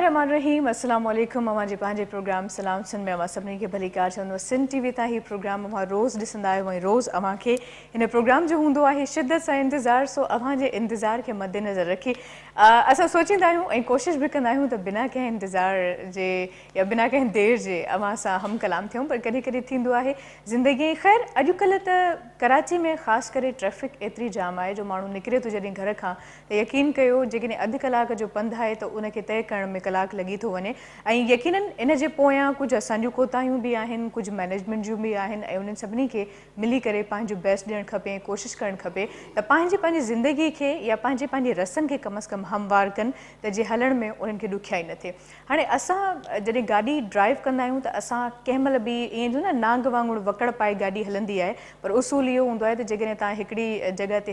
बिस्मिल्लाहिर्रहमानिर्रहीम अस्सलाम वालेकुम अवां जे पंहिंजे प्रोग्राम सलाम सिंध में अवां सभिनी खे भली कार चवंदो सिंध टीवी तां ही प्रोग्राम अवां रोज़ ॾिसंदा आहियो ऐं रोज़ अवां खे हिन प्रोग्राम जो हूंदो आहे शिद्दत सां इंतज़ार। सो अवां जे इंतज़ार खे मद्देनज़र रखी असां सोचींदा आहियूं ऐं कोशिशि बि कंदा आहियूं त बिना कंहिं इंतज़ार जे या बिना कंहिं देर जे अवां सां हम कलाम थियूं, पर कॾहिं कॾहिं थींदो आहे ज़िंदगी। ख़ैर अॼुकल्ह त कराची में ख़ासि करे ट्रैफ़िक एतिरी जाम आहे जो माण्हू निकिरे थो जॾहिं घर खां त यकीन कयो जेकॾहिं अधु कलाक जो पंधु आहे त उनखे तय करण में कलाक लॻी थो वञे ऐं यकीनन इन जे पोयां कुझु असांजूं कोताहियूं बि आहिनि, कुझु मैनेजमेंट जूं बि आहिनि ऐं उन्हनि सभिनी खे मिली करे पंहिंजो बेस्ट ॾियणु खपे, कोशिशि करणु खपे त पंहिंजी ज़िंदगी खे या पंहिंजे रसनि खे कम अज़ कम हमवार कनि त जे हलण में उन्हनि खे ॾुखियाई न थिए। हाणे असां जॾहिं गाॾी ड्राइव कंदा आहियूं त असां कंहिं महिल बि ईअं जो न नांग वांगुरु वकड़ पाए गाॾी हलंदी आहे, पर उसूल इहो हूंदो आहे त जेकॾहिं तव्हां हिकिड़ी जॻह ते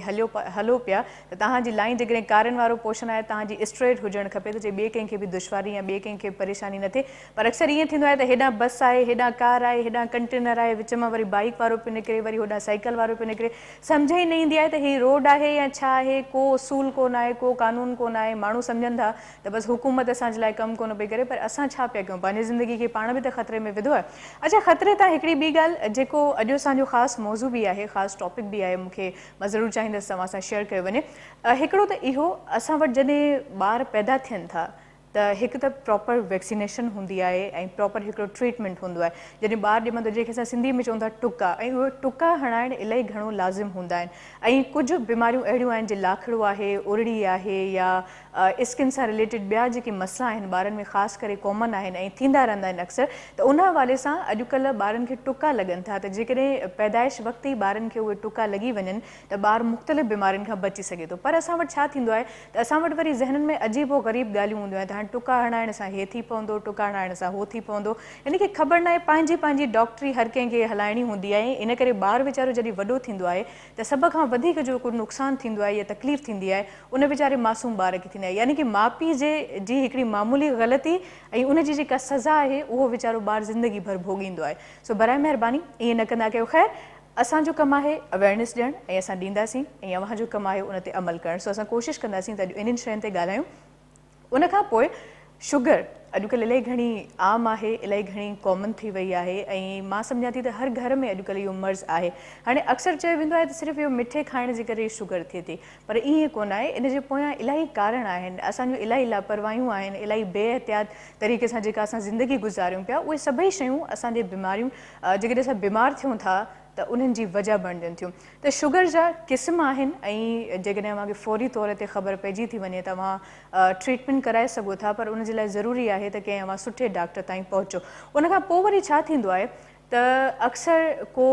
हलो पिया त तव्हांजी लाइन जेकॾहिं कारुनि वारो पोर्शन आहे तव्हांजी स्ट्रेट हुजणु खपे त जे ॿिए कंहिंखे बि दुश्वारी या ॿिए कंहिंखे परेशानी न थिए। पर अक्सर ईअं थींदो आहे त हेॾां बस आहे, हेॾां कार आहे, हेॾां कंटेनर आहे, विच मां वरी बाइक वारो पियो निकिरे, वरी होॾां साइकिल वारो पियो निकिरे, सम्झ ई न ईंदी आहे त हीअ रोड आहे या छा आहे। को उसूल कोन आहे, को कानून कोन आहे। माण्हू सम्झनि था त बसि हुकूमत असांजे लाइ कमु कोन पई करे, पर असां छा पिया कयूं, पंहिंजी ज़िंदगी खे पाण बि त ख़तरे में विधो आहे। अच्छा, ख़तरे तां हिकिड़ी ॿी ॻाल्हि जेको अॼु असांजो ख़ासि मौज़ू बि आहे, ख़ासि टॉपिक बि आहे, मूंखे मां ज़रूरु चाहींदसि तव्हां सां शेयर कयो वञे। हिकिड़ो त इहो असां वटि जॾहिं ॿार पैदा थियनि था त हिकु त प्रॉपर वैक्सीनेशन हूंदी आहे ऐं प्रॉपर हिकिड़ो ट्रीटमेंट हूंदो आहे। जॾहिं ॿारु ॼमंदो जंहिंखे असां सिंधी में चवंदा टुका, ऐं उहे टुका हणाइण इलाही घणो लाज़िम हूंदा आहिनि। ऐं कुझु बीमारियूं अहिड़ियूं आहिनि जीअं लाखड़ो आहे, उरड़ी आहे या स्किन सां रिलेटेड ॿिया जेके मसइला आहिनि ॿारनि में ख़ासि करे कॉमन आहिनि ऐं थींदा रहंदा आहिनि अक्सर, त उन हवाले सां अॼुकल्ह ॿारनि खे टुका लॻनि था। त जेकॾहिं पैदाइश वक़्तु ई ॿारनि खे उहे टुका लॻी वञनि त ॿारु मुख़्तलिफ़ बीमारियुनि खां बची सघे थो। पर असां वटि छा थींदो आहे त असां वटि वरी ज़हननि में अजीब व ग़रीब ॻाल्हियूं हूंदियूं आहिनि त हाणे टुका हणाइण सां हे थी पवंदो, टुका हणाइण सां हो थी पवंदो, यानी की ख़बर न आहे। पंहिंजी डॉक्टरी हर कंहिंखे हलाइणी हूंदी आहे। इन करे ॿारु वीचारो जॾहिं वॾो थींदो आहे त सभ खां वधीक जेको नुक़सानु थींदो आहे या तकलीफ़ थींदी आहे उन वीचारे मासूम ॿार खे थींदी आहे। यानी की माउ पीउ जी हिकिड़ी मामूली ग़लती ऐं उनजी जेका सज़ा आहे उहो वीचारो ॿारु ज़िंदगी भर भोॻींदो आहे। सो बराए महिरबानी ईअं न कंदा कयो। ख़ैर असांजो कमु आहे अवेयरनेस ॾियणु ऐं असां ॾींदासीं ऐं अव्हांजो कमु आहे उन ते अमल करणु। सो असां कोशिशि कंदासीं त अॼु इन्हनि शयुनि ते ॻाल्हायूं। उन खां पोइ शुगर अॼुकल्ह इलाही घणी आम आहे, इलाही घणी कॉमन थी वई आहे ऐं मां सम्झां थी त हर घर में अॼुकल्ह इहो मर्ज़ आहे। हाणे अक्सर चयो वेंदो आहे त सिर्फ़ु इहो मिठे खाइण जे करे शुगर थिए थी, पर ईअं कोन आहे। इन जे पोयां इलाही कारण आहिनि, असांजूं इलाही लापरवाहियूं आहिनि, इलाही बेहतियात तरीक़े सां जेका असां ज़िंदगी गुज़ारियूं पिया, उहे सभई शयूं असांजे बीमारियूं जेकॾहिं असां बीमार थियूं था त उन्हनि जी वजह बणिजनि थियूं। त शुगर जा क़िस्म आहिनि ऐं जेकॾहिं अव्हांखे फौरी तौर ते ख़बर पइजी थी वञे त तव्हां ट्रीटमेंट कराए सघो था, पर उनजे लाइ ज़रूरी आहे त कंहिं अव्हां सुठे डॉक्टर ताईं पहुचो। उन खां पोइ वरी छा थींदो आहे त अक्सर को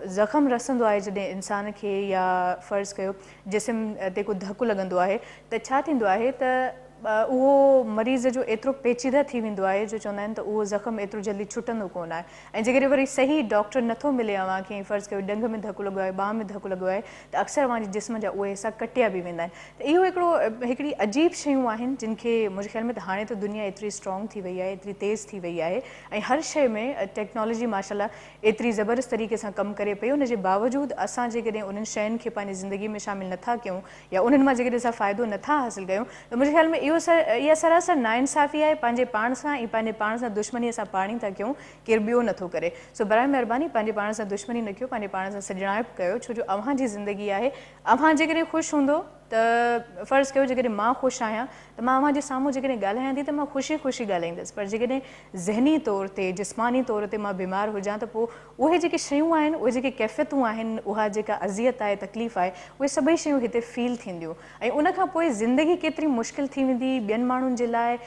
ज़ख़म रसंदो आहे जॾहिं इंसान खे, या फ़र्ज़ु कयो जिस्म ते को धकु लॻंदो आहे त छा थींदो आहे त उहो मरीज़ जो एतिरो पेचीदा थी वेंदो आहे जो चवंदा आहिनि त उहो ज़ख़म एतिरो जल्दी छुटंदो कोन आहे। ऐं जेकॾहिं वरी सही डॉक्टर नथो मिले अव्हांखे, फ़र्ज़ु कयो डंग में धकु लॻो आहे, ॿांह में धकु लॻो आहे, त अक्सर अव्हांजे जिस्म जा उहे हिसा कटिया बि वेंदा आहिनि। त इहो हिकिड़ी अजीब शयूं आहिनि जिन खे मुंहिंजे ख़्याल में त हाणे त दुनिया एतिरी स्ट्रॉन्ग थी वई आहे, एतिरी तेज़ थी वई आहे ऐं हर शइ में टेक्नोलॉजी माशाल्लाह एतिरी ज़बरदस्त तरीक़े सां कमु करे पई। उनजे बावजूदि असां जेकॾहिं उन्हनि शयुनि खे पंहिंजी ज़िंदगी में शामिलु नथा कयूं या उन्हनि मां जेकॾहिं असां फ़ाइदो नथा हासिलु कयूं त मुंहिंजे ख़्याल में इहा सरासर नाइंसाफ़ी आहे। पंहिंजे पाण सां ऐं पंहिंजे पाण सां दुश्मनी असां पाण ई था कयूं, केरु ॿियो नथो करे। सो बराए महिरबानी पंहिंजे पाण सां दुश्मनी न कयो, पंहिंजे पाण सां सॼाइप कयो, छो जो अव्हांजी ज़िंदगी आहे। अव्हां जेकॾहिं ख़ुशि हूंदो त फ़र्ज़ु कयो जेकॾहिं मां ख़ुशि आहियां त मां अव्हांजे साम्हूं जेकॾहिं ॻाल्हायां थी त मां ख़ुशी ख़ुशी ॻाल्हाईंदसि, पर जेकॾहिं ज़हनी तौर ते जिस्मानी तौर ते मां बीमार हुजां त पोइ उहे जेके शयूं आहिनि, उहे जेके कैफ़ियतूं आहिनि, उहा जेका अज़ियत आहे, तकलीफ़ आहे, उहे सभई शयूं हिते फील थींदियूं ऐं उन खां पोइ ज़िंदगी केतिरी मुश्किल थी वेंदी ॿियनि माण्हुनि जे लाइ।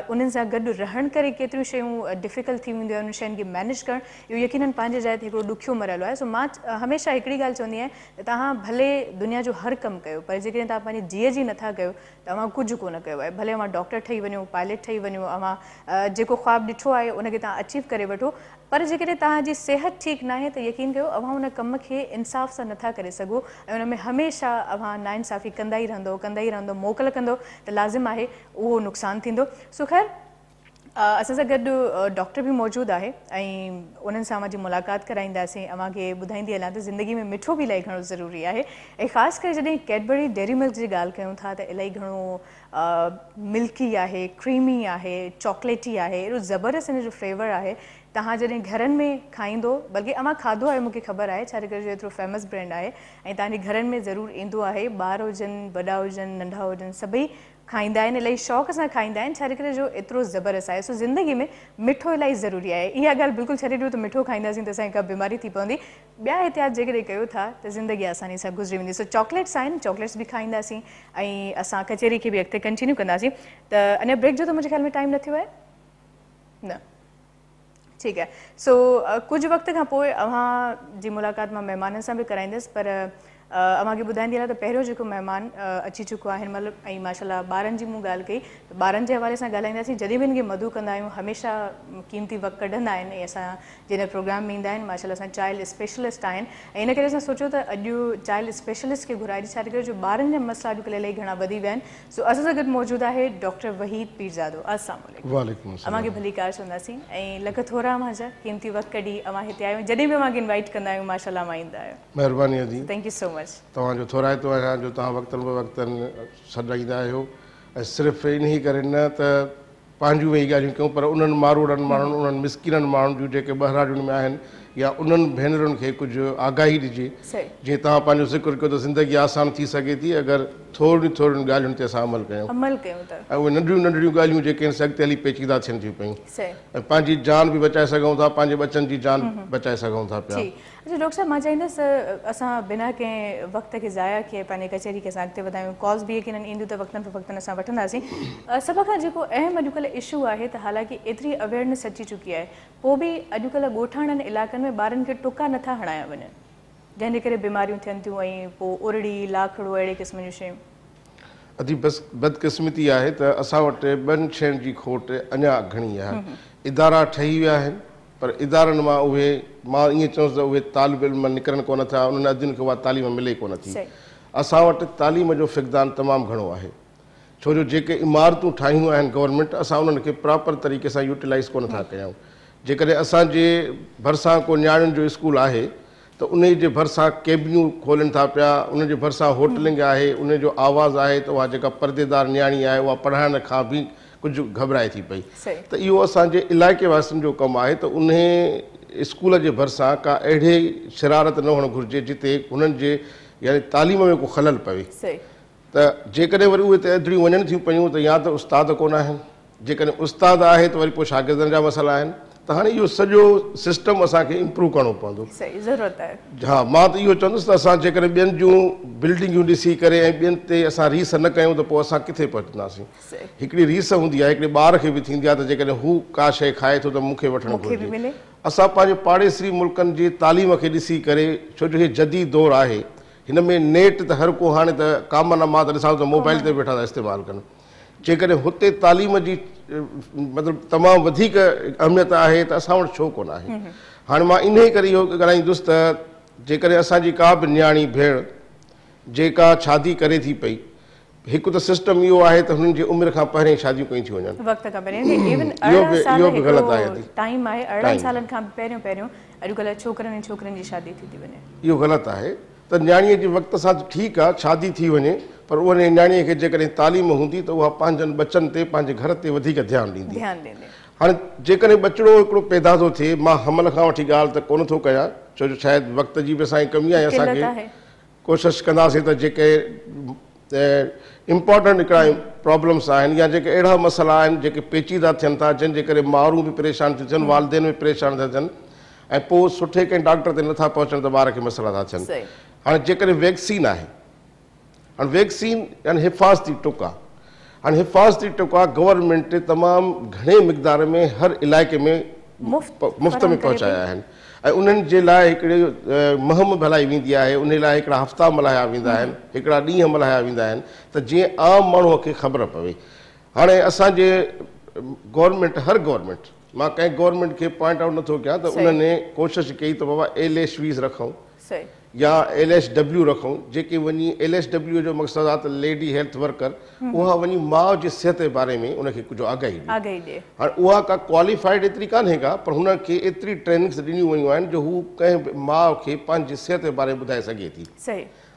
उन्हनि सां गॾु रहण करे केतिरियूं शयूं डिफ़िकल्ट थी वेंदियूं आहिनि, उन शयुनि खे मैनेज करणु इहो यकीननि पंहिंजे जाइ ते हिकिड़ो ॾुखियो मरहलो आहे। सो मां हमेशह हिकिड़ी ॻाल्हि चवंदी आहियां त तव्हां भले दुनिया जो हर कमु कयो, पर जेकॾहिं तव्हां पंहिंजी जीअ जी नथा कयो त अव्हां कुझु कोन कयो आहे। भले अव्हां डॉक्टर ठही वञो, पायलट ठही वञो, अव्हां जेको ख़्वाबु ॾिठो आहे उनखे तव्हां अचीव करे वठो, पर जेकॾहिं तव्हांजी सिहत ठीकु न आहे त यकीन कयो अव्हां उन कम खे इंसाफ़ सां नथा करे सघो ऐं उन में हमेशह अव्हां नाइंसाफ़ी कंदा ई रहंदो, मोकल कंदो त लाज़िम आहे उहो नुक़सानु थींदो। सो ख़ैर असां सां गॾु डॉक्टर बि मौजूदु आहे ऐं उन्हनि सां मुंहिंजी मुलाक़ात कराईंदासीं अव्हांखे ॿुधाईंदी हलां त ज़िंदगी में मिठो बि इलाही घणो ज़रूरी आहे ऐं ख़ासि करे जॾहिं कैडबरी डेयरी मिल्क जी ॻाल्हि कयूं था त इलाही घणो मिल्की आहे, क्रीमी आहे, चॉकलेटी आहे, एॾो ज़बरदस्त हिन जो फ्लेवर आहे। तव्हां जॾहिं घरनि में खाईंदो, बल्कि अव्हां खाधो आहे, मूंखे ख़बर आहे, छा करे जो एतिरो फेमस ब्रांड आहे ऐं तव्हांजे घरनि में ज़रूरु ईंदो आहे। ॿार हुजनि, वॾा हुजनि, नंढा हुजनि, सभई खाईंदा आहिनि, इलाही शौक़ सां खाईंदा आहिनि, छा करे जो एतिरो ज़बरदस्त आहे। सो ज़िंदगी में मिठो इलाही ज़रूरी आहे। इहा ॻाल्हि बिल्कुलु छॾे ॾियो त मिठो खाईंदासीं त असांखे का बीमारी थी पवंदी। ॿिया एहतियात जेकॾहिं कयो था त ज़िंदगी आसानी सां गुज़री वेंदी। सो चॉकलेट्स आहिनि, चॉकलेट्स बि खाईंदासीं ऐं असां कचेरी खे बि अॻिते कंटिन्यू कंदासीं। त अञा ब्रेक जो त मुंहिंजे ख़्याल में टाइम न थियो आहे न? ठीकु आहे। सो कुझु वक़्त खां पोइ अव्हां जी मुलाक़ात मां महिमाननि सां बि कराईंदसि, पर अव्हांखे ॿुधाईंदी हलां त पहिरियों जेको महिमान अची चुको आहे हिन महिल ऐं माशाल्लाह ॿारनि जी मूं ॻाल्हि कई त ॿारनि जे हवाले सां ॻाल्हाईंदासीं। जॾहिं बि हिन खे मदू कंदा आहियूं हमेशह क़ीमती वक़्तु कढंदा आहिनि ऐं असां जिन प्रोग्राम में ईंदा आहिनि माशाल्लाह असां चाइल्ड स्पेशलिस्ट आहिनि ऐं इन करे असां सोचियो त अॼु चाइल्ड स्पेशलिस्ट खे घुराए छा करे जो ॿारनि जा मसइला अॼुकल्ह इलाही घणा वधी विया आहिनि। सो असां सां गॾु मौजूदु आहे डॉक्टर वहीद पीरज़ादो। अस्सलाम वालेकुम। अव्हांखे भली कार चवंदासीं ऐं लख थोरा मुंहिंजा क़ीमती वक़्तु कढी अव्हां हिते आहियो। जॾहिं बि अव्हांखे इनवाइट कंदा आहियूं माशाल्लाह मां ईंदा आहियो। महिरबानी अदी, थैंक यू सो मच। तव्हांजो थोराइतो आहियां जो तव्हां वक़्तनि ब वक़्तनि सॾाईंदा आहियो ऐं सिर्फ़ु इन ई करे न त पंहिंजूं वेही ॻाल्हियूं कयूं, पर उन्हनि मारूड़नि माण्हुनि, उन्हनि मिसकिननि माण्हुनि जूं जेके ॿहिराड़ियुनि में आहिनि या उन्हनि भेनरुनि खे कुझु आगाही ॾिजे जीअं तव्हां पंहिंजो ज़िक्र कयो त ज़िंदगी आसान थी सघे थी अगरि थोरियूं थोरियुनि ॻाल्हियुनि ते असां अमल कयूं ऐं उहे नंढियूं नंढियूं ॻाल्हियूं जेके आहिनि अॻिते हली पेचीदा थियनि थियूं पियूं ऐं पंहिंजी जान बि बचाए सघूं था, पंहिंजे बचनि जी जान बचाए सघूं था पिया। अच्छा डॉक्टर साहब, मां चाहींदसि असां बिना कंहिं वक़्त खे ज़ाया किए पंहिंजे कचहरी खे असां अॻिते वधायूं। कॉल्स बि यकीननि ईंदियूं त वक़्तनि वक़्तनि असां वठंदासीं। सभ खां जेको अहम अॼुकल्ह इशू आहे त हालांकि एतिरी अवेयरनेस अची चुकी आहे, पोइ बि अॼुकल्ह ॻोठाणनि इलाइक़नि में ॿारनि खे टुका नथा हणाया वञनि, जंहिंजे करे बीमारियूं थियनि थियूं ऐं पोइ उरड़ी लाखड़ो अहिड़े क़िस्म जूं शयूं। अदी बदकिस्मती आहे त असां वटि ॿियनि शयुनि जी खोट अञा घणी आहे। इदारा ठही विया आहिनि पर इदारनि मां उहे मां ईअं चवंदुसि त उहे तालिब इल्म निकिरनि कोन था, उन्हनि अदियुनि खे उहा तालीम मिले कोन थी। असां वटि तालीम जो फ़िक़दान तमामु घणो आहे, छो जो जेके इमारतूं ठाहियूं आहिनि गवर्नमेंट, असां उन्हनि खे प्रॉपर तरीक़े सां यूटिलाइज़ कोन था कयूं। जेकॾहिं असांजे भरिसां को नियाणियुनि जो स्कूल आहे त उन जे भरिसां कैबिनियूं खोलनि था पिया, उन जे भरिसां होटलिंग आहे, उन जो आवाज़ु आहे त उहा जेका परदेदार नियाणी आहे उहा पढ़ाइण खां बि कुझु घबराए थी पई। त इहो असांजे इलाइक़े वासियुनि जो कमु आहे त उन स्कूल जे भरिसां का अहिड़े शरारत न हुअणु घुरिजे जिते हुननि जे यानी तालीम में को ख़लल पवे। त जेकॾहिं वरी उहे त एतिरियूं वञनि थियूं पियूं त या त उस्ताद कोन आहिनि, जेकॾहिं उस्ताद आहे त वरी पोइ शागिर्दनि जा मसइला आहिनि। त हाणे इहो सॼो सिस्टम असांखे इम्प्रूव करिणो पवंदो। हा, मां त इहो चवंदुसि त असां जेकॾहिं ॿियनि जूं बिल्डिंगियूं ॾिसी करे ऐं ॿियनि ते असां रीस न कयूं त पोइ असां किथे पहुचंदासीं। हिकिड़ी रीस हूंदी आहे, हिकिड़े ॿार खे बि थींदी आहे त जेकॾहिं हू का शइ खाए थो त मूंखे वठणु घुरिजे। असां पंहिंजे पाड़ेसरी मुल्कनि जी तालीम खे ॾिसी करे, छो जो हीअ जदीद दौरु आहे, हिन में नेट त हर को हाणे त कामन मां त ॾिसां त मोबाइल ते वेठा था इस्तेमालु कनि। जेकॾहिं हुते तालीम जी मतिलबु तमामु वधीक अहमियत आहे त असां वटि छो कोन आहे। हाणे मां इन करे इहो ॻाल्हाईंदुसि त जेकॾहिं असांजी का बि नियाणी भेण जेका शादी करे थी पई, हिकु त सिस्टम इहो आहे त हुननि जी उमिरि खां पहिरियों शादियूं कयूं थियूं वञनि। इहो बि ग़लति आहे। इहो ग़लति आहे त नियाणीअ जे वक़्त सां ठीकु आहे शादी थी वञे, पर उन नियाणीअ खे जेकॾहिं तालीम हूंदी त उहा पंहिंजनि बचनि ते, पंहिंजे घर ते वधीक ध्यानु ॾींदी। हाणे जेकॾहिं बचिड़ो हिकिड़ो पैदा थो थिए, मां हमल खां वठी ॻाल्हि त कोन थो कयां, छो जो शायदि वक़्त जी बि असांजी कमी आहे। असांखे कोशिशि कंदासीं त जेके इम्पॉर्टेंट हिकिड़ा प्रॉब्लम्स आहिनि या जेके अहिड़ा मसइला आहिनि जेके पेचीदा थियनि था, जंहिंजे करे माण्हू बि परेशान थियूं थियनि, वालदेन बि परेशान था थियनि ऐं पोइ सुठे कंहिं डॉक्टर ते नथा पहुचनि त ॿार खे मसइला था थियनि। हाणे जेकॾहिं वैक्सीन आहे, हाणे वैक्सीन यानी हिफ़ाज़ती टुका, हाणे हिफ़ाज़ती टुका गवर्नमेंट तमामु घणे मिक़दार में हर इलाइक़े में मुफ़्त में पहुचाया आहिनि ऐं उन्हनि जे लाइ हिकिड़ी मुहिम हलाई वेंदी आहे, उन लाइ हिकिड़ा हफ़्ता मल्हाया वेंदा आहिनि, हिकिड़ा ॾींहं मल्हाया वेंदा आहिनि त जीअं आम माण्हूअ खे ख़बर पवे। हाणे असांजे गवर्नमेंट, हर गवर्नमेंट, मां कंहिं गवर्नमेंट खे पॉइंट आउट नथो कयां त उन्हनि कोशिशि कई त बाबा एल एच वीज़ रखूं, या LSW रखूं, जेके वञी LSW जो मक़सदु आहे त लेडी हेल्थ वर्कर, उहा वञी माउ जी सिहत जे बारे में उनखे कुझु आगाही ॾे। हाणे उहा का क्वालिफाइड एतिरी कान्हे का, पर हुनखे एतिरी ट्रेनिंग्स ॾिनियूं वयूं आहिनि जो हू कंहिं माउ खे पंहिंजी सिहत जे बारे में ॿुधाए सघे थी।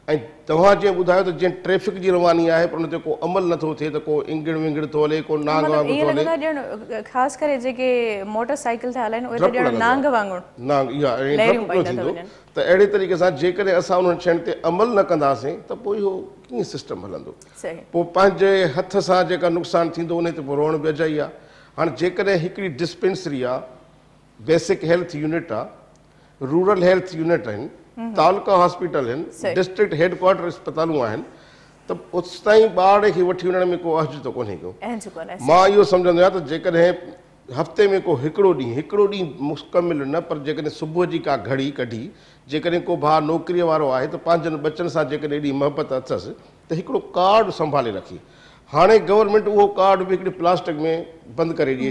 ऐं तव्हां जीअं ॿुधायो त जीअं ट्रैफिक जी रवानी आहे पर उन ते को अमल नथो थिए, त को इंगड़ विंगड़ थो हले, को नांग वांगुरु थो हले, ख़ासि करे जेके मोटरसाइकिल था हलाइनि उहे त ॼण नांग वांगुरु नांग इहा थींदो। त अहिड़े तरीक़े सां जेकॾहिं असां उन्हनि शयुनि ते अमल न कंदासीं त पोइ इहो कीअं सिस्टम हलंदो? पोइ पंहिंजे हथ सां जेका नुक़सानु थींदो उन ते पोइ रोअण बि अजाई आहे। हाणे जेकॾहिं हिकिड़ी डिस्पेंसरी आहे, बेसिक हेल्थ यूनिट आहे, रूरल हेल्थ यूनिट आहिनि, तालुका हॉस्पिटल आहिनि, डिस्ट्रिक्ट हेडक्वार्टर अस्पतालूं आहिनि, त उस ताईं ॿार खे वठी वञण में को अहज त कोन्हे को। मां इहो सम्झंदो आहियां त जेकॾहिं हफ़्ते में को हिकिड़ो ॾींहुं मुकमिल न, पर जेकॾहिं सुबुह जी का घड़ी कढी, जेकॾहिं को भाउ नौकिरीअ वारो आहे त पंहिंजनि बचनि सां जेकॾहिं एॾी मोहबत अथसि त हिकिड़ो कार्ड संभाले रखी। हाणे गवर्नमेंट उहो कार्ड बि हिकिड़ी प्लास्टिक में बंदि करे ॾिए,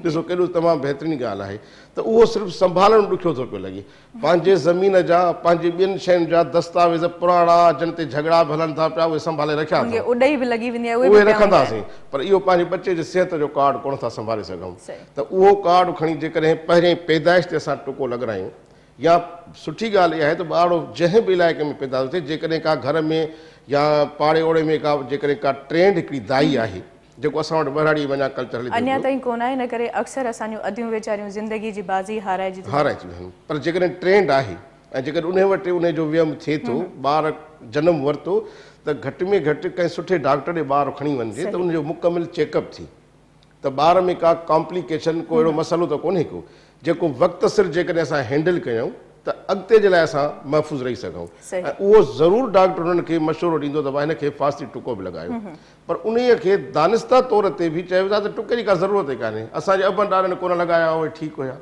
ॾिसो केॾो तमामु बहितरीन ॻाल्हि आहे। त उहो सिर्फ़ु संभालणु ॾुखियो थो पियो लॻे। पंहिंजे ज़मीन जा, पंहिंजे ॿियनि शयुनि जा दस्तावेज़ पुराणा जिन ते झगड़ा बि हलनि था पिया, उहे संभाले रखिया, उहे रखंदासीं, पर इहो पंहिंजे बचे जी सिहत जो कार्ड कोन था संभाले सघूं। त उहो कार्ड खणी जेकॾहिं पहिरें पैदाइश ते असां टुको लॻारायूं, या सुठी ॻाल्हि इहा आहे त ॿारु जंहिं बि इलाइक़े में पैदा थो थिए, जेकॾहिं का घर में या पाड़े ओड़े में का जेकॾहिं का ट्रेंड हिकिड़ी दाई आहे, जेको असां वटि बराड़ी वञा कल्चर हले अञा ताईं कोन आहे, इन करे अक्सर असांजूं अदियूं वीचारियूं ज़िंदगी जी बाज़ी हाराइजी वञनि। पर जेकॾहिं ट्रेंड आहे ऐं जेकॾहिं उन वटि उन जो व्यम थिए थो, ॿार जनम वरितो, त घटि में घटि कंहिं सुठे डॉक्टर ॾे ॿारु खणी वञिजे त उनजो मुकमिल चेकअप थी, त ॿार में का कॉम्प्लिकेशन, को अहिड़ो मसइलो त कोन्हे को, जेको वक़्तु सिर जेकॾहिं असां हैंडल कयूं त अॻिते जे लाइ असां महफ़ूज़ रही सघूं। ऐं उहो ज़रूरु डॉक्टर हुननि खे मशवरो ॾींदो त भाई हिन खे हिफ़ाज़ती टुको बि लॻायो, पर उन खे दानिस्ता तौर ते बि चइबो आहे त टुके जी का ज़रूरत ई कान्हे, असांजे अबनि ॾाॾनि कोन लॻाया, उहे ठीकु हुया।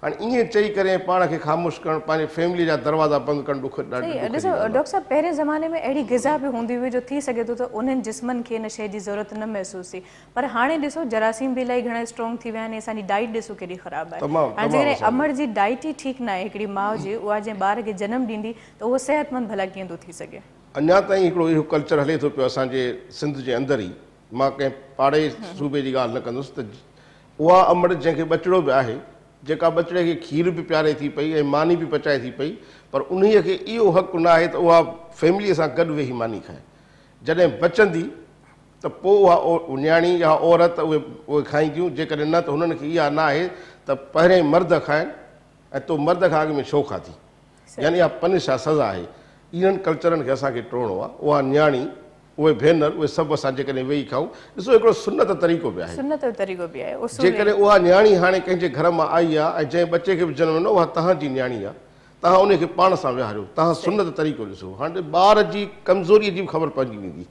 हाणे ईअं चई करे पाण खे ख़ामोश करणु, पंहिंजे फैमिली जा दरवाज़ा बंदि करणु ॾुख। ॾिसो डॉक्टर साहिबु, पहिरें ज़माने में अहिड़ी ग़िज़ा बि हूंदी हुई जो थी सघे थो त उन्हनि जिस्मनि खे इन शइ जी ज़रूरत न महसूस थी, पर हाणे ॾिसो जरासीम बि इलाही घणा स्ट्रॉन्ग थी विया आहिनि, असांजी डाइट ॾिसो केॾी ख़राबु आहे। हाणे जेकॾहिं अमड़ जी डाइट ई ठीकु न आहे हिकिड़ी माउ जी, उहा जंहिं ॿार खे जनमु ॾींदी त उहो सिहतमंद भला कीअं थो थी सघे? अञा ताईं हिकिड़ो इहो कल्चर हले थो पियो असांजे सिंध जे अंदरि ई। मां कंहिं पाड़े सूबे जी ॻाल्हि न कंदुसि त उहा अमड़ जंहिंखे बचिड़ो बि आहे, जेका बचिड़े खे खीर बि पीआरे थी पई ऐं मानी बि पचाए थी पई, पर उन्हीअ खे इहो हक़ु न आहे त उहा फैमिलीअ सां गॾु वेही मानी खाए। जॾहिं बचंदी त पोइ उहा न्याणी या औरत उहे खाईंदियूं, जेकॾहिं न त हुननि खे इहा न आहे त पहिरें मर्द खाइनि ऐं तो मर्द खां अॻु में छो खाधी, यानी इहा पनिश आहे, सज़ा आहे। इन्हनि कल्चरनि खे असांखे टोड़णो आहे। उहा न्याणी, उहे भेनर, उहे सभु असां जेकॾहिं वेही खाऊं, ॾिसो हिकिड़ो सुनत तरीक़ो बि आहे। जेकॾहिं उहा न्याणी हाणे कंहिंजे घर मां आई आहे ऐं जंहिं बचे खे बि जनमु ॾिनो, उहा तव्हांजी न्याणी आहे, तव्हां उनखे पाण सां विहारियो, तव्हां सुनत तरीक़ो ॾिसो। हाणे ॿार जी कमज़ोरीअ जी बि ख़बर पइजी वेंदी।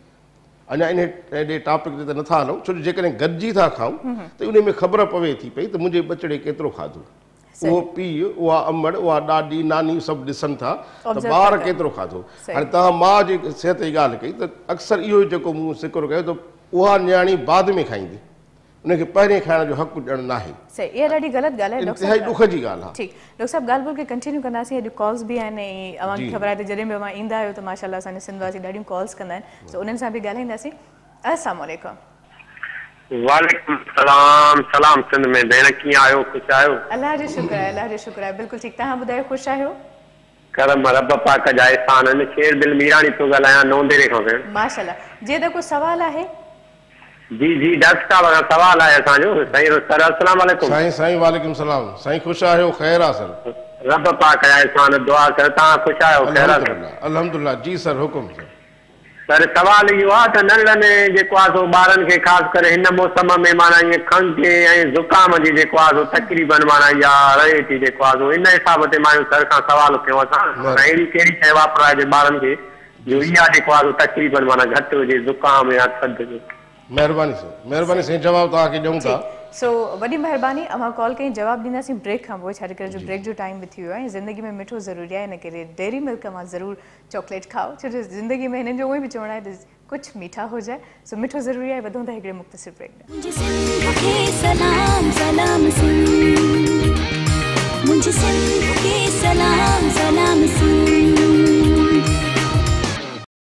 अञा इन एॾे टॉपिक ते त नथा हलूं, छो जो जेकॾहिं गॾिजी था खाऊं त उन में ख़बर पवे थी पई त मुंहिंजे बचिड़े केतिरो खाधो, उहो पीउ, उहा अमड़, उहा ॾाॾी, नानी सभु ॾिसनि था त ॿार केतिरो खाधो। हाणे तव्हां माउ जी सिहत जी ॻाल्हि कई त अक्सर इहो जेको मूं ज़िक्र कयो त उहा न्याणी बाद में खाईंदी, उनखे पहिरें खाइण जो हक़ु ॾियणु न आहे। इहा ॾाढी ग़लति ॻाल्हि आहे, इंतिहाई ॾुख जी ॻाल्हि आहे। ठीकु डॉक्टर साहिबु, ॻाल्हि ॿोल खे कंटिन्यू कंदासीं। अॼु कॉल्स बि आहिनि ऐं अव्हांखे ख़बर आहे त जॾहिं बि अव्हां ईंदा आहियो त माशाल्लाह असांजे सिंध वासी ॾाढियूं कॉल्स कंदा आहिनि, सो उन्हनि सां बि ॻाल्हाईंदासीं। अस्सलाम वालेकुम। वालेकुम सलाम। सलाम सिंध में भेण, कीअं आहियो? ख़ुशि आहियो? अल्लाह जो शुक्र आहे, अल्लाह जो शुक्र आहे, बिल्कुलु ठीकु। तव्हां ॿुधायो, ख़ुशि आहियो? करम रब पाक जा एहसान आहिनि। शेर दिल मीराणी थो ॻाल्हायां, नौंदेरे खां भेण। माशाल्लाह। जे त को सवाल आहे? जी जी डॉक्टर साहब, सवाल आहे असांजो। साईं सर अस्सलाम वालेकुम। साईं वालेकुम सलाम। साईं ख़ुशि आहियो? ख़ैर आहे सर। रब पाक जा एहसान, दुआ कर। तव्हां ख़ुशि आहियो? ख़ैर आहे सर? अल्हम्दुलिल्लाह। जी सर, हुकुम सर। सर सवाल इहो आहे त नंढड़नि जेको आहे सो ॿारनि खे ख़ासि करे हिन मौसम में माना ईअं खंघि ऐं ज़ुकाम जी जेको आहे सो तकरीबन माना इहा रहे थी, जेको आहे सो इन हिसाब ते मां सर खां सवाल कयो असां, अहिड़ी कहिड़ी शइ वापराइजे ॿारनि खे जो इहा जेको आहे सो तकरीबन माना घटि हुजे, ज़ुकाम या थधि जो? महिरबानी सर, महिरबानी साईं, जवाबु तव्हांखे ॾियूं था। सो वॾी महिरबानी। अव्हां कॉल कई, जवाबु ॾींदासीं ब्रेक खां पोइ, छा करे जो ब्रेक जो टाइम बि थी वियो आहे। ज़िंदगी में मिठो ज़रूरी आहे, इन करे डेयरी मिल्क मां ज़रूरु चॉकलेट खाओ, छो जो ज़िंदगी में हिननि जो उहो बि चवणु आहे त कुझु मीठा हो जाए, सो मिठो ज़रूरी आहे। वधूं था हिकिड़े मुख़्तसिर ब्रेक में। सलाम सलाम सुन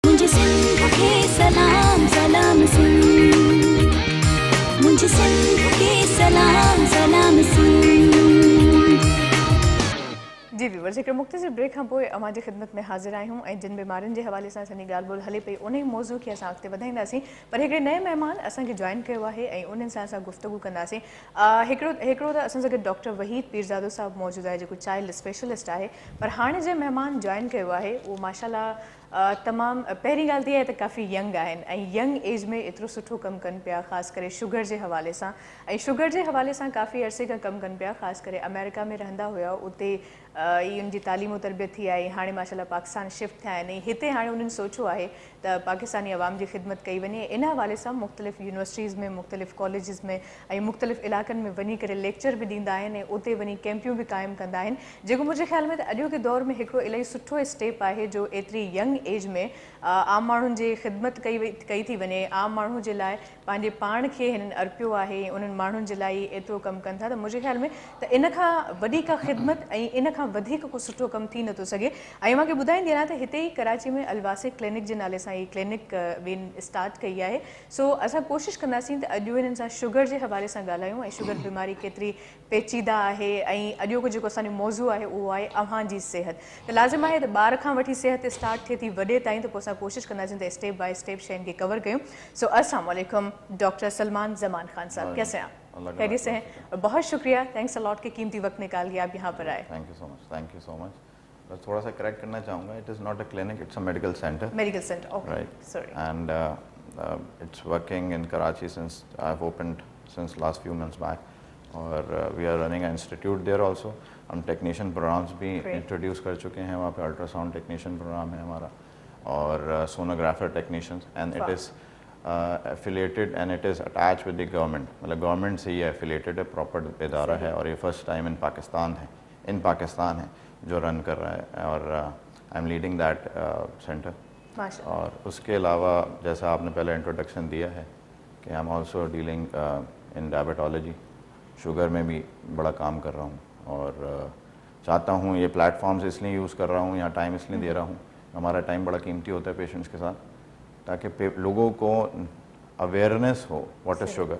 मुझे सिंध के सलाम सलाम सुन मुझे सिंध के सलाम सलाम सुन जी व्यूवर्स हिकिड़ो मुख़्तसिर ब्रेक खां पोइ अवां जी ख़िदमत में हाज़िर आहियूं ऐं जिन बीमारियुनि जे हवाले सां असांजी ॻाल्हि ॿोल हले पई उन मौज़ू खे असां अॻिते वधाईंदासीं पर हिकिड़े नए महिमान असांखे जॉइन कयो आहे ऐं उन्हनि सां असां गुफ़्तगू कंदासीं हिकिड़ो त असां सां गॾु डॉक्टर वहीद पीरज़ादो साहिबु मौजूदु आहे जेको चाइल्ड स्पेशलिस्ट आहे पर हाणे जे महिमान जॉइन कयो आहे उहो माशाल्लाह तमामु पहिरीं ॻाल्हि त इहा आहे त काफ़ी यंग आहिनि ऐं यंग एज में एतिरो सुठो कमु कनि पिया ख़ासि करे शुगर जे हवाले सां ऐं शुगर जे हवाले सां काफ़ी अरसे खां कमु कनि पिया ख़ासि करे अमेरिका में रहंदा हुआ उते ई उनजी तालीम तरबियत थी आई हाणे माशाल्लाह पाकिस्तान शिफ्ट थिया आहिनि ऐं हिते हाणे उन्हनि सोचियो आहे त पाकिस्तानी अवाम जी ख़िदमत कई वञे इन हवाले सां मुख़्तलिफ़ यूनिवर्सिटीज़ में मुख़्तलिफ़ कॉलेजिस में ऐं मुख़्तलिफ़ इलाइक़नि में वञी करे लेक्चर बि ॾींदा आहिनि ऐं उते वञी कैंपियूं बि क़ाइमु कंदा आहिनि जेको मुंहिंजे ख़्याल में त अॼोके दौर में हिकिड़ो इलाही सुठो स्टेप आहे जो एतिरी यंग एज में आम माण्हुनि जी ख़िदमत कई थी वञे आम माण्हू जे लाइ पंहिंजे पाण खे हिननि अर्पियो आहे उन्हनि माण्हुनि जे लाइ एतिरो कमु कनि था त मुंहिंजे ख़्याल में त इन खां वॾी का ख़िदमत ऐं इन खां वधीक को सुठो कमु थी नथो सघे ऐं मूंखे ॿुधाईंदी आहियां त हिते ई कराची में अलवासिक क्लिनिक जे नाले सां ई क्लिनिक बि स्टार्ट कई आहे सो असां कोशिशि कंदासीं त अॼु इन्हनि सां शुगर जे हवाले सां ॻाल्हायूं ऐं शुगर बीमारी केतिरी पेचीदा आहे ऐं अॼोको जेको असांजो मौज़ू आहे उहो आहे अव्हां जी सिहत त लाज़िम आहे त ॿार खां वठी सिहत स्टार्ट थिए थी वॾे ताईं त पोइ असां कोशिशि कंदासीं त स्टेप बाय स्टेप शयुनि खे कवर कयूं सो अस्सलाम वालेकुम डॉक्टर सलमान जमान खान साहब कैसे हैं आप खैरियत से हैं और बहुत शुक्रिया थैंक्स अलॉट के कीमती वक्त निकाल के आप यहाँ पर आए थैंक यू सो मच बस थोड़ा सा करेक्ट करना चाहूँगा it is not a clinic it's a medical centre okay right sorry and it's working in Karachi since I have opened since last few months back और we are running an institute there also हम technician programmes भी introduce कर चुके हैं वहाँ पे ultrasound technician programme है हमारा और sonographer technicians and it is affiliated and it is attach with the government मतलब गवर्नमेंट से ये एफिलेटेड है प्रॉपर इदारा है और ये फर्स्ट टाइम इन पाकिस्तान है जो रन कर रहा है और I am leading that centre और उसके अलावा जैसा आपने पहले इंट्रोडक्शन दिया है कि I am also dealing in diabetology sugar में भी बड़ा काम कर रहा हूँ और चाहता हूँ ये प्लेटफॉर्म्स इसलिए यूज़ कर रहा हूँ यहाँ टाइम इसलिए दे रहा हूँ हमारा टाइम बड़ा कीमती होता है पेशेंट्स के साथ ताकि लोगों को अवेयरनेस हो व्हाट इज़ शुगर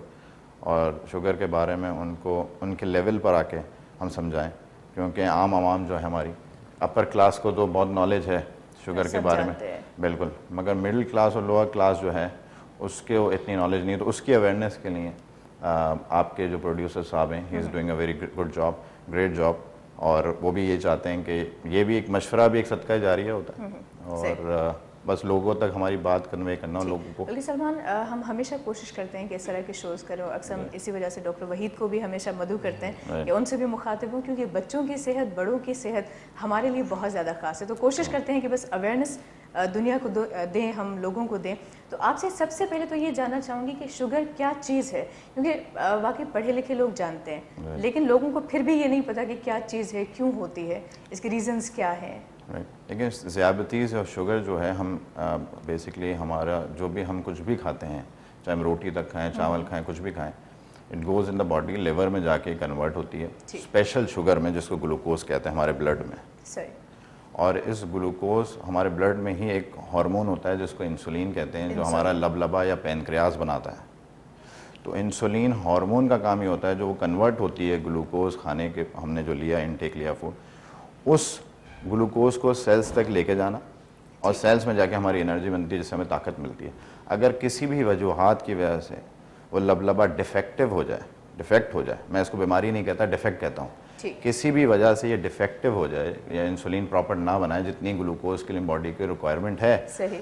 और शुगर के बारे में उनको उनके लेवल पर आके हम समझाएं क्योंकि आम आवाम जो है हमारी अपर क्लास को तो बहुत नॉलेज है शुगर के बारे में बिल्कुल मगर मिडिल क्लास और लोअर क्लास जो है उसके इतनी नॉलेज नहीं तो उसकी अवेयरनेस के लिए आपके जो प्रोड्यूसर साहब हैं he is doing a very good job great job और वो भी ये चाहते हैं कि ये भी एक मशवरा भी एक सदका जारिया होता है और बस लोगों तक हमारी बात कन्वे करना लोगों को बल्कि सलमान हम हमेशा कोशिश करते हैं कि इस तरह के शोज़ करो अक्सर हम इसी वजह से डॉक्टर वहीद को भी हमेशा मदऊ करते हैं कि उनसे भी मुखातिब हूँ क्योंकि बच्चों की सेहत बड़ों की सेहत हमारे लिए बहुत ज़्यादा ख़ास है तो कोशिश करते हैं कि बस अवेयरनेस दुनिया को दें हम लोगों को दें तो आपसे सबसे पहले तो ये जानना चाहूँगी कि शुगर क्या चीज़ है क्योंकि वाकई पढ़े लिखे लोग जानते हैं लेकिन लोगों को फिर भी ये नहीं पता कि क्या चीज़ है क्यों होती है इसके रीज़न्स क्या हैं लेकिन ज़ियाबतीज़ और शुगर जो है हम बेसिकली हमारा जो भी हम कुछ भी खाते हैं चाहे हम रोटी तक खाएं चावल खाएं कुछ भी खाएं it goes in the body liver में जाके कन्वर्ट होती है स्पेशल शुगर में जिसको ग्लूकोज कहते हैं हमारे ब्लड में सही और इस ग्लूकोज हमारे ब्लड में ही एक हार्मोन होता है जिसको इंसुलिन कहते हैं जो हमारा लबलबा या पैनक्रियाज बनाता है तो इंसुलिन हार्मोन का काम ही होता है जो वो कन्वर्ट होती है ग्लूकोज खाने के हमने जो लिया इनटेक लिया फूड उस ग्लूकोज को सेल्स तक लेके जाना और सेल्स में जाके हमारी एनर्जी बनती है जिससे हमें ताकत मिलती है अगर किसी भी वजूहात की वजह से वो लबलबा डिफेक्ट हो जाए मैं इसको बीमारी नहीं कहता डिफेक्ट कहता हूँ किसी भी वजह से ये डिफेक्टिव हो जाए या इंसुलिन प्रॉपर ना बनाए जितनी ग्लूकोज के लिए बॉडी की रिक्वायरमेंट है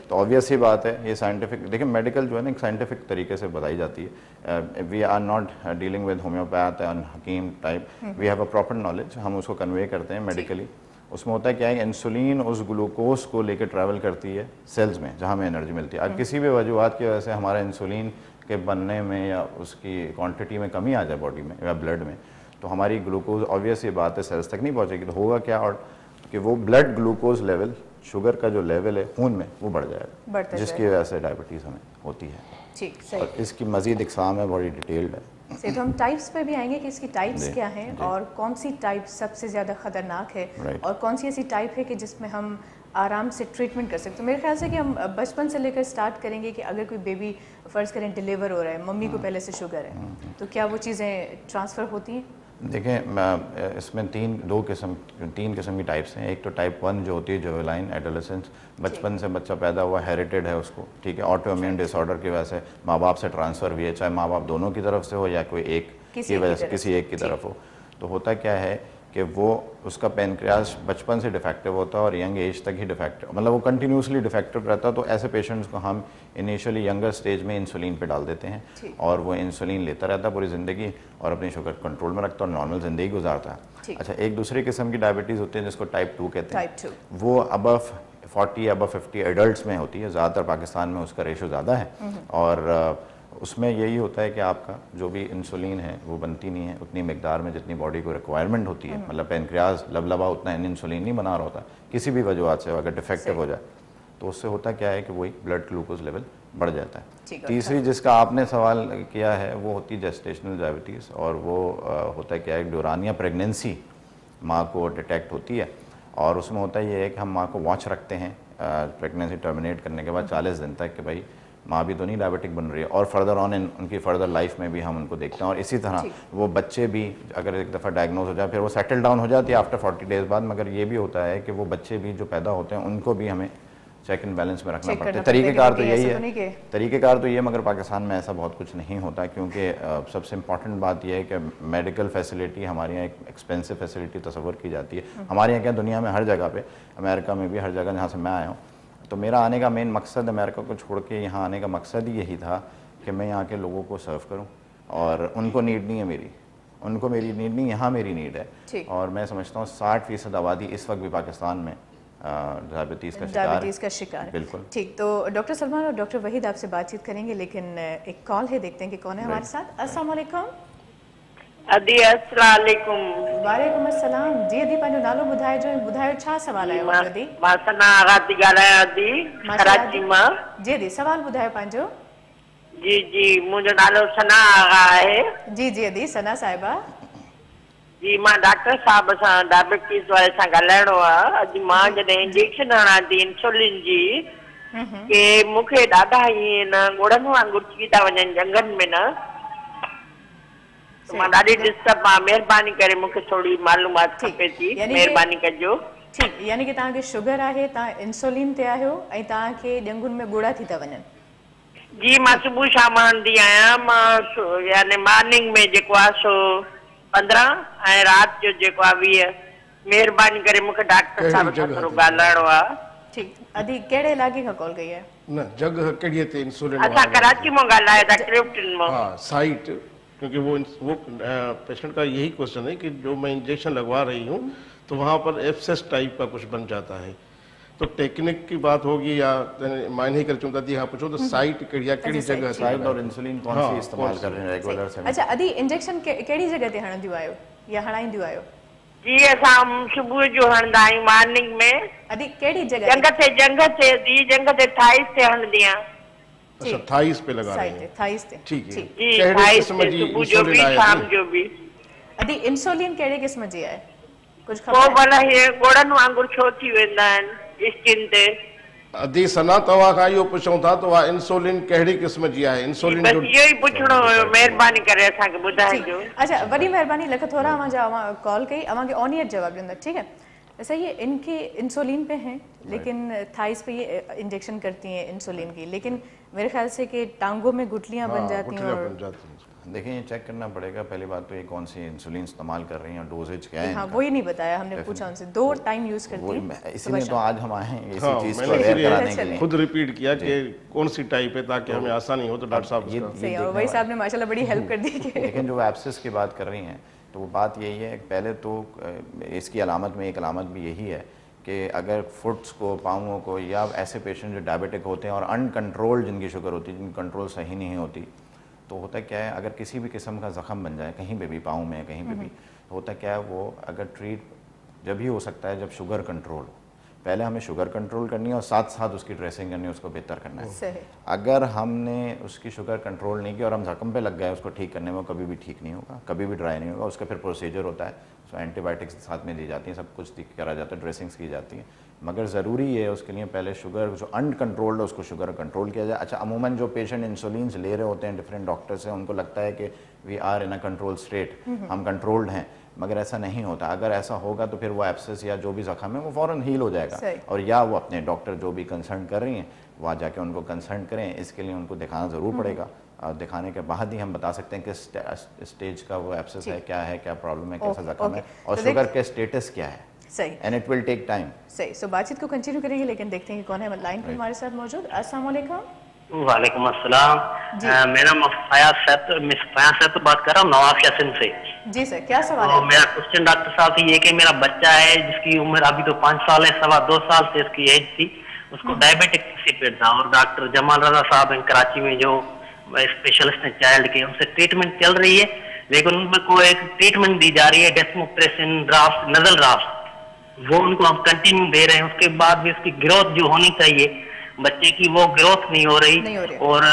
तो ऑब्वियस ही बात है ये साइंटिफिक देखिए मेडिकल जो है ना एक साइंटिफिक तरीके से बताई जाती है we are not dealing with homeopath and हकीम type we have a proper knowledge हम उसको कन्वे करते हैं मेडिकली उसमें होता है क्या है इंसुलिन उस ग्लूकोज को लेकर ट्रैवल करती है सेल्स में जहाँ हमें एनर्जी मिलती है अब किसी भी वजूहत की वजह से हमारा इंसुलिन के बनने में या उसकी क्वांटिटी में कमी आ जाए बॉडी में या ब्लड में तो हमारी ग्लूकोज ऑब्वियस ये बात है सेल्स तक नहीं पहुँचेगी तो होगा क्या और कि वो ब्लड ग्लूकोज लेवल शुगर का जो लेवल है खून में वो बढ़ जाएगा जिसकी वजह से डायबिटीज़ हमें होती है ठीक सही और इसकी मज़ीद इकसाम है बड़ी डिटेल्ड है से तो हम टाइप्स पे भी आएंगे कि इसकी टाइप्स क्या हैं और कौन सी टाइप सबसे ज़्यादा ख़तरनाक है और कौन सी ऐसी टाइप है कि जिसमें हम आराम से ट्रीटमेंट कर सकते हैं। मेरे ख्याल से कि हम बचपन से लेकर स्टार्ट करेंगे कि अगर कोई बेबी फ़र्ज़ करें डिलीवर हो रहा है, मम्मी को पहले से शुगर है, तो क्या वो चीज़ें ट्रांसफ़र होती हैं? देखें, इसमें तीन किस्म की टाइप्स हैं। एक तो टाइप 1 जो होती है जुवेनाइल एडोलेसेंस, बचपन से बच्चा पैदा हुआ, हेरिटेड है उसको, ठीक है, ऑटो इम्यून डिसऑर्डर की वजह से माँ बाप से ट्रांसफ़र हुई है, चाहे माँ बाप दोनों की तरफ से हो या कोई एक की वजह से किसी एक की तरफ हो। तो होता क्या है कि वो उसका पैनक्रियास बचपन से डिफेक्टिव होता है और यंग एज तक ही डिफेक्टिव, मतलब वो कंटिन्यूसली डिफेक्टिव रहता है। तो ऐसे पेशेंट्स को हम इनिशियली यंगर स्टेज में इंसुलिन पे डाल देते हैं और वो इंसुलिन लेता रहता है पूरी ज़िंदगी और अपनी शुगर कंट्रोल में रखता है और नॉर्मल ज़िंदगी गुजारता है। अच्छा, एक दूसरी किस्म की डायबिटीज़ होती है जिसको टाइप 2 कहते हैं, वो अबव 40 अबव 50 एडल्ट्स में होती है, ज़्यादातर पाकिस्तान में उसका रेशो ज़्यादा है और उसमें यही होता है कि आपका जो भी इंसुलिन है वो बनती नहीं है उतनी मिकदार में जितनी बॉडी को रिक्वायरमेंट होती है, मतलब पैनक्रियास लबलबा उतना इंसुलिन नहीं बना रहा होता किसी भी वजह से, अगर डिफेक्टिव हो जाए तो उससे होता क्या है कि वही ब्लड ग्लूकोज लेवल बढ़ जाता है। तीसरी जिसका आपने सवाल किया है वो होती है जेस्टेशनल डायबिटीज़ और वो होता है क्या है, ड्यूरानिया प्रेगनेंसी माँ को डिटेक्ट होती है और उसमें होता ये है कि हम माँ को वॉच रखते हैं प्रेगनेंसी टर्मिनेट करने के बाद 40 दिन तक कि भाई माँ भी तो नहीं डायबिटिक बन रही है और फर्दर ऑन उनकी फर्दर लाइफ में भी हम उनको देखते हैं। और इसी तरह वो बच्चे भी अगर एक दफ़ा डायग्नोज हो जाए फिर वो सेटल डाउन हो जाती है आफ्टर 40 डेज़ बाद, मगर ये भी होता है कि वो बच्चे भी जो पैदा होते हैं उनको भी हमें चेक एंड बैलेंस में रखना पड़ता है। तरीक़ेकार तो यही है, तरीक़ेकार तो ये, मगर पाकिस्तान में ऐसा बहुत कुछ नहीं होता क्योंकि सबसे इम्पॉर्टेंट बात यह है कि मेडिकल फैसिलिटी हमारे यहाँ एक एक्सपेंसिव फैसिलिटी तस्वर की जाती है। हमारे यहाँ क्या, दुनिया में हर जगह पे, अमेरिका में भी हर जगह जहाँ से मैं आया हूँ, तो मेरा आने का मेन मकसद, अमेरिका को छोड़ के यहाँ आने का मकसद ही यही था कि मैं यहाँ के लोगों को सर्व करूँ और उनको नीड नहीं है मेरी, उनको मेरी नीड नहीं, यहाँ मेरी नीड है। और मैं समझता हूँ 60% आबादी इस वक्त भी पाकिस्तान में डायबिटीज़ का शिकार है। बिल्कुल ठीक। तो डॉक्टर सलमान और डॉक्टर वहीद आपसे बातचीत करेंगे, लेकिन एक कॉल है, देखते हैं कि कौन है हमारे साथ। अस्सलाम वालेकुम। अदी अस्सलाम वालेकुम। वालेकुम अस्सलाम। जी अदी पंहिंजो नालो ॿुधायो छा सवाल आहे अदी? मां सना आगा थी ॻाल्हायां अदी, कराची मां। जी अदी सवाल ॿुधायो पंहिंजो। जी जी, मुंहिंजो नालो सना आगा आहे। जी जी अदी, सना साहिबा। जी, मां डॉक्टर साहब सां डायबिटीज़ वारे सां ॻाल्हाइणो आहे। अॼु मां जॾहिं इंजेक्शन हणां थी इंसुलिन जी के मूंखे ॾाढा ईअं न ॻोड़नि वांगुरु थी था वञनि जंगनि में न, मां ॾाढी डिस्टर्ब आहियां। महिरबानी करे मूंखे थोरी मालूमात खपे थी, महिरबानी कजो। ठीकु, यानी कि तव्हांखे शुगर आहे, तव्हां इंसुलिन ते आहियो ऐं तव्हांखे ॼंगुनि में ॻोड़ा थी था वञनि। जी, मां सुबुह शाम हणंदी आहियां। मां यानी मॉर्निंग में जेको आहे सो 15 ऐं राति जो जेको आहे 20। महिरबानी करे मूंखे डॉक्टर साहब सां थोरो ॻाल्हाइणो आहे। ठीकु अदी, कहिड़े इलाइक़े खां कॉल कई आहे? न, जगह कहिड़ीअ ते इंसुलिन? असां कराची मां ॻाल्हायो था, क्रिप्टन मां। हाँ, साइट, क्योंकि वो पेशेंट का यही क्वेश्चन है कि जो मैं इंजेक्शन लगवा रही हूँ तो वहाँ पर एब्सेस टाइप का कुछ बन जाता है, तो टेक्निक की बात होगी या मायने ही कर चुका थी। हाँ, पूछो तो साइट कहिड़ी जगह साइट और इंसुलिन कौन सी इस्तेमाल कर रहे हैं रेगुलर से? अच्छा अदी, इंजेक्शन कहिड़ी जगह ते हणंदियूं आहियो या हणाईंदियूं आहियो? जी, असां सुबुह जो हणंदा आहियूं मॉर्निंग में। अदी कहिड़ी जगह? जंग ते थाइस ते हणंदी आहियां। अच्छा, थाइस पे लगा रहे हैं? थाइस ते। ठीक है। जी, थाइस ते सुबह जो भी शाम जो भी। अदी इंसुलिन कहिड़े क़िस्म जी आहे, कुछ खबर? को भला हे गोड़न वांगुर छो थी वेंदा आहिनि स्किन ते? अदी सना तव्हां खां इहो पुछूं था तो वा इंसुलिन कहिड़ी क़िस्म जी आहे? इंसुलिन जो इहो ई पुछणो हुयो, महिरबानी करे असांखे ॿुधाइजो। अच्छा, वॾी महिरबानी, लख थोरा अवां कॉल कई, अवांखे ऑन ईयर जवाब ॾींदा, ठीक है? ऐसा ये इनके इंसुलिन पे हैं, लेकिन थाइस पे ये इंजेक्शन करती हैं इंसुलिन की, लेकिन मेरे ख्याल से कि टांगों में गुठलियाँ बन जाती हैं। और देखिए, ये चेक करना पड़ेगा पहली बात तो ये कौन सी इंसुलिन इस्तेमाल कर रही हैं, डोजेज क्या है। हाँ, वो ही नहीं बताया, हमने पूछा उनसे। 2 टाइम यूज करती हैं, इसीलिए तो आज हम आए हैं इसी चीज को मैंने अवेयर कराने के लिए। खुद रिपीट किया कि कौन सी टाइप है ताकि हमें आसानी हो। तो डॉक्टर साहब सही है, वही साहब ने माशाल्लाह बड़ी हेल्प कर दी। लेकिन जो एब्सेस की बात कर रही हैं तो वो बात यही है, पहले तो इसकी अलामत में एक अलामत भी यही है कि अगर फुट्स को, पाँवों को, या ऐसे पेशेंट जो डायबिटिक होते हैं और अनकंट्रोल्ड जिनकी शुगर होती है, जिनकी कंट्रोल सही नहीं होती, तो होता क्या है, अगर किसी भी किस्म का ज़ख़म बन जाए कहीं पे भी, पाँव में कहीं पे भी, तो होता क्या है, वो अगर ट्रीट जब ही हो सकता है जब शुगर कंट्रोल हो। पहले हमें शुगर कंट्रोल करनी है और साथ साथ उसकी ड्रेसिंग करनी है, उसको बेहतर करना है। सही। अगर हमने उसकी शुगर कंट्रोल नहीं की और हम जख्म पे लग गए उसको ठीक करने में, वो कभी भी ठीक नहीं होगा, कभी भी ड्राई नहीं होगा। उसका फिर प्रोसीजर होता है, उसमें एंटीबायोटिक्स साथ में दी जाती हैं, सब कुछ करा जाता है, ड्रेसिंग्स की जाती हैं, मगर ज़रूरी है उसके लिए पहले शुगर जो अनकंट्रोल्ड है उसको शुगर कंट्रोल किया जाए। अच्छा, अमूमन जो पेशेंट इंसुलिन ले रहे होते हैं डिफरेंट डॉक्टर से, उनको लगता है कि we are in a control state, हम कंट्रोल्ड हैं, मगर ऐसा नहीं होता। अगर ऐसा होगा तो फिर वो एब्सेस या जो भी जख्म है वो फ़ौरन हील हो जाएगा, और या वो अपने डॉक्टर जो भी कंसर्न कर रही हैं वहाँ जाके उनको कंसर्न करें। इसके लिए उनको दिखाना ज़रूर पड़ेगा, और दिखाने के बाद ही हम बता सकते हैं किस स्टेज का वो एब्सेस है, क्या प्रॉब्लम है, कैसा जख्म है, और शुगर के स्टेटस क्या है। सही। And it will take time. सही। सो बातचीत को कंटिन्यू करेंगे, लेकिन देखते हैं कि कौन है लाइन पर हमारे साथ मौजूद। अस्सलाम वालेकुम। वालेकुम अस्सलाम। मेरा मिस फयाज सैयद बात कर रहा हूँ नवाफिया सिंध से। जी सर, क्या सवाल तो है? मेरा क्वेश्चन डॉक्टर साहब से ये कि मेरा बच्चा है जिसकी उम्र अभी तो 5 साल है, 2.25 साल से इसकी एज थी, उसको डायबिटिक इंसिपिड था, और डॉक्टर जमाल रजा साहब हैं कराची में जो स्पेशलिस्ट हैं चाइल्ड के, उनसे ट्रीटमेंट चल रही है, लेकिन उनको एक ट्रीटमेंट दी जा रही है डेस्मोप्रेसिन ड्राफ्ट, नजल ड्राफ्ट, वो उनको हम कंटिन्यू दे रहे हैं। उसके बाद भी उसकी ग्रोथ जो होनी चाहिए बच्चे की वो ग्रोथ नहीं हो रही, और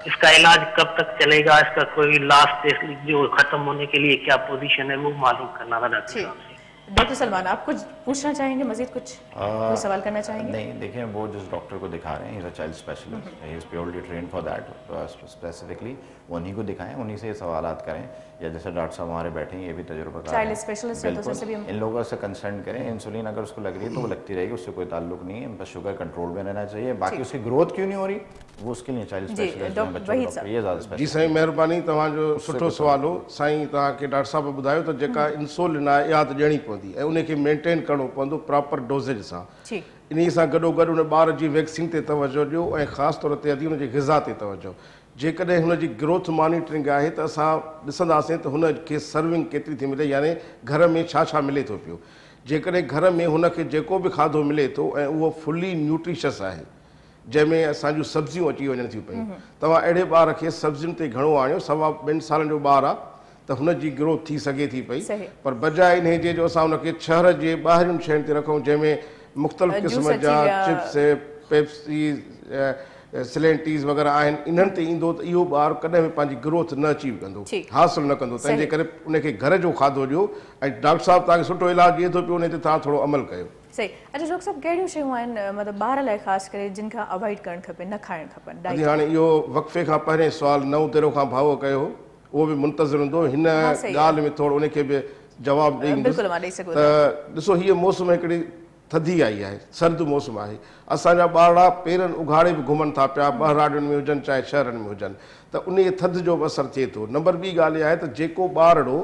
इसका इलाज कब तक चलेगा, इसका कोई लास्ट जो खत्म होने के लिए क्या पोजीशन है वो मालूम करना था डॉक्टर साहब से। डॉक्टर सलमान, आप कुछ पूछना चाहेंगे, मजीद कुछ कोई सवाल करना चाहेंगे? नहीं, देखिए वो जिस डॉक्टर को दिखा रहे हैं, he is a child specialist, he is purely trained for that, specifically उन्हीं को दिखाएं, उन्हीं से ये सवालात करें, या जैसे डॉक्टर साहब हमारे बैठे हैं ये भी तजुर्बा चाइल्ड स्पेशलिस्ट है, तो उससे भी इन लोगों से कंसर्न करें। इंसुलिन अगर उसको लग रही है तो वो लगती रहेगी, उससे कोई ताल्लुक नहीं है, बस शुगर कंट्रोल में रहना चाहिए। बाकी उसकी ग्रोथ क्यों नहीं हो रही वो उसके लिए चाइल्ड स्पेशलिस्ट हैं, बच्चों के डॉक्टर, ये ज़्यादा जी साईं महिरबानी, तव्हांजो सुठो सुवाल हो साईं। तव्हांखे डॉक्टर साहब ॿुधायो त जेका इंसुलिन आहे इहा त ॾियणी पवंदी ऐं उनखे मेंटेन करिणो पवंदो प्रॉपर डोज़ेज सां। इन सां गॾोगॾु उन ॿार जी वैक्सीन ते तवजो ॾियो ऐं ख़ासि तौर ते अधी हुनजी ग़िज़ा ते तवजो। जेकॾहिं हुनजी ग्रोथ मॉनिटरिंग आहे त असां ॾिसंदासीं त हुनखे सर्विंग केतिरी थी मिले, यानी घर में छा छा मिले थो पियो। जेकॾहिं घर में हुनखे जेको बि खाधो मिले थो ऐं उहो फुली न्यूट्रिशस आहे, जंहिंमें असांजूं सब्जियूं अची वञनि थियूं पियूं, तव्हां अहिड़े ॿार खे सब्जियुनि ते घणो आणियो, 2.5 सालनि जो ॿारु आहे त हुनजी ग्रोथ थी सघे थी पई, पर बजाए इन जे जो असां हुनखे छहर जे ॿाहिरियुनि शयुनि ते रखूं, जंहिंमें मुख़्तलिफ़ क़िस्म जा चिप्स, पेप्सी, सिलेंटीज़ वग़ैरह आहिनि, इन्हनि ते ईंदो त इहो ॿारु कॾहिं बि पंहिंजी ग्रोथ न अचीव कंदो, हासिलु न कंदो। तंहिंजे करे उनखे घर जो खाधो ॾियो ऐं डॉक्टर साहब तव्हांखे सुठो इलाजु ॾिए थो पियो, उन ते तव्हां थोरो अमल कयो। सही। अच्छा डॉक्टर साहब, कहिड़ियूं शयूं आहिनि मतिलबु ॿार लाइ ख़ासि करे जिन खां अवॉइड करणु खपे, न खाइणु खपनि? जी हाणे इहो वक़फ़े खां पहिरें सुवालु नओं तेरो खां भाउ कयो, उहो बि मुंतज़िर हूंदो, हिन ॻाल्हि में थोरो उनखे बि जवाबु ॾींदुसि। त ॾिसो, हीअ मौसम हिकिड़ी थधी आई आहे, सर्द मौसम आहे, असांजा ॿार पेरनि उघाड़े बि घुमनि था पिया, ॿाहिराड़ियुनि में हुजनि चाहे शहरनि में हुजनि, त उन थधि जो बि असरु थिए थो। नंबर ॿी ॻाल्हि इहा आहे त जेको ॿारड़ो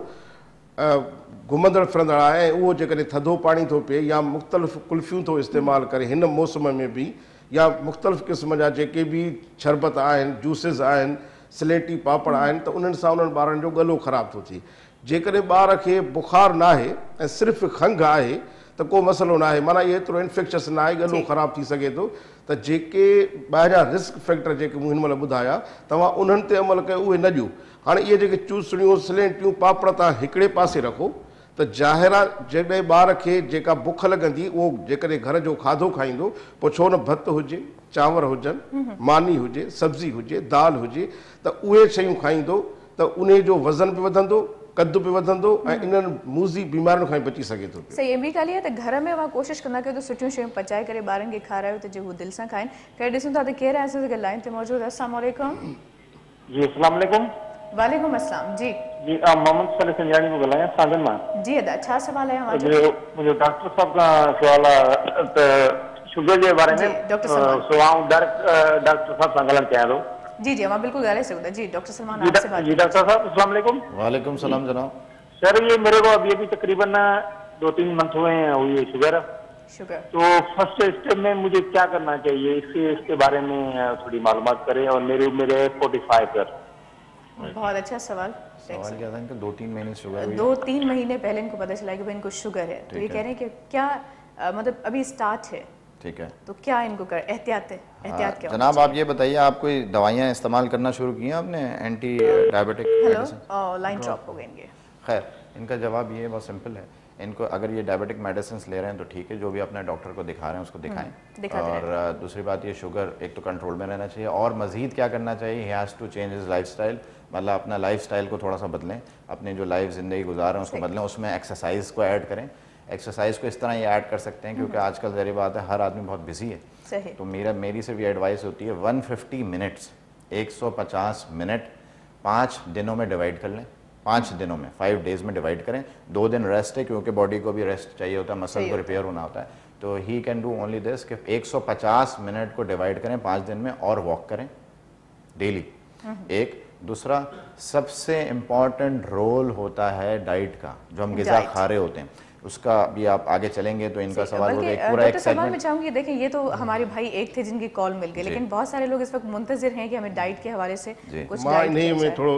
घुमंदड़ फिरंदड़ आहे ऐं उहो जेकॾहिं थधो पाणी थो पीए या मुख़्तलिफ़ कुल्फ़ियूं थो इस्तेमालु करे हिन मौसम में बि, या मुख़्तलिफ़ क़िस्म जा जेके बि शरबत आहिनि, जूसिस आहिनि, स्लेटी पापड़ आहिनि, त उन्हनि सां उन्हनि ॿारनि जो गलो ख़राबु थो थिए। जेकॾहिं ॿार खे बुखार न आहे ऐं सिर्फ़ु खंघि आहे त को मसइलो न आहे, माना इहो एतिरो इन्फेक्शस न आहे, गलो ख़राबु थी सघे थो। त जेके ॿाहिरियां रिस्क फैक्टर जेके मूं हिन महिल ॿुधाया, तव्हां उन्हनि ते अमल कयो, उहे न ॾियो। हाणे इहे जेके चूसणियूं, स्लेंटियूं, पापड़ तव्हां हिकिड़े पासे रखो, त ज़ाहिर आहे जॾहिं ॿार खे जेका बुख लॻंदी उहो जेकॾहिं घर जो खाधो खाईंदो, पोइ छो न भत हुजे, चांवर हुजनि, मानी हुजे, सब्ज़ी हुजे, दाल हुजे, त उहे शयूं खाईंदो त उन जो वज़न बि वधंदो, कद बि वधंदो ऐं इन्हनि मूज़ी बीमारियुनि खां बची सघे थो। सही। ॿी ॻाल्हि आहे त घर में उहा कोशिशि कंदा कयो त सुठियूं शयूं पचाए करे ॿारनि खे खारायो त जे हू दिलि सां खाइनि। खैर ॾिसूं था त केरु आहे असां सां लाइन ते मौजूदु। अस्सलाम वालेकुम। जी अस्सलाम वालेकुम। वालेकुम अस्सलाम। जी जी मोहम्मद सलीम संजानी को ॻाल्हायां सागन मां। जी अदा, छा सवाल है? मुंहिंजो डॉक्टर साहब खां सवाल आहे त शुगर जे बारे में, सो आऊं डायरेक्ट डॉक्टर साहब सां ॻाल्हाइणु चाहियां थो। जी जी, मां बिल्कुल ॻाल्हाए सघूं था। जी डॉक्टर सलमान आपसे बात। जी डॉक्टर साहब अस्सलाम वालेकुम। वालेकुम सलाम जनाब। सर ये मेरे को अभी तकरीबन 2-3 मंथ हुए हैं हुई शुगर, तो फर्स्ट स्टेप में मुझे क्या करना चाहिए, इसके बारे में थोड़ी मालूमात करें। और मेरे 45 ईयर। बहुत अच्छा सवाल क्या था इनका? 2-3 महीने शुगर हुई? 2-3 महीने पहले इनको पता चला कि भाई इनको शुगर है, तो ये कह रहे हैं कि क्या मतलब अभी स्टार्ट है, ठीक है, तो क्या इनको कर एहतियात है, एहतियात क्या? जनाब आप ये बताइए, आप कोई दवाइयाँ इस्तेमाल करना शुरू की हैं आपने, anti diabetic? Hello, line drop हो गई इनके। खैर, इनका जवाब ये बहुत सिंपल है, इनको अगर ये डायबिटिक मेडिसिन ले रहे हैं तो ठीक है, जो भी अपने डॉक्टर को दिखा रहे हैं उसको दिखाएं। और दूसरी बात ये शुगर एक तो कंट्रोल में रहना चाहिए, और मज़ीद क्या करना चाहिए, ही हैज़ टू चेंज हिज लाइफस्टाइल, मतलब अपना लाइफस्टाइल को थोड़ा सा बदलें, अपनी जो लाइफ ज़िंदगी गुजार रहे हैं उसको बदलें, उसमें एक्सरसाइज को ऐड करें। एक्सरसाइज को इस तरह ये ऐड कर सकते हैं क्योंकि आजकल ज़ाहिर बात है हर आदमी बहुत बिजी है, तो मेरी सिर्फ ये एडवाइस होती है 150 मिनट्स 150 मिनट 5 दिनों में डिवाइड कर लें, 5 दिनों में 5 डेज़ में डिवाइड करें, 2 दिन रेस्ट है क्योंकि बॉडी को भी रेस्ट चाहिए होता है, मसल को रिपेयर होना होता है, तो he can do only this कि 150 मिनट को डिवाइड करें 5 दिन में और वॉक करें डेली। एक दूसरा सबसे इम्पॉर्टेंट रोल होता है डाइट का, जो हम ग़िज़ा खा रहे होते हैं, उसका भी आप आगे चलेंगे तो इनका सवाल होगा एक पूरा एक्साइटमेंट में चाहूंगी। देखें ये तो हमारे भाई एक थे जिनकी कॉल मिल गई, लेकिन बहुत सारे लोग इस वक्त मुंतजिर हैं कि हमें डाइट के हवाले से कुछ नहीं मैं थोड़ा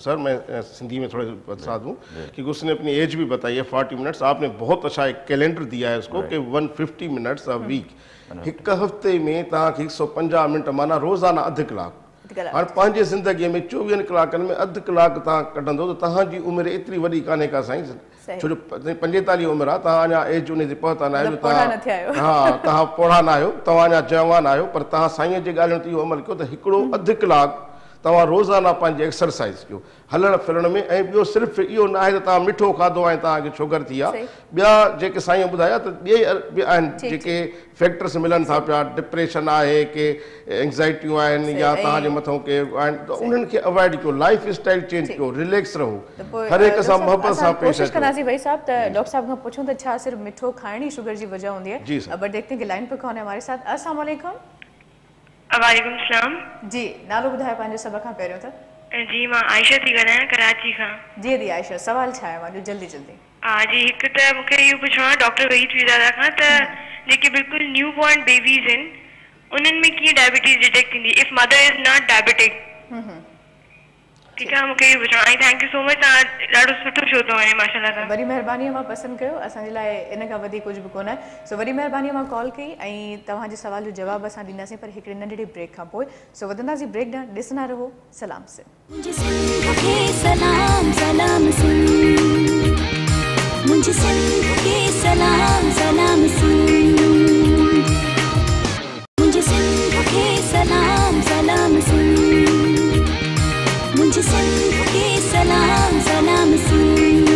सर मैं सिंधी में थोड़ा बता दूं कि उसने अपनी एज भी बताई है 40 मिनट्स, आपने बहुत अच्छा एक कैलेंडर दिया है उसको कि 150 मिनट्स अ वीक, एक हफ्ते में तव्हांखे 150 मिनट माना रोज़ाना अधु कलाक, हाणे पंहिंजे ज़िंदगीअ में 24 कलाकनि में अधु कलाक तव्हां कढंदो त तव्हांजी उमिरि एतिरी वॾी कान्हे का साईं, छो जो 45 उमिरि आहे, तव्हां अञा एज उन ते पहुता न आहियो, तव्हां तव्हां पौड़ा न आहियो, तव्हां अञा जवान आहियो, पर तव्हां साईंअ जे ॻाल्हियुनि ते इहो अमल कयो त हिकिड़ो अधु कलाक तव्हां रोज़ाना पंहिंजी एक्सरसाइज कयो हलण फिरण में। ऐं ॿियो सिर्फ़ु इहो न आहे त तव्हां मिठो खाधो ऐं तव्हांखे शुगर थी आहे, ॿिया जेके साईं ॿुधाया त ॿिए आहिनि जेके फैक्टर्स मिलनि था पिया, डिप्रेशन आहे के एंग्ज़ाइटियूं आहिनि या तव्हांजे मथां के आहिनि, त उन्हनि खे अवॉइड कयो, लाइफ स्टाइल चेंज कयो, रिलैक्स रहो, हर हिक सां मोहबत सां पेश अचो। कोशिश भाई साहब त डॉक्टर साहब खां पुछूं त छा सिर्फ मिठो खाइण ही शुगर जी वजह हूंदी है? अब देखते हैं कि लाइन पर कौन है हमारे साथ। अस्सलाम वालेकुम। वालेकुम सलाम जी, नालो ॿुधायो पंहिंजो सभ खां पहिरियों त। जी मां आयशा थी ॻाल्हायां कराची खां। जी दी आयशा, सवाल छा आहे मुंहिंजो जल्दी जल्दी? हा जी, हिकु त मूंखे इहो पुछणो आहे डॉक्टर वहीद फ़िज़ादा खां त जेके बिल्कुलु न्यू बॉर्न बेबीज़ आहिनि उन्हनि में कीअं डायबिटीज़ डिटेक्ट थींदी if mother is not diabetic? ठीकु आहे, मूंखे इहो पुछणो आहे। थैंक यू सो मच, तव्हां ॾाढो सुठो शो थो वणे माशाल्लाह तां। वरी महिरबानी मां पसंदि कयो, असांजे लाइ इन खां वधीक कुझु बि कोन आहे, सो वरी महिरबानी मां कॉल कई ऐं तव्हांजे सवाल जो जवाबु असां ॾींदासीं, पर हिकिड़े नंढड़े ब्रेक खां पोइ। सो वधंदासीं ब्रेक ॾांहुं, ॾिसंदा रहो सलाम सिंध। सलाम सलाम सिंध, मुंहिंजे सिंध खे सलाम सलाम सिंध, मुंहिंजे सिंध खे सलाम सलाम सिंध, मुंहिंजे सिंध खे सलाम सलाम सिंध।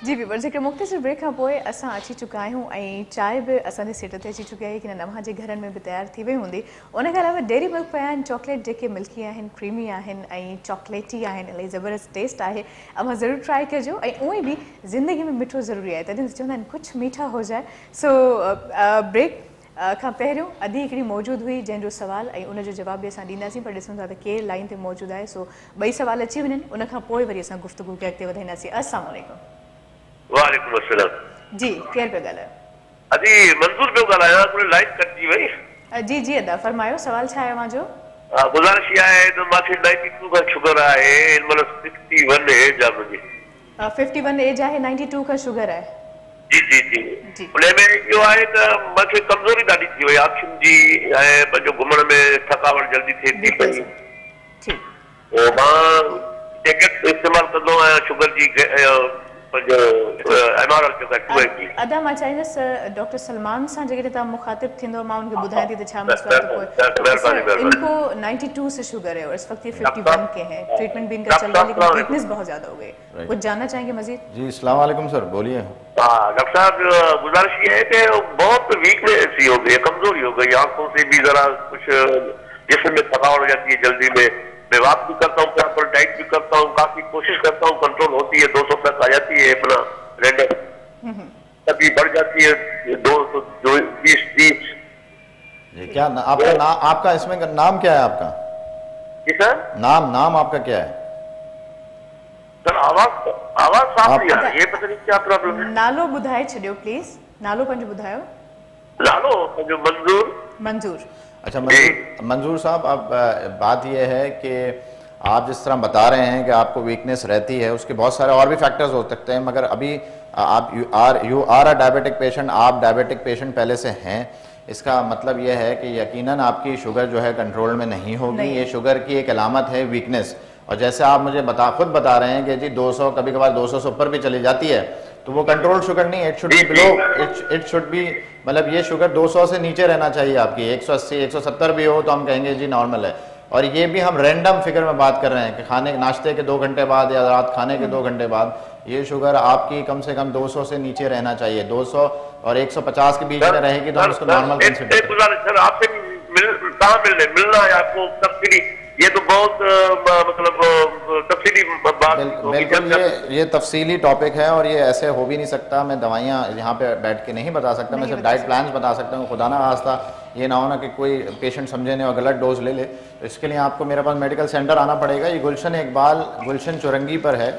जी व्यूअर्स, हिकिड़े मुख़्तसिर ब्रेक खां पोइ असां अची चुका आहियूं ऐं चांहि बि असांजे सेट ते अची चुकी आहे कि न अव्हांजे घरनि में बि तयारु थी वई हूंदी। उन खां अलावा डेयरी मिल्क पिया आहिनि, चॉकलेट जेके मिल्की आहिनि, क्रीमी आहिनि ऐं चॉकलेटी आहिनि, इलाही ज़बरदस्त टेस्ट आहे, अव्हां ज़रूरु ट्राई कजो। ऐं उहे बि ज़िंदगी में मिठो ज़रूरी आहे, तॾहिं चवंदा आहिनि कुझु मीठा हो जाए। सो ब्रेक खां पहिरियों अधी हिकिड़ी मौजूदु हुई जंहिंजो सवाल ऐं उनजो जवाब बि असां ॾींदासीं, पर ॾिसूं था त केरु लाइन ते मौजूदु आहे। सो ॿई सवाल अची वञनि, उन खां पोइ वरी असां गुफ़्तगू खे अॻिते वधाईंदासीं। अस्सलाम वालेकुम। वालेकुम अस्सलाम। जी, केरु पिया ॻाल्हायो? अजी मंज़ूर पियो ॻाल्हायां, पूरी लाइन कटिजी वई। जी जी अदा, फरमायो, सवाल छा आहे मुंहिंजो? गुज़ारिश इहा आहे त मूंखे 92 खां शुगर आहे, हिन महिल 61 एज आहे मुंहिंजी। 51 एज आहे, 92 खां शुगर आहे। जी जी जी, उनमें इहो आहे त मूंखे कमज़ोरी ॾाढी थी वई अखियुनि जी ऐं पंहिंजो घुमण में थकावट जल्दी थिए थी पई। पोइ मां टैबलेट इस्तेमालु कंदो आहियां शुगर जी, अदा मां चाहींदसि डॉक्टर सलमान सां जेकॾहिं तव्हां मुखातिब थींदो, मां उनखे ॿुधायां थी त छा मसला है। इनको 92 से शुगर है और इस वक्त ये 51 के हैं, ट्रीटमेंट भी इनका चल रहा है लेकिन वीकनेस बहुत ज्यादा हो गई। कुछ जानना चाहेंगे मजीद? जी अस्सलाम वालेकुम सर, बोलिए। हाँ डॉक्टर साहब, गुजारिश ये है कि बहुत वीकनेस सी हो गई, कमजोरी हो गई, आंखों से भी जरा कुछ जिस्म में थकावट हो जाती है जल्दी में। मैं वॉक भी करता हूँ, प्रॉपर डाइट भी करता हूँ, काफी कोशिश करता हूँ, कंट्रोल होती है, 200 तक आ जाती है अपना रेंडर, कभी बढ़ जाती है 220-30। क्या आपका इसमें नाम क्या है आपका? जी सर, नाम आपका क्या है? सर आवाज साफ नहीं आ रही है, पता नहीं क्या प्रॉब्लम है। नालो ॿुधाए छॾियो प्लीज, नालो पंहिंजो ॿुधायो। नालो पंहिंजो मंजूर। अच्छा मंजूर साहब, अब बात यह है कि आप जिस तरह बता रहे हैं कि आपको वीकनेस रहती है, उसके बहुत सारे और भी फैक्टर्स हो सकते हैं, मगर अभी आप you are a diabetic patient, आप डायबिटिक पेशेंट पहले से हैं, इसका मतलब यह है कि यकीनन आपकी शुगर जो है कंट्रोल में नहीं होगी। ये शुगर की एक अलामत है वीकनेस, और जैसे आप मुझे खुद बता रहे हैं कि जी 200 कभी कभार 200 से ऊपर भी चली जाती है, तो वो कंट्रोल शुगर नहीं है, it should be below, it should be, मतलब ये शुगर 200 से नीचे रहना चाहिए आपकी। 180 170 भी हो तो हम कहेंगे जी नॉर्मल है। और ये भी हम रैंडम फिगर में बात कर रहे हैं कि खाने नाश्ते के 2 घंटे बाद या रात खाने के 2 घंटे बाद ये शुगर आपकी कम से कम 200 से नीचे रहना चाहिए। 200 और 150 के बीच में रहेगी तो हम उसको नॉर्मल कंसीडर सर आपसे कहाँ मिलना है आपको सब्सिडी? ये तो बहुत मतलब तफसीली बात। बिल्कुल ये तफसीली टॉपिक है और ये ऐसे हो भी नहीं सकता। मैं दवाइयाँ यहाँ पे बैठ के नहीं बता सकता, मैं सिर्फ डाइट प्लान्स बता सकता हूँ। खुदा ना खास्ता ये ना हो ना कि कोई पेशेंट समझे नहीं और गलत डोज ले ले, तो इसके लिए आपको मेरे पास मेडिकल सेंटर आना पड़ेगा। ये गुलशन इकबाल गुलशन चुरंगी पर है,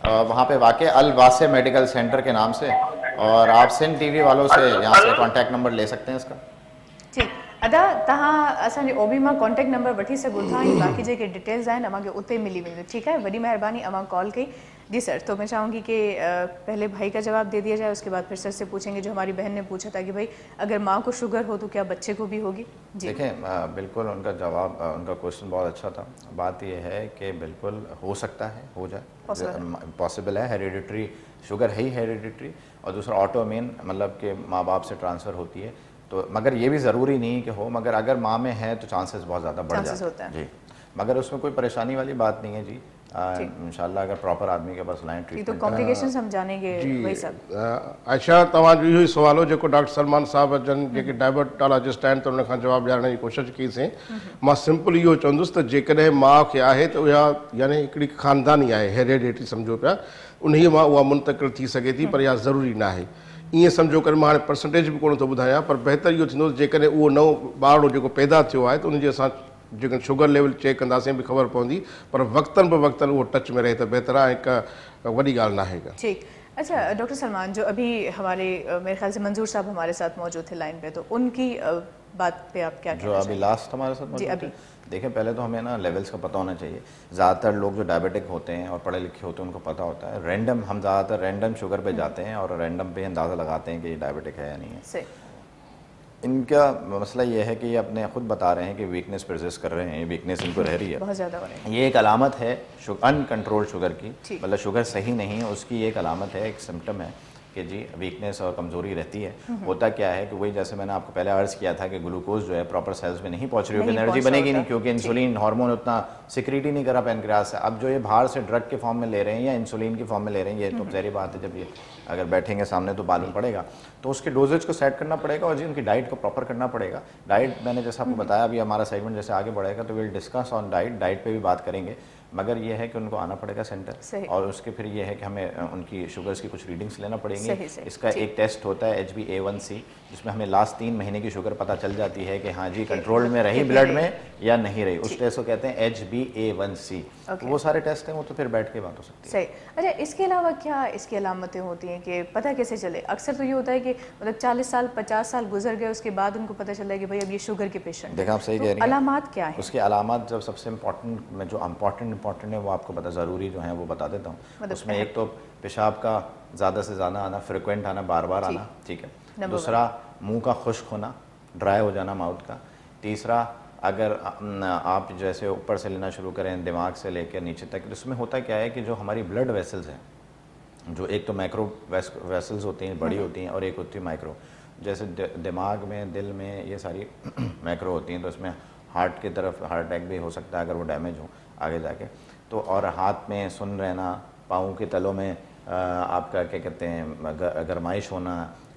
वहाँ पे वाक़ अल वासे मेडिकल सेंटर के नाम से, और आप सिंध टीवी वालों से यहाँ से कॉन्टैक्ट नंबर ले सकते हैं इसका। ठीक अदा तव्हां असांजे ओबी मां कॉन्टेक्ट नंबर वठी सघो था, बाकी जेके डिटेल्स आहिनि अव्हांखे उते मिली वेंदियूं। ठीक है, वॾी महिरबानी अव्हां कॉल कई। जी सर, तो मैं चाहूँगी कि पहले भाई का जवाब दे दिया जाए, उसके बाद फिर सर से पूछेंगे जो हमारी बहन ने पूछा था कि भाई अगर माँ को शुगर हो तो क्या बच्चे को भी होगी? जी देखें, बिल्कुल उनका जवाब, उनका क्वेश्चन बहुत अच्छा था। बात यह है कि बिल्कुल हो सकता है, हो जाए, पॉसिबल है। हेरिडिटरी शुगर है ही हेरिडिटरी, और दूसरा ऑटोइम्यून मतलब कि माँ बाप से ट्रांसफ़र होती है, तो मगर ये भी ज़रूरी नहीं कि हो, मगर अगर माँ में है तो चांसेस बहुत ज़्यादा बढ़ जाते हैं जी। मगर उसमें कोई परेशानी वाली बात नहीं है जी, इंशाल्लाह अगर प्रॉपर आदमी के पास लाइन ट्रीटमेंट। तो कॉम्प्लिकेशंस हम जानेंगे भाई साहब। आयशा तव्हांजो इहो ई सुवाल हो जेको डॉक्टर सलमान साहब जन जेके डायबिटोलॉजिस्ट आहिनि त उन खां जवाबु ॾियण जी कोशिशि कईसीं। मां सिंपल इहो चवंदुसि त जेकॾहिं माउ खे आहे त उहा यानी हिकिड़ी ख़ानदानी आहे, हेरिडिटी सम्झो पिया, उन मां उहा मुंतक़िल थी सघे थी, पर इहा ज़रूरी न आहे। ईअं सम्झो करे मां हाणे परसेंटेज बि कोन थो ॿुधायां, पर बहितर इहो थींदो जेकॾहिं उहो नओं ॿारड़ो जेको पैदा थियो आहे त उनजी असां जेकॾहिं शुगर लेवल चेक कंदासीं बि ख़बर पवंदी, पर वक़्तन ब वक़्तन वो टच में रहे तो बेहतर है, एक बड़ी गाल ना है। ठीक, अच्छा डॉक्टर सलमान, जो अभी हमारे मेरे ख्याल से मंजूर साहब हमारे साथ मौजूद थे लाइन पे, तो उनकी बात पे आप क्या कहना जो अभी लास्ट हमारे साथ मौजूद थे? देखें, पहले तो हमें ना लेवल्स का पता होना चाहिए। ज़्यादातर लोग जो डायबिटिक होते हैं और पढ़े लिखे होते हैं उनको पता होता है। रैंडम हम ज़्यादातर रैंडम शुगर पे जाते हैं और रैंडम पे अंदाज़ा लगाते हैं कि ये डायबिटिक है या नहीं है। इनका मसला ये है कि ये अपने खुद बता रहे हैं कि वीकनेस परसिस्ट कर रहे हैं, ये वीकनेस इनको रह रही है, बहुत ज़्यादा हो रही है। ये एक अलामत है अनकंट्रोल्ड शुगर की, मतलब शुगर सही नहीं है उसकी एक अलामत है, एक सिम्टम है कि जी वीकनेस और कमज़ोरी रहती है। होता क्या है कि वही जैसे मैंने आपको पहले अर्ज़ किया था कि ग्लूकोज जो है प्रॉपर सेल्स में नहीं पहुंच रही होगी, एनर्जी बनेगी नहीं, क्योंकि इंसुलिन हार्मोन उतना सिक्रीट ही नहीं करा पैनक्रियास से। अब जो ये बाहर से ड्रग के फॉर्म में ले रहे हैं या इंसुलिन की फॉर्म में ले रहे हैं, ये तो ज़ाहिर बात है जब ये अगर बैठेंगे सामने तो मालूम पड़ेगा, तो उसके डोजेज को सेट करना पड़ेगा और जी उनकी डाइट को प्रॉपर करना पड़ेगा। डाइट मैंने जैसा आपको बताया, अभी हमारा सेगमेंट जैसे आगे बढ़ेगा तो विल डिस्कस ऑन डाइट पे भी बात करेंगे, मगर ये है कि उनको आना पड़ेगा सेंटर, और उसके फिर ये है कि हमें उनकी शुगर्स की कुछ रीडिंग्स लेना पड़ेंगी। इसका एक टेस्ट होता है HbA1c, जिसमें हमें लास्ट 3 महीने की शुगर पता चल जाती है कि हाँ जी कंट्रोल में रही ब्लड में या नहीं रही, उस टेस्ट को कहते हैं HbA1c। तो वो सारे टेस्ट हैं, वो तो फिर बैठ के बात हो सकती है। सही। अच्छा, इसके अलावा क्या इसकी अलामतें होती हैं कि पता कैसे चले? अक्सर तो ये होता है कि मतलब 40 साल 50 साल गुजर गए, उसके बाद उनको पता चला कि भाई अब ये शुगर के पेशेंट। देखा आप सही कह रही हैं। अलामात क्या है उसकी अलामत जब सबसे इम्पोर्टेंट में जो इम्पोर्टेंट है वो आपको पता ज़रूरी जो है वो बता देता हूँ। उसमें एक तो पेशाब का ज़्यादा से ज़्यादा आना, फ्रिक्वेंट आना, बार बार आना, ठीक है। दूसरा मुंह का खुश्क होना, ड्राई हो जाना माउथ का। तीसरा अगर आप जैसे ऊपर से लेना शुरू करें दिमाग से लेकर नीचे तक, तो उसमें होता क्या है कि जो हमारी ब्लड वेसल्स हैं, जो एक तो मैक्रो वेसल्स होती हैं, बड़ी होती हैं, और एक होती है माइक्रो। जैसे दिमाग में, दिल में, ये सारी मैक्रो होती हैं, तो इसमें हार्ट की तरफ हार्ट अटैक भी हो सकता है अगर वो डैमेज हो आगे जाके। तो और हाथ में सुन रहना, पाँव के तलों में आपका क्या कहते हैं गरमाइश होना,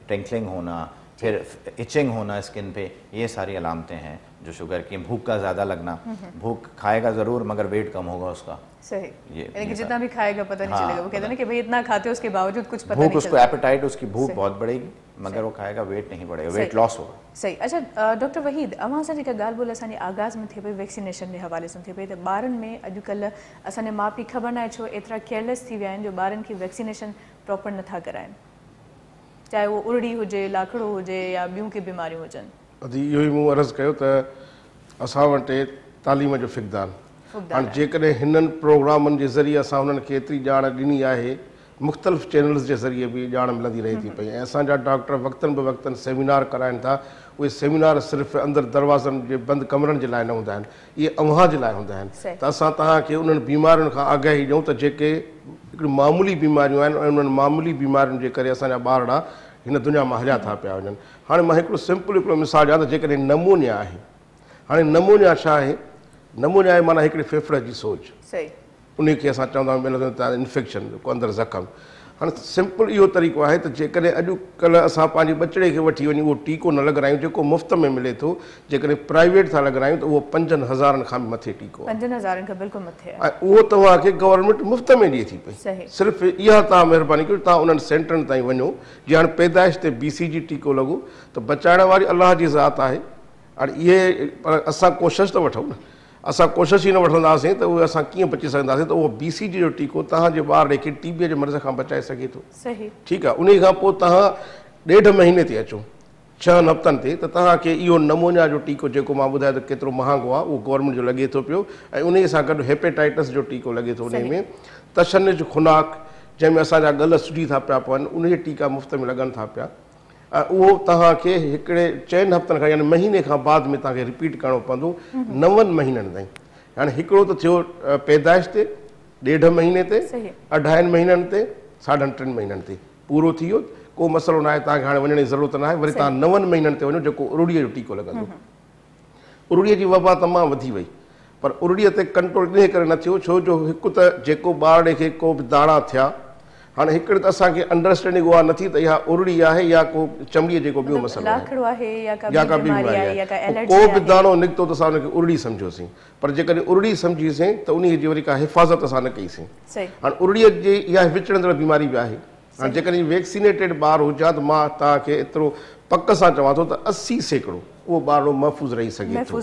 टिंकलिंग होना, फिर इचिंग होना स्किन पे, ये सारी अलामतें हैं जो शुगर की। भूख का ज़्यादा लगना, भूख खाएगा ज़रूर मगर वेट कम होगा उसका। सही, यानी कि जितना भी खाएगा पता नहीं चलेगा। वो कहते हैं ना कि भाई इतना खाते हो उसके बावजूद कुछ पता नहीं चलता। उसको एपेटाइट, उसकी भूख बहुत बढ़ेगी, मगर वो खाएगा वेट नहीं बढ़ेगा, वेट लॉस होगा। सही। अच्छा डॉक्टर वहीद, अवां सां जेका ॻाल्हि ॿोल असांजे आगाज़ में थिए पई वैक्सीनेशन जे हवाले सां थिए पई, त ॿारनि में अॼुकल्ह असांजे माउ पीउ ख़बर न आहे छो एतिरा केयरलेस थी विया आहिनि जो ॿारनि खे वैक्सीनेशन प्रॉपर नथा कराइनि, चाहे वो उरड़ी हुजे, लाखड़ो हुजे या ॿियूं के बीमारियूं हुजनि। अदी इहो ई मूं अर्ज़ु कयो त असां वटि तालीम जो फ़िक़दान, हाणे जेकॾहिं हिननि प्रोग्रामनि जे ज़रिए असां हुननि खे एतिरी ॼाण ॾिनी आहे मुख़्तलिफ़ चैनल्स जे ज़रिए बि ॼाण मिलंदी रहे थी पई। ऐं असांजा डॉक्टर वक़्तनि ब वक़्तनि सेमिनार कराइनि था। उहे सेमिनार सिर्फ़ु अंदरि दरवाज़नि जे बंदि कमरनि जे लाइ न हूंदा आहिनि, इहे अव्हां जे लाइ हूंदा आहिनि। त असां तव्हांखे उन्हनि बीमारियुनि खां आगाही ॾियूं त जेके हिकिड़ियूं मामूली बीमारियूं आहिनि ऐं उन्हनि मामूली बीमारियुनि जे करे असांजा ॿारड़ा हिन दुनिया मां हलिया था पिया वञनि। हाणे मां हिकिड़ो सिंपल हिकिड़ो मिसाल ॾियां त जेकॾहिं नमूनिया आहे, हाणे नमूनिया छा आहे? नमूनिया आहे माना हिकिड़ी फेफड़े जी सोज, उन खे असां चवंदा आहियूं इन्फेक्शन, जेको अंदरि ज़ख़्म। हाणे सिंपल इहो तरीक़ो आहे त जेकॾहिं अॼुकल्ह असां पंहिंजे बचिड़े खे वठी वञी उहो टीको न लॻारायूं जेको मुफ़्त में मिले थो, जेकॾहिं प्राइवेट था लॻारायूं त उहो 5,000 खां बि मथे टीको आहे। 5,000 खां बिल्कुलु मथे आहे। ऐं उहो तव्हांखे गवर्नमेंट मुफ़्त में ॾिए थी पई। सिर्फ़ु इहा तव्हां महिरबानी कयो, तव्हां उन्हनि सेंटरनि ताईं वञो। जीअं हाणे पैदाइश ते BCG टीको लॻो त बचाइण वारी अलाह जी ज़ात आहे। हाणे इहे पर असां कोशिशि त वठूं न, असां कोशिशि ई न वठंदासीं त उहे असां कीअं बची सघंदासीं। त उहो BCG जो टीको तव्हांजे ॿार खे TB जे मर्ज़ खां बचाए सघे थो। ठीकु आहे। उन खां पोइ तव्हां 1.5 महीने ते अचो, 6 हफ़्तनि ते, त तव्हांखे इहो नमूनिया जो टीको जेको मां ॿुधायो त केतिरो महांगो आहे, उहो गवर्नमेंट जो लॻे थो पियो। ऐं उन सां गॾु हेपेटाइटिस जो टीको लॻे थो उन में, तशनिज खुनाक जंहिंमें असांजा गल सुॼी था पिया पवनि, उन जा टीका मुफ़्त में लॻनि था पिया। ऐं उहो तव्हांखे हिकिड़े 4 हफ़्तनि खां यानी महीने खां बाद में तव्हांखे रिपीट करिणो पवंदो 9 महीननि ताईं। हाणे हिकिड़ो त थियो पैदाइश ते, 1.5 महीने ते, 2.5 महीननि ते, 3.5 महीननि ते पूरो थी वियो, को मसइलो न आहे। तव्हांखे हाणे वञण जी ज़रूरत न आहे। वरी तव्हां 9 महीननि ते वञो जेको उरुड़ीअ जो टीको लॻंदो। उरुड़ीअ जी वबा तमामु वधी वई, पर उरुड़ीअ ते कंट्रोल इन करे न थियो छो जो हिकु त जेको ॿार खे को बि दाणा थिया, हाणे हिकिड़े त असांखे अंडरस्टैंडिंग उहा नथी त इहा उरुड़ी आहे या को चमड़ीअ जेको ॿियो मसइलो आहे या का ॿी बीमारी आहे, को बि दाणो निकितो त असां हुनखे उरुड़ी सम्झोसीं। पर जेकॾहिं उरुड़ी सम्झीसीं त उन जी वरी का हिफ़ाज़त असां न कईसीं। हाणे उरुड़ीअ जी इहा विचड़ंदड़ बीमारी बि आहे। हाणे जेकॾहिं वैक्सीनेटेड ॿार हुजा त मां तव्हांखे एतिरो पक सां चवां थो त 80% उहो ॿारड़ो महफ़ूज़ रही सघे थो।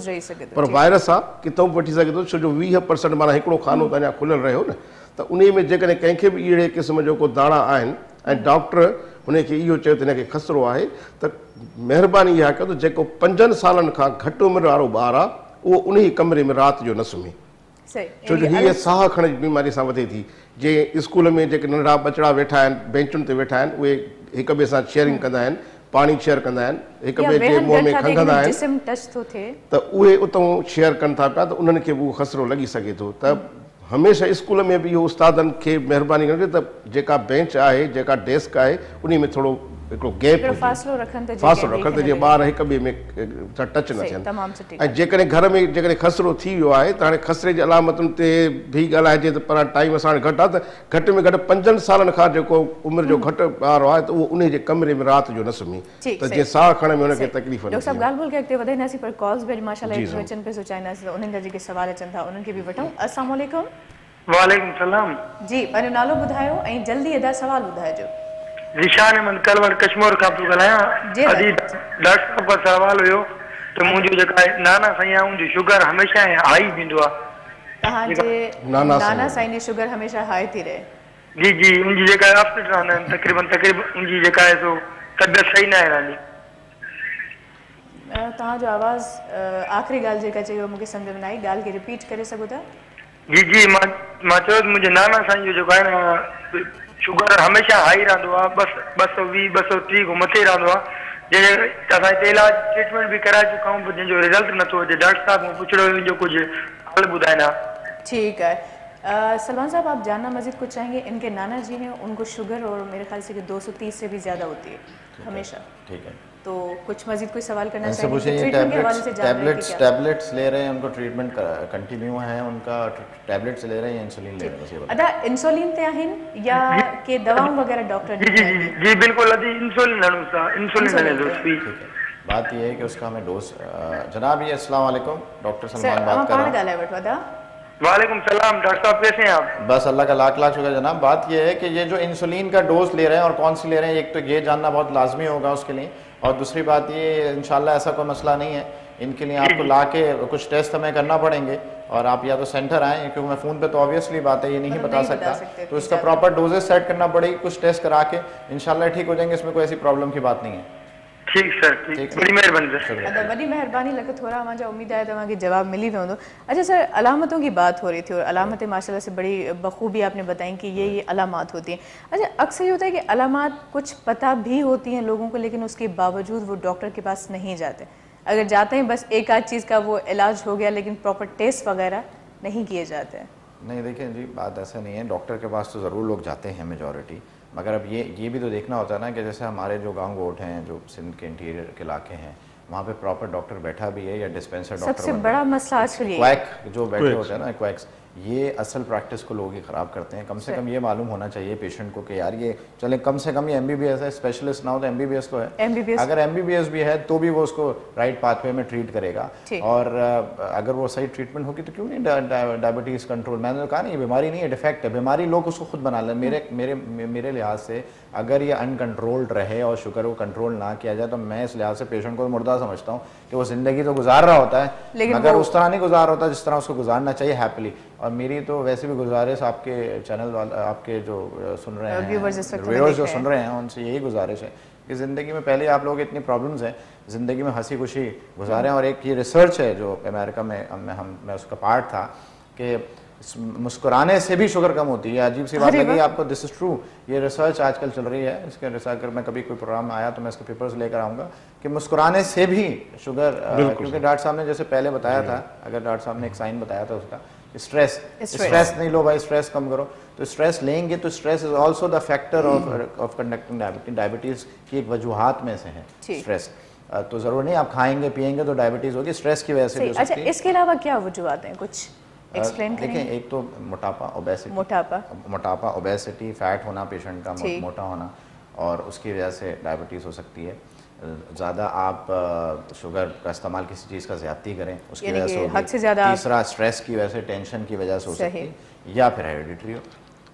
पर वायरस आहे किथां बि वठी सघे थो, छो जो 20% माना हिकिड़ो खानो त अञा खुलियल रहियो न। त उन में जेकॾहिं कंहिंखे बि अहिड़े क़िस्म जो को दाणा आहिनि ऐं डॉक्टर हुनखे इहो चयो त हिनखे ख़तरो आहे, त महिरबानी इहा कयो त जेको 5 सालनि खां घटि उमिरि वारो ॿारु आहे उहो उन ई कमरे में राति जो न सुम्हे, छो जो हीअ साह खणण जी बीमारी सां वधे थी। जे स्कूल में जेके नंढड़ा बचड़ा वेठा आहिनि, बेंचुनि ते वेठा आहिनि, उहे हिक ॿिए सां शेयरिंग कंदा आहिनि, पाणी शेयर कंदा आहिनि, हिक ॿिए जे मुंहं में खंघंदा आहिनि, त उहे उतां शेयर कनि था पिया, त उन्हनि खे बि उहो ख़तरो लॻी सघे थो। त हमेशह स्कूल में बि इहो उस्तादनि खे महिरबानी करिजे त जेका बेंच आहे, जेका डेस्क आहे, उन में थोरो हिकिड़ो गैप फासिलो रखनि त जीअं ॿार हिक ॿिए में टच न थियनि। ऐं जेकॾहिं घर में जेकॾहिं ख़तरो थी वियो आहे त हाणे ख़तरे जी अलामतुनि ते बि ॻाल्हाइजे त पर टाइम असां वटि घटि आहे, त घटि में घटि 5 सालनि खां जेको उमिरि जो घटि ॿारु आहे त उहो उन जे कमरे में राति जो न सुम्हे, त जीअं साह खणण में हुनखे तकलीफ़ न थिए। ॻाल्हि ॿोल खे अॻिते वधाईंदासीं, पर कॉल्स बि माशाल्लाह अचनि पिया सोचाईंदासीं त उन्हनि जा जेके सवाल अचनि था उन्हनि खे बि वठूं। अस्सलाम वालेकुम। वालेकुम सलाम जी, पंहिंजो नालो ॿुधायो ऐं जल्दी अदा सवाल ॿुधाइजो। ज़ीशान अहमद कलवर कश्मीर खां पियो ॻाल्हायां। अॼु डॉक्टर साहब खां सवाल हुयो त मुंहिंजो जेका नाना साईं आहे उनजी शुगर हमेशह हाई थींदो आहे। तव्हांजे नाना साईं जी शुगर हमेशह हाई थी रहे? जी जी, उनजी जेका हॉस्पिटल आहिनि तक़रीबन उनजी जेका आहे सो तबियत सही न आहे रहंदी। तव्हांजो आवाज़ आख़िरी ॻाल्हि जेका चई मूंखे सम्झ में न आई, ॻाल्हि खे रिपीट करे सघो था? जी जी, मां चयो त मुंहिंजे नाना साईं जो जेको आहे न शुगर हमेशह हाई रहंदो आहे, बस 220 230 खां मथे रहंदो आहे। जंहिं असां हिते इलाज ट्रीटमेंट बि कराए चुका आहियूं, जंहिंजो रिज़ल्ट नथो अचे। डॉक्टर साहब खां पुछड़ो जो कुछ हाल ॿुधाइना। ठीक है। सलमान साहब, आप जानना मजीद कुछ चाहेंगे? इनके नाना जी हैं, उनको शुगर और मेरे ख्याल से 230 से भी ज्यादा होती है हमेशा। ठीक है, तो कुछ मजीद कोई सवाल करना चाहिए? टैबलेट्स ले रहे हैं, उनको ट्रीटमेंट कंटिन्यू है, उनका टैबलेट्स ले रहे हैं, इंसुलिन ले रहे हैं? अदा इंसुलिन ते आहिन या के दवाओं वगैरह डॉक्टर? जी जी जी बिल्कुल, अदी इंसुलिन ले। बात ये है कि उसका हमें डोज जनाब। ये अस्सलाम वालेकुम, डॉक्टर सलमान बात कर रहा हूं। वालेकुम सलाम, डॉक्टर साहब कैसे हैं आप? बस अल्लाह का लाख लाख शुक्र जनाब। बात यह है कि ये जो इंसुलिन का डोज ले रहे हैं और कौन सी ले रहे हैं, एक तो ये जानना बहुत लाजमी होगा उसके लिए, और दूसरी बात ये इंशाल्लाह ऐसा कोई मसला नहीं है। इनके लिए आपको ला के कुछ टेस्ट हमें करना पड़ेंगे, और आप या तो सेंटर आएँ, क्योंकि मैं फ़ोन पे तो ऑब्वियसली बात है ये नहीं बता सकता, तो इसका प्रॉपर डोजेस सेट करना पड़ेगी, कुछ टेस्ट करा के इंशाल्लाह ठीक हो जाएंगे, इसमें कोई ऐसी प्रॉब्लम की बात नहीं है। ठीक सर, ठीक, बड़ी मेहरबानी सर। अदा वॾी महिरबानी लख थोरा मुंहिंजा उम्मीद आहे तव्हांखे जवाब मिली वेंदो। अच्छा सर, अलामतों की बात हो रही थी और अलामतें माशाल्लाह से बड़ी बखूबी आपने बताई कि ये अलामात होती हैं। अच्छा, अक्सर ये होता है कि अलामात कुछ पता भी होती हैं लोगों को, लेकिन उसके बावजूद वो डॉक्टर के पास नहीं जाते। अगर जाते हैं बस एक आध चीज़ का वो इलाज हो गया, लेकिन प्रॉपर टेस्ट वगैरह नहीं किए जाते हैं। नहीं देखिए जी, बात ऐसा नहीं है, डॉक्टर के पास तो ज़रूर लोग जाते हैं मेजॉरिटी, मगर अब ये भी तो देखना होता है ना कि जैसे हमारे जो गांव गोट हैं, जो सिंध के इंटीरियर के इलाके हैं, वहाँ पे प्रॉपर डॉक्टर बैठा भी है या डिस्पेंसर डॉक्टर। सबसे बड़ा मसला आजकल ये क्वैक जो बैठे होते हैं ना, क्वैक्स, ये असल प्रैक्टिस को लोग ही ख़राब करते हैं। कम से कम ये मालूम होना चाहिए पेशेंट को कि यार ये चले कम से कम ये MBBS है, स्पेशलिस्ट ना हो तो MBBS तो है। अगर MBBS भी है तो भी वो उसको राइट पाथवे में ट्रीट करेगा, और अगर वो सही ट्रीटमेंट होगी तो क्यों नहीं डायबिटीज़ कंट्रोल। मैंने तो कहा नहीं, बीमारी नहीं है, डिफेक्ट है। बीमारी लोग उसको खुद बना लें। मेरे लिहाज से अगर ये अनकंट्रोल्ड रहे और शुगर को कंट्रोल ना किया जाए तो मैं इस लिहाज से पेशेंट को मुर्दा समझता हूँ कि वो ज़िंदगी तो गुजार रहा होता है, मगर उस तरह नहीं गुजार होता जिस तरह उसको गुजारना चाहिए हैप्पीली। और मेरी तो वैसे भी गुजारिश आपके चैनल वाले, आपके जो सुन रहे हैं व्यूअर्स जो सुन रहे हैं, उनसे यही गुजारिश है कि ज़िंदगी में पहले आप लोग इतनी प्रॉब्लम्स हैं, ज़िंदगी में हंसी खुशी गुजारें। और एक ये रिसर्च है जो अमेरिका में मैं उसका पार्ट था कि मुस्कुराने से भी शुगर कम होती है। अजीब सी बात लगी आपको, दिस इज़ ट्रू। ये रिसर्च आजकल चल रही है, इसके रिसर्च अगर मैं कभी कोई प्रोग्राम में आया तो मैं इसके पेपर्स लेकर आऊँगा कि मुस्कुराने से भी शुगर, क्योंकि डॉक्टर साहब ने जैसे पहले बताया था, अगर डॉक्टर साहब ने एक साइन बताया था उसका, स्ट्रेस नहीं लो भाई, स्ट्रेस कम करो। तो स्ट्रेस लेंगे तो stress is also the factor of conducting diabetes. Diabetes की एक वजूहात में से है स्ट्रेस। तो ज़रूर नहीं आप खाएंगे पिएंगे तो डायबिटीज़ होगी, स्ट्रेस की वजह से भी हो सकती है। अच्छा, इसके अलावा क्या वजूहात हैं, कुछ एक्सप्लेन करें? देखिए, एक तो मोटापा, ओबेसिटी, फैट होना पेशेंट का, मोटा होना, और उसकी वजह से डायबिटीज़ हो सकती है। ज़्यादा आप शुगर का इस्तेमाल किसी चीज़ का ज़्यादती करें उसकी वजह से होगी। तीसरा स्ट्रेस की वजह से, टेंशन की वजह से हो सकती है, या फिर हेरिडिटरी हो।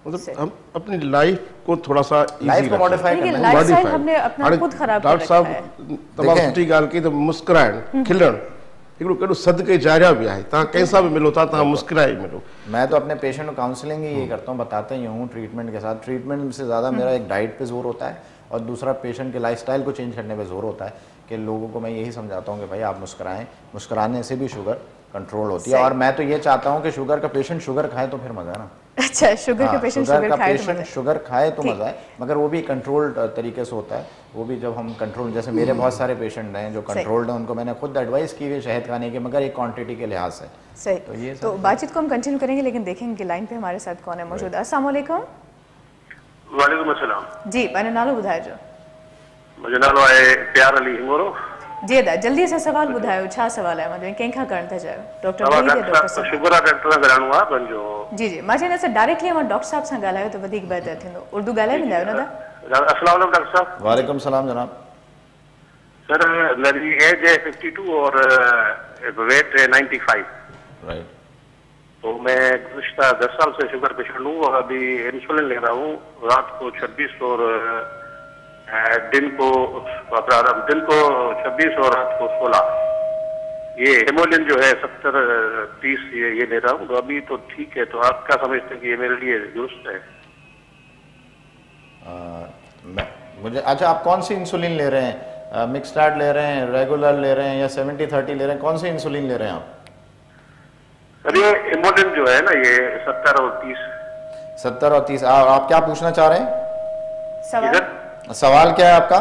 मतलब हम अपनी लाइफ को थोड़ा सा लाइफ को मॉडिफाई करना, लाइफस्टाइल हमने अपना खुद खराब कर रखा है। तमाम सुठी ॻाल्हि कई त मुस्कुराइण, खिलण हिकिड़ो केॾो सदके जारिया भी आहे। तव्हां कंहिंसां बि मिलो था, तव्हां मुस्कुराए मिलो। मैं तो अपने पेशेंट को काउंसलिंग ही ये करता हूँ, बताते ही हूँ ट्रीटमेंट के साथ। ट्रीटमेंट से ज़्यादा मेरा एक डाइट पे जोर होता है, और दूसरा पेशेंट के लाइफस्टाइल को चेंज करने पे जोर होता है कि लोगों को मैं यही समझाता हूँ कि भाई आप मुस्कुराएं, मुस्कुराने से भी शुगर कंट्रोल होती है। और मैं तो ये चाहता हूँ कि शुगर का पेशेंट शुगर खाए तो फिर मज़ा है ना। अच्छा, शुगर का पेशेंट शुगर खाए तो मज़ा है, मगर वो भी कंट्रोल्ड तरीके से होता है। वो भी जब हम कंट्रोल, जैसे मेरे बहुत सारे पेशेंट हैं जो कंट्रोल्ड हैं, उनको मैंने खुद एडवाइस की है शहद खाने की, मगर एक क्वांटिटी के लिहाज से। सही। तो ये तो बातचीत को हम कंटिन्यू करेंगे, लेकिन देखेंगे कि लाइन पे हमारे साथ कौन है मौजूद। अस्सलाम वालेकुम। वालेकुम अस्सलाम जी, मैंने नालो ॿुधाइजो। मुंहिंजो नालो आहे प्यार अली हिंगोरो। जी अदा, जल्दी से सवाल ॿुधायो, छा सवाल आहे? मतलब कंहिंखां करण था चाहियो? डॉक्टर शुगर आहे, डॉक्टर सां ॻाल्हाइणो आहे पंहिंजो। जी, मां चवंदा सां डायरेक्टली मां डॉक्टर साहब सां ॻाल्हायो त वधीक बहितर थींदो। उर्दू ॻाल्हाए वेंदा आहियो न? अस्सलाम वालेकुम डॉक्टर साहब। वालेकुम सलाम जनाब। सर, मेरी एज है 52 और वेट है 95। राइट। तो मैं गुज़िश्ता 10 साल से शुगर पेशेंट हूँ और अभी इंसुलिन ले रहा हूँ। रात को 26 और दिन को 26 और रात को 16। ये हेमोलिन जो है 70-30 ये ले रहा हूँ। तो अभी तो ठीक है। तो आप क्या समझते हैं कि ये मेरे लिए दुरुस्त है? मुझे अच्छा, आप कौन सी इंसुलिन ले रहे हैं? मिक्सडार्ट ले रहे हैं, रेगुलर ले रहे हैं, या 70-30 ले रहे हैं? कौन सी इंसुलिन ले रहे हैं आप? सर, ये हेमोलिन जो है ना, ये 70 और 30। 70 और 30। आप क्या पूछना चाह रहे हैं? सवाल क्या है आपका?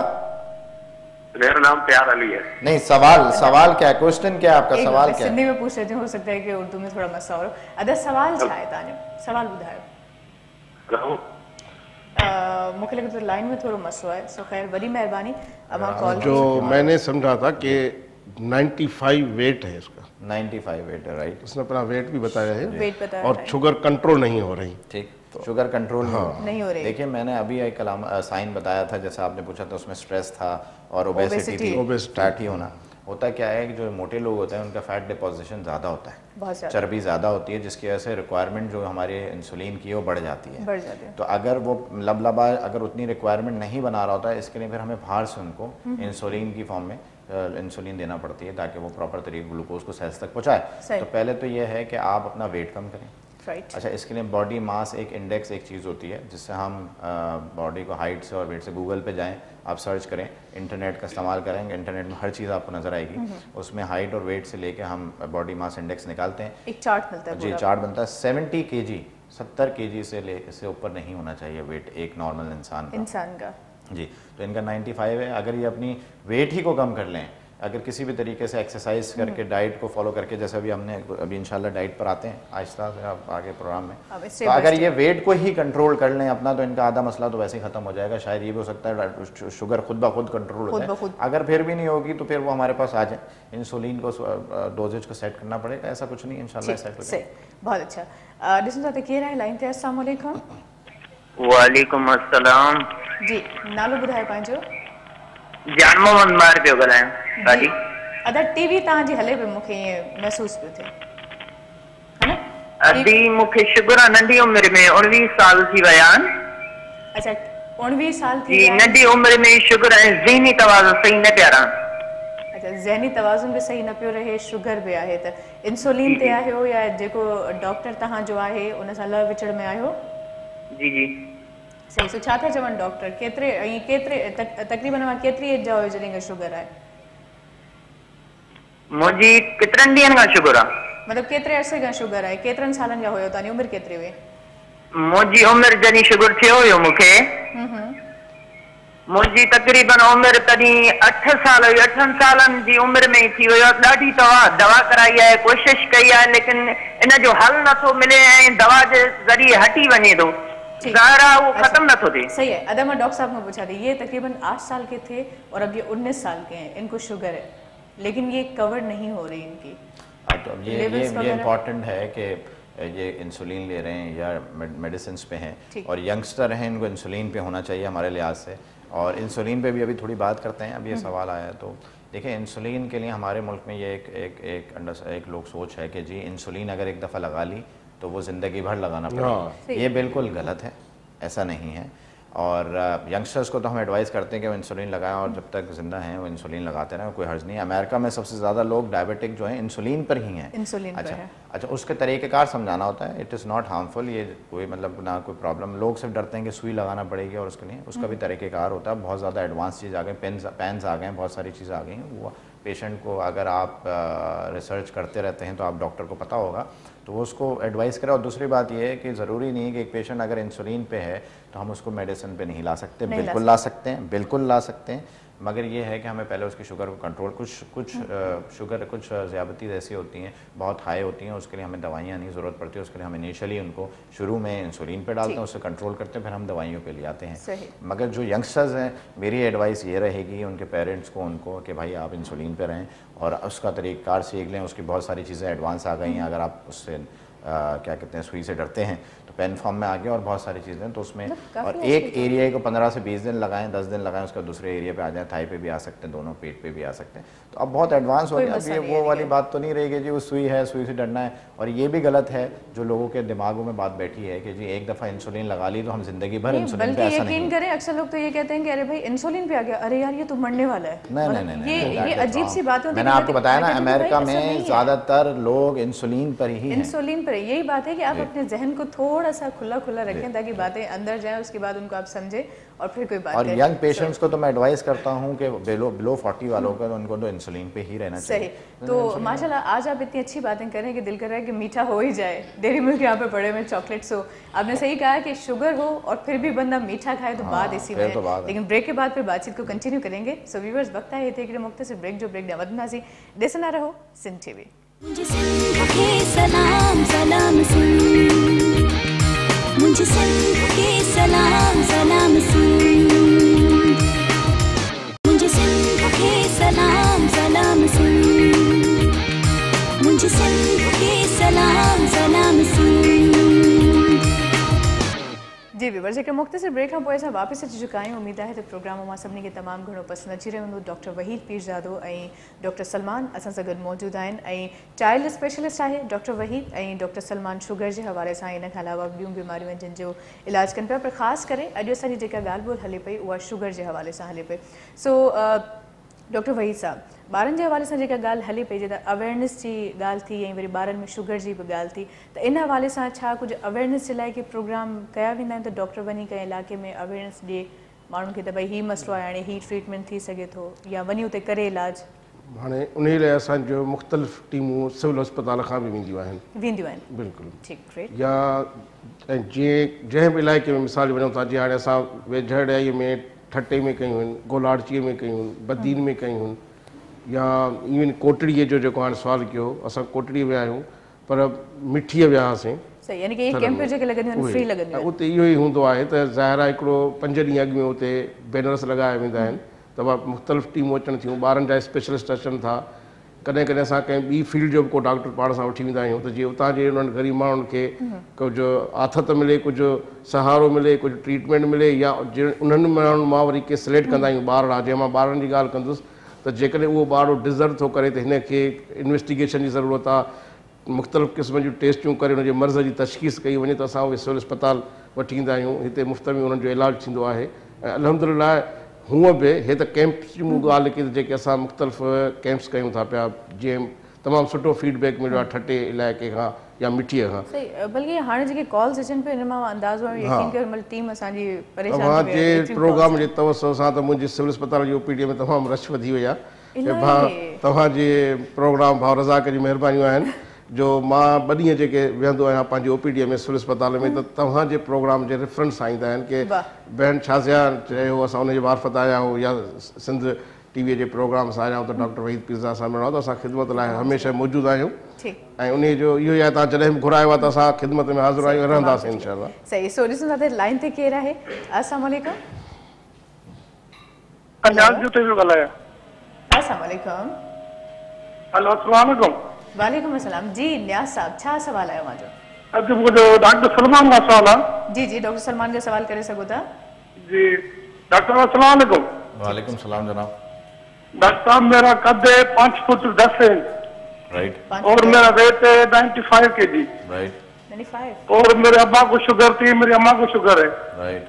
मेरा नाम प्यार अली है। नहीं, सवाल क्या है? क्वेश्चन क्या है आपका? सवाल क्या है? सिंधी में पूछ रहे थे, हो सकता है कि उर्दू में थोड़ा मसला हो। अदा सवाल छा है ताने? सवाल बुधायो। मुझे लगे तो लाइन में थोड़ा मसला है। सो खैर, बड़ी मेहरबानी। अब आप कॉल जो मैंने समझा था कि 95 वेट है इसका। 95 वेट है, राइट। उसने अपना वेट भी बताया है, वेट बताया, और शुगर कंट्रोल नहीं हो रही। ठीक, शुगर कंट्रोल नहीं हो रही। देखिए, मैंने अभी एक साइन बताया था, जैसे आपने पूछा था, उसमें स्ट्रेस था और ओबेसिटी थी, फैट ही होना। होता क्या है कि जो मोटे लोग होते हैं उनका फैट डिपोजिशन ज़्यादा होता है, चर्बी ज़्यादा होती है, जिसकी वजह से रिक्वायरमेंट जो हमारे इंसुलिन की है वो बढ़ जाती है। तो अगर वो लबलबा अगर उतनी रिक्वायरमेंट नहीं बना रहा होता है, इसके लिए फिर हमें बाहर से उनको इंसुलिन की फॉर्म में इंसुलिन देना पड़ती है ताकि वो प्रॉपर तरीके ग्लूकोज को सेल्स तक पहुँचाए। तो पहले तो ये है कि आप अपना वेट कम करें, राइट। अच्छा, इसके लिए बॉडी मास एक इंडेक्स एक चीज़ होती है जिससे हम बॉडी को हाइट से और वेट से, गूगल पे जाएं, आप सर्च करें, इंटरनेट का इस्तेमाल करेंगे, इंटरनेट में हर चीज़ आपको नज़र आएगी, उसमें हाइट और वेट से लेके हम बॉडी मास इंडेक्स निकालते हैं, एक चार्ट मिलता है। जी, चार्ट बनता है। 70 kg 70 kg से ऊपर नहीं होना चाहिए वेट एक नॉर्मल इंसान का जी। तो इनका 95 है। अगर ये अपनी वेट ही को कम कर लें, अगर किसी भी तरीके से एक्सरसाइज करके, डाइट को फॉलो करके, जैसे अभी इंशाल्लाह डाइट पर आते हैं आहिस्ता से आप आगे प्रोग्राम में, तो अगर ये वेट को ही कंट्रोल कर लें अपना, तो इनका आधा मसला तो वैसे ही खत्म हो जाएगा। शायद ये भी हो सकता है शुगर खुद ब खुद कंट्रोल हो जाए। अगर फिर भी नहीं होगी तो फिर वो हमारे पास आ जाए, इंसुलिन को डोजेज को सेट करना पड़ेगा, ऐसा कुछ नहीं, इंशाल्लाह सेट हो जाएगा। बहुत अच्छा। लाइन थे। अस्सलाम वालेकुम। वालेकुम अस्सलाम जी, नालो ॿुधायो पंहिंजो। जान मोहम्मद मार पियो ॻाल्हायां दादी। अदा टीवी तव्हांजी हले पे, मूंखे ईअं महसूस पियो थिए, है न? अदी मूंखे शुगर आहे, नंढी उमिरि में 19 साल थी विया आहिनि। अच्छा, 19 साल थी जी, नंढी उमिरि में शुगर ऐं ज़हनी तवाज़ुन सही न पिया रहनि। अच्छा, ज़हनी तवाज़ुन भी सही न पियो रहे, शुगर भी आहे, त इंसुलिन ते आहियो या जेको डॉक्टर तव्हांजो आहे उन सां लह विचड़ में आहियो? जी जी सही। सो छा था चवनि डॉक्टर? केतिरे तकरीबन मां केतिरी एज जा हुयो जॾहिं खां शुगर आहे? मुंहिंजी केतिरनि ॾींहंनि खां शुगर आहे। मतलब केतिरे अरसे खां शुगर आहे? केतिरनि सालनि जा हुयो? तव्हांजी उमिरि केतिरी हुई? मुंहिंजी उमिरि जॾहिं शुगर थियो हुयो मूंखे, मुंहिंजी तकरीबन उमिरि तॾहिं 8 साल हुई। 8 सालनि जी उमिरि में थी वियो। ॾाढी दवा कराई आहे, कोशिशि कई आहे, लेकिन इन जो हल नथो मिले ऐं दवा जे ज़रिए हटी वञे थो, वो खत्म न तो दे। सही है। अदा मैं डॉक्टर साहब ने पूछा था, ये तकरीबन 8 साल के थे और अब ये 19 साल के हैं, इनको शुगर है लेकिन ये कवर नहीं हो रही इनकी। तो ये इम्पॉर्टेंट है कि ये इंसुलिन ले रहे हैं या मेडिसिन पे हैं और यंगस्टर हैं, इनको इंसुलिन पे होना चाहिए हमारे लिहाज से। और इंसुलिन पे भी अभी थोड़ी बात करते हैं। अभी ये सवाल आया तो देखिए, इंसुलिन के लिए हमारे मुल्क में ये एक लोग सोच है कि जी इंसुलिन अगर एक दफ़ा लगा ली तो वो ज़िंदगी भर लगाना पड़ेगा। ये बिल्कुल गलत है, ऐसा नहीं है। और यंगस्टर्स को तो हम एडवाइस करते हैं कि वो इंसुलिन लगाएं और जब तक ज़िंदा हैं वो इंसुलिन लगाते रहें, कोई हर्ज नहीं है। अमेरिका में सबसे ज़्यादा लोग डायबिटिक जो हैं इंसुलिन पर ही हैं। अच्छा, उसके तरीक़ेकार समझाना होता है। इट इज़ नॉट हार्मफुल, ये कोई मतलब ना कोई प्रॉब्लम। लोग सिर्फ डरते हैं कि सुई लगाना पड़ेगी और उसके लिए उसका भी तरीक़ेकार होता है। बहुत ज़्यादा एडवांस चीज़ आ गई, पेन्स आ गए, बहुत सारी चीज़ें आ गई हैं। वो पेशेंट को अगर आप रिसर्च करते रहते हैं तो आप डॉक्टर को पता होगा तो वो उसको एडवाइस करें। और दूसरी बात ये है कि ज़रूरी नहीं है कि एक पेशेंट अगर इंसुलिन पे है तो हम उसको मेडिसिन पे नहीं ला सकते। बिल्कुल ला सकते हैं, बिल्कुल ला सकते हैं, मगर ये है कि हमें पहले उसकी शुगर को कंट्रोल, कुछ शुगर कुछ ज़्यादती ऐसी होती हैं बहुत हाई होती हैं, उसके लिए हमें दवाइयाँ नहीं ज़रूरत पड़ती। उसके लिए हम इनिशियली उनको शुरू में इंसुलिन पे डालते हैं, उससे कंट्रोल करते हैं, फिर हम दवाइयों पे ले आते हैं। मगर जो यंगस्टर्स हैं, मेरी एडवाइस ये रहेगी उनके पेरेंट्स को, उनको कि भाई आप इंसुलिन पे रहें और उसका तरीक़ाकार सीख लें। उसकी बहुत सारी चीज़ें एडवांस आ गई हैं। अगर आप उससे क्या कहते हैं सुई से डरते हैं तो पेन फॉर्म में आ गया और बहुत सारी चीज़ें तो उसमें, और एक एरिया को 15 से 20 दिन लगाएं, 10 दिन लगाएं, उसका दूसरे एरिया पे आ जाए, थाई पे भी आ सकते हैं, दोनों पेट पे भी आ सकते हैं। तो अब बहुत एडवांस हो गया। अब ये वो वाली बात तो नहीं रहेगी जी वो सुई है, सुई से डरना है। और ये भी गलत है जो लोगों के दिमागों में बात बैठी है कि जी एक दफ़ा इंसुलिन लगा ली तो हम जिंदगी भर इंसुलिन पे, ऐसा नहीं। करें अक्सर लोग तो ये कहते हैं कि अरे भाई इंसुलिन पे आ गया, अरे यार ये तो मरने वाला है। नहीं, ये अजीब सी बात है। मैंने आपको बताया ना, अमेरिका में ज़्यादातर लोग इंसुलिन पर ही हैं। इंसुलिन पर यही बात है कि आप अपने जहन को थोड़ा सा खुला रखें ताकि बातें अंदर जाएं, उसके बाद उनको आप समझें और फिर कोई बात और यंग पेशेंट्स को तो मैं एडवाइस करता हूं कि बिलो 40 वालों का तो उनको तो इंसुलिन पे ही रहना चाहिए। सही। तो माशाल्लाह आज आप इतनी अच्छी बातें करें कि दिल कर रहा है कि मीठा हो ही जाए। डेयरी मिल्क यहाँ पे पड़े हुए चॉकलेट्स हो, आपने सही कहा कि शुगर हो और फिर भी बंदा मीठा खाए तो बात इसी में है। लेकिन ब्रेक के बाद फिर बातचीत को कंटिन्यू करेंगे। सो व्यूअर्स, वक्त है हिकिड़े मुख़्तसिर ब्रेक जो ब्रेक ॾियां नाज़ी ॾिसंदा रहो सिंध टीवी। सलाम सलाम मुझे सिंध के सलाम सलाम मुझे सिंध के सलाम सलाम मुझे सिंध के सलाम सलाम जी व्यूअर्स, एक मुख़्तसिर ब्रेक खां पोइ असां वापसि अची चुका आहियूं। उमेद आहे त प्रोग्राम मां सभिनी खे तमामु घणो पसंदि अची रहियो हूंदो। डॉक्टर वहीद पीरज़ादो ऐं डॉक्टर सलमान असां सां गॾु मौजूदु आहिनि ऐं चाइल्ड स्पेशलिस्ट आहे डॉक्टर वहीद ऐं डॉक्टर सलमान शुगर जे हवाले सां, इन खां अलावा ॿियूं बीमारियूं आहिनि जिन जो इलाजु कनि पिया, पर ख़ासि करे अॼु असांजी जेका ॻाल्हि ॿोल हले पई उहा शुगर जे हवाले सां हले पई। सो डॉक्टर वहीद साहब, ॿारनि जे हवाले सां जेका ॻाल्हि हले पई जे त अवेयरनेस जी ॻाल्हि थी ऐं वरी ॿारनि में शुगर जी बि ॻाल्हि थी, त इन हवाले सां छा कुझु अवेयरनेस जे लाइ के प्रोग्राम कया वेंदा आहिनि त डॉक्टर वञी कंहिं इलाइक़े में अवेयरनेस ॾिए माण्हुनि खे त भई हीउ मसइलो आहे, हाणे हीउ ट्रीटमेंट थी सघे थो या वञी उते करे इलाज? हाणे उन लाइ असांजो मुख़्तलिफ़ टीमूं सिविल अस्पताल खां बि वेंदियूं आहिनि बिल्कुलु ठीकु ग्रेट। या जीअं जंहिं बि इलाइक़े में मिसाल वञूं था, जीअं हाणे असां वेझड़ाईअ में ठटे में कयूं आहिनि, गोलाड़चीअ में कयूं आहिनि, बदीन में कयूं आहिनि, या इवन कोटड़ीअ जो जेको हाणे सुवालु कयो, असां कोटड़ीअ विया आहियूं पर मिठीअ विया हुआसीं। यानी कि ये कैंप जेके लॻंदियूं आहिनि फ्री लॻंदियूं आहिनि। उते इहो ई हूंदो आहे त ज़ाहिर आहे हिकिड़ो 5 ॾींहं अॻु में उते बैनर्स लॻाया वेंदा आहिनि त मुख़्तलिफ़ टीमूं अचनि थियूं, ॿारनि जा स्पेशलिस्ट अचनि था, कॾहिं कॾहिं असां कंहिं ॿी फील्ड जो बि को डॉक्टर पाण सां वठी वेंदा आहियूं त जीअं उतां जे उन्हनि ग़रीब माण्हुनि खे कुझु आथत मिले, कुझु सहारो मिले, कुझु ट्रीटमेंट मिले, या उन्हनि माण्हुनि मां वरी के सिलेक्ट कंदा आहियूं ॿार आहे, जंहिं मां ॿारनि जी ॻाल्हि कंदुसि त जेकॾहिं उहो ॿारु डिज़र्व थो करे त हिन खे इन्वेस्टिगेशन जी ज़रूरत आहे, मुख़्तलिफ़ क़िस्म जूं टेस्टियूं करे हुनजे मर्ज़ जी तशख़ीस कई वञे त असां उहे सिविल अस्पताल वठी ईंदा आहियूं, हिते मुफ़्त में उन्हनि जो इलाजु थींदो आहे। ऐं अल्हम्दुलिल्लाह हूअं बि हे त कैंप जी मूं ॻाल्हि की जेके असां मुख़्तलिफ़ कैंप्स कयूं था पिया, जीअं तमामु सुठो फीडबैक मिलियो आहे ठटे इलाइक़े खां या मिठीअ खां। सही, बल्कि हाणे जेके कॉल्स अचनि पियूं इन मां अंदाज़ो आहे यकीन कयो मतिलबु टीम असांजी परेशान तव्हां जे प्रोग्राम जे तवसु सां त मुंहिंजी सिविल अस्पताल जी OPD में तमामु रश वधी वई आहे। तव्हांजे प्रोग्राम भाउ रज़ाक जी महिरबानियूं आहिनि जो मां 2 ॾींहं जेके वेहंदो आहियां पंहिंजी OPD में सिविल अस्पताल में, त तव्हांजे प्रोग्राम जे रेफरेंस ईंदा आहिनि की बहन शाज़िया चयो असां उनजे मार्फत आया आहियूं, या सिंध TV जे प्रोग्राम सां आया आहियूं त डॉक्टर वहीद पीरज़ादा साहब मिलणो त असां ख़िदमत लाइ हमेशह मौजूदु आहियूं ऐं उन जो इहो ई आहे तव्हां जॾहिं बि घुरायो आहे त असां ख़िदमत में हाज़िर आहियूं, रहंदासीं इंशाअल्लाह। सही। सो ॾिसूं था त लाइन ते केरु आहे? अस्सलाम वालेकुम। अन्याज़ जो तेज़ो ॻाल्हायां। अस्सलाम वालेकुम। हेलो अस्सलाम वालेकुम। वालेकुम अस्सलाम जी। न्याज़ साहब छा सवाल आहे मुंहिंजो? अॼु मुंहिंजो डॉक्टर सलमान का सवाल आहे। जी जी डॉक्टर सलमान जो सवाल करे सघो था। जी डॉक्टर अस्सलाम वालेकुम। वालेकुम सलाम जनाब। डॉक्टर साहब मेरा कद है 5 फुट 10 इंच, राइट, और मेरा वेट है 95 kg, राइट, 95, और मेरे अब्बा को शुगर थी, मेरी अम्मा को शुगर है, राइट,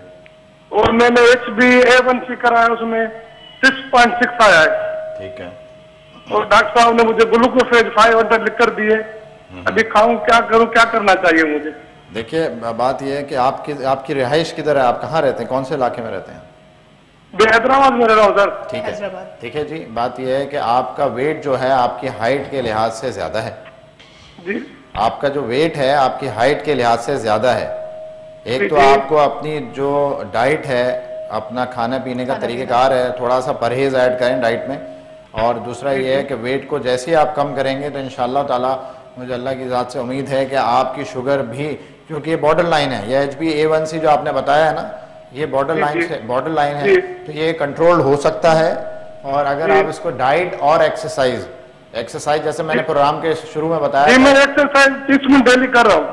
और मैंने HbA1c कराया उसमें 6.6 आया है। ठीक है। और डॉक्टर साहब ने मुझे ग्लूकोफेज 500 लिख कर दिए, अभी खाऊं क्या करूं, क्या करना चाहिए मुझे? देखिए बात यह है कि आपकी रिहाइश किधर है, आप कहाँ रहते हैं, कौन से इलाके में रहते हैं? हैदराबाद में रह रहा हूँ सर। ठीक है, ठीक है जी। बात यह है कि आपका वेट जो है आपकी हाइट के लिहाज से ज्यादा है जी। आपका जो वेट है आपकी हाइट के लिहाज से ज्यादा है। एक तो आपको अपनी जो डाइट है, अपना खाने पीने का तरीक़ेकार है, थोड़ा सा परहेज ऐड करें डाइट में, और दूसरा ये है कि वेट को जैसे ही आप कम करेंगे तो इंशाअल्लाह ताला मुझे अल्लाह की ज़ात से उम्मीद है कि आपकी शुगर भी, क्योंकि ये बॉर्डर लाइन है, ये HbA1c जो आपने बताया है ना, ये बॉर्डर लाइन है, तो ये कंट्रोल हो सकता है। और अगर आप इसको डाइट और एक्सरसाइज जैसे मैंने प्रोग्राम के शुरू में बताया, मैं एक्सरसाइज 30 मिनट डेली कर रहा हूँ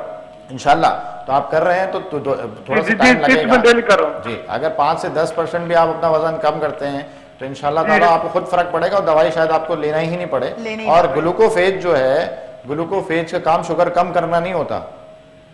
इंशाल्लाह। तो आप कर रहे हैं तो थोड़ा सा टाइम लगेगा। डेली कर रहा हूँ जी। अगर 5 से 10% भी आप अपना वजन कम करते हैं तो इंशाल्लाह ताला आपको खुद फर्क पड़ेगा और दवाई शायद आपको लेना ही नहीं पड़े। और ग्लूकोफेज जो है, ग्लूकोफेज का काम शुगर कम करना नहीं होता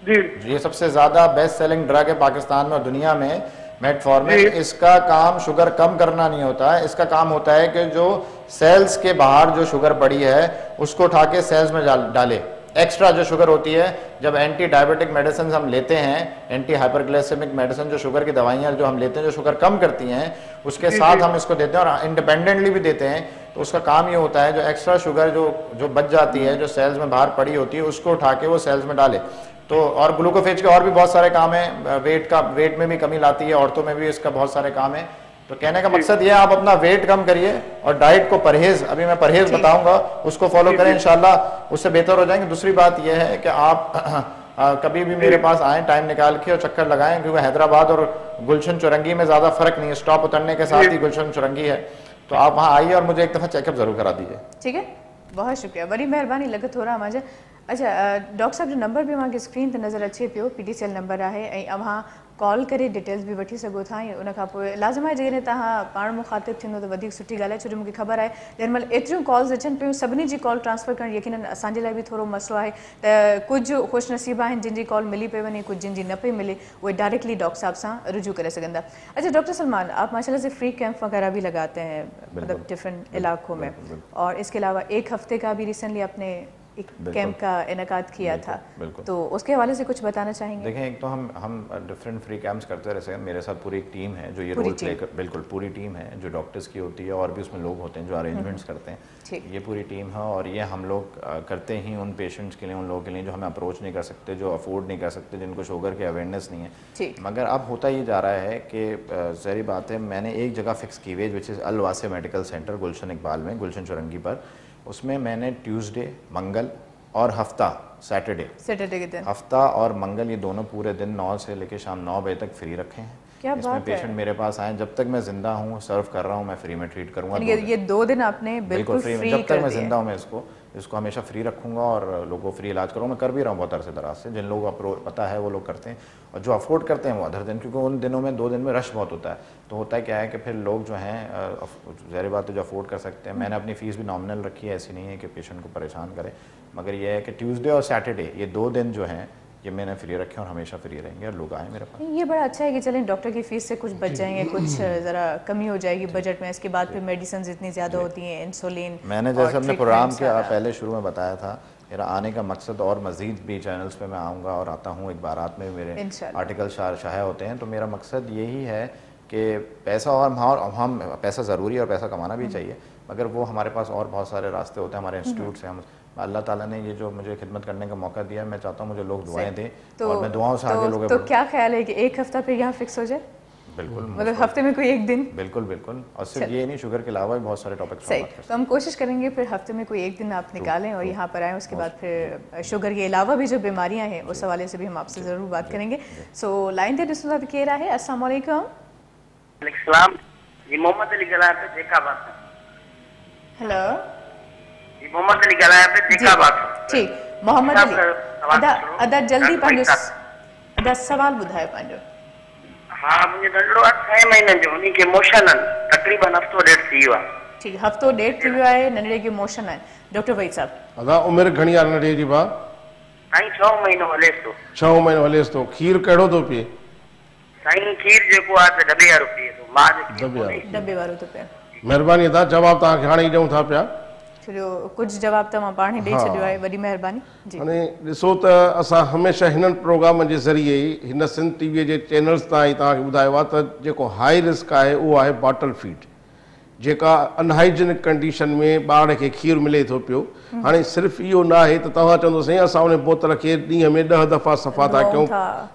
जी। ये सबसे ज्यादा बेस्ट सेलिंग ड्रग है पाकिस्तान में और दुनिया में, मेटफॉर्मिन। इसका काम शुगर कम करना नहीं होता है, इसका काम होता है कि जो सेल्स के बाहर जो शुगर पड़ी है उसको उठा के सेल्स में डाले। एक्स्ट्रा जो शुगर होती है, जब एंटी डायबिटिक मेडिसिन हम लेते हैं, एंटी हाइपरग्लाइसेमिक मेडिसिन जो शुगर की दवाइयाँ जो हम लेते हैं जो शुगर कम करती हैं, उसके साथ हम इसको देते हैं और इंडिपेंडेंटली भी देते हैं। तो उसका काम ये होता है जो एक्स्ट्रा शुगर जो बच जाती है, जो सेल्स में बाहर पड़ी होती है, उसको उठा के वो सेल्स में डाले। तो और ग्लूकोफेज के और भी बहुत सारे काम है, वेट में भी कमी लाती है, औरतों में भी इसका बहुत सारे काम है। तो कहने का मकसद ये है आप अपना वेट कम करिए और डाइट को परहेज, अभी मैं परहेज बताऊंगा, उसको फॉलो करें, इंशाल्लाह उससे बेहतर हो जाएंगे। दूसरी बात यह है कि आप कभी भी मेरे पास आएँ टाइम निकाल के और चक्कर लगाएं, क्योंकि हैदराबाद और गुलशन चुरंगी में ज्यादा फर्क नहीं है, स्टॉप उतरने के साथ ही गुलशन चुरंगी है। तो आप वहाँ आइए और मुझे एक दफा चेकअप जरूर करा दीजिए। ठीक है, बहुत शुक्रिया, बड़ी मेहरबानी। लॻे थो रहा मुंहिंजा। अच्छा डॉक्टर साहब जो नंबर भी मूंखे स्क्रीन ते नज़र अचे पियो, PTCL नंबर आहे ऐं अव्हां कॉल करे डिटेल्स भी वठी सघो था ऐं उन खां पोइ लाज़िम आहे जेकॾहिं तव्हां पाण मुखातिब थींदो त वधीक सुठी ॻाल्हि आहे, छो जो मूंखे ख़बर आहे जेॾी महिल एतिरियूं कॉल्स अचनि पियूं सभिनी जी कॉल ट्रांसफर करणु यकीनन असांजे लाइ बि थोरो मसइलो आहे त कुझु ख़ुशनसीब आहिनि जिन जी कॉल मिली पई वञे, कुझु जिन जी न पई मिले, उहे डायरेक्टली डॉक्टर साहब सां रुजू करे सघनि था। अच्छा डॉक्टर सलमान, आप माशाल्लाह से फ्री कैंप वगैरह भी लगाते हैं मतलब डिफरेंट इलाकों में, और इसके अलावा 1 हफ्ते का भी रिसेंटली आपने एक कैंप का इनकाद किया था, तो उसके हवाले से कुछ बताना चाहेंगे? देखें, एक तो हम डिफरेंट फ्री कैंप्स करते रहते हैं। मेरे साथ पूरी एक टीम है जो ये रोल प्ले कर, बिल्कुल पूरी टीम है जो डॉक्टर्स की होती है, और भी उसमें लोग होते हैं जो अरेंजमेंट्स करते हैं। ये पूरी टीम है और ये हम लोग करते ही उन पेशेंट्स के लिए, उन लोगों के लिए जो हमें अप्रोच नहीं कर सकते, जो अफोर्ड नहीं कर सकते, जिनको शुगर की अवेयरनेस नहीं है। मगर अब होता ये जा रहा है कि ज़ाहिर बात है, मैंने एक जगह फिक्स की हुई है विच इज़ अल वासे मेडिकल सेंटर गुलशन इकबाल में, गुलशन चौरंगी पर। उसमें मैंने ट्यूसडे, मंगल और हफ्ता सैटरडे के दिन, हफ्ता और मंगल ये दोनों पूरे दिन 9 से लेकर शाम 9 बजे तक फ्री रखे हैं। क्या इसमें पेशेंट मेरे पास आए, जब तक मैं जिंदा हूँ सर्व कर रहा हूँ, मैं फ्री में ट्रीट करूँगा। ये 2 दिन आपने बिल्कुल फ्री जब तक मैं जिंदा हूँ मैं इसको हमेशा फ्री रखूँगा और लोगों को फ्री इलाज करूँगा। मैं कर भी रहा हूँ बहुत अरसे दराज से, जिन लोगों को पता है वो लोग करते हैं, और जो अफोर्ड करते हैं वो अदर दिन, क्योंकि उन दिनों में 2 दिन में रश बहुत होता है। तो होता है क्या है कि फिर लोग जो हैं ज़ाहिर बात है जो अफोर्ड कर सकते हैं। मैंने अपनी फ़ीस भी नॉमिनल रखी है, ऐसी नहीं है कि पेशेंट को परेशान करे, मगर ये है कि ट्यूसडे और सैटरडे ये 2 दिन जो हैं ये मैंने फ्री रखे और हमेशा फ्री रहेंगे और लोग आए मेरे पास। ये बड़ा अच्छा है कि चलें डॉक्टर की फीस से कुछ बच जाएंगे, कुछ ज़रा कमी हो जाएगी बजट में। इसके बाद फिर मेडिसिन इतनी ज़्यादा होती हैं, इंसुलिन। मैंने जैसे अपने प्रोग्राम के पहले शुरू में बताया था, मेरा आने का मकसद और मज़ीद भी चैनल्स पे मैं आऊँगा और आता हूँ, एक बारात में मेरे आर्टिकल शाया होते हैं। तो मेरा मकसद यही है कि पैसा, और हम पैसा ज़रूरी है और पैसा कमाना भी चाहिए, मगर वो हमारे पास और बहुत सारे रास्ते होते हैं, हमारे इंस्टीट्यूट से। हम अल्लाह ताला ने ये जो मुझे खिदमत करने का मौका दिया, मैं चाहता हूँ मुझे लोग दुआएं दें, और मैं दुआओं से आगे लोग। तो क्या ख्याल है कि 1 हफ्ता फिर यहाँ फिक्स हो जाए? बिल्कुल, मतलब हफ्ते में कोई एक दिन। बिल्कुल बिल्कुल, और सिर्फ ये नहीं, शुगर के अलावा भी बहुत सारे टॉपिक्स सही। तो हम कोशिश करेंगे फिर हफ्ते में कोई एक दिन आप निकालें और यहाँ पर आएँ। उसके बाद फिर शुगर के अलावा भी जो बीमारियाँ हैं उस हवाले से भी हम आपसे ज़रूर बात करेंगे। सो लाइन ते ॾिसो था त केरु आहे? अस्सलाम वालेकुम। जी मोहम्मद अली ॻाल्हायां पियो, जेका बात। हेलो जी मोहम्मद अली ॻाल्हायां पियो, जेका बात। ठीक, मोहम्मद अली अदा जल्दी पंहिंजो सवाल ॿुधायो पंहिंजो। हाँ, मुंहिंजो नंढड़ो आहे 6 महीननि जो, उन्ही खे मोशन आहिनि, तक़रीबन हफ़्तो ॾेढ थी वियो आहे। ठीक, हफ़्तो ॾेढ थी वियो आहे, नंढड़े खे मोशन आहिनि। डॉक्टर वहीद साहब, अदा उमिरि घणी आहे नंढे जी भाउ? साईं 6 महीनो हलेसि थो। 6 महीनो हलेसि थो। खीर कहिड़ो थो पीए? साईं खीर जेको आहे त डॿे वारो पीए थो, मां डॿे वारो थो पीए। महिरबानी अदा, जवाब तव्हांखे हाणे ई ॾियूं था पिया। छो कुझु जवाब त मां पाण ई ॾेई छॾियो आहे, वॾी महिरबानी जी। हाणे ॾिसो त असां हमेशह हिननि प्रोग्राम जे ज़रिए ई हिन सिंध टीवीअ जे चैनल्स तां ई तव्हांखे ॿुधायो आहे त जेको हाई रिस्क आहे उहो आहे बॉटल फीड, जेका अनहाइजीनिक कंडीशन में ॿार खे खीर मिले थो पियो। हाणे सिर्फ़ु इहो न आहे त तव्हां चवंदो साईं असां उन बोतल खे ॾींहं में 10 दफ़ा सफ़ा था कयूं,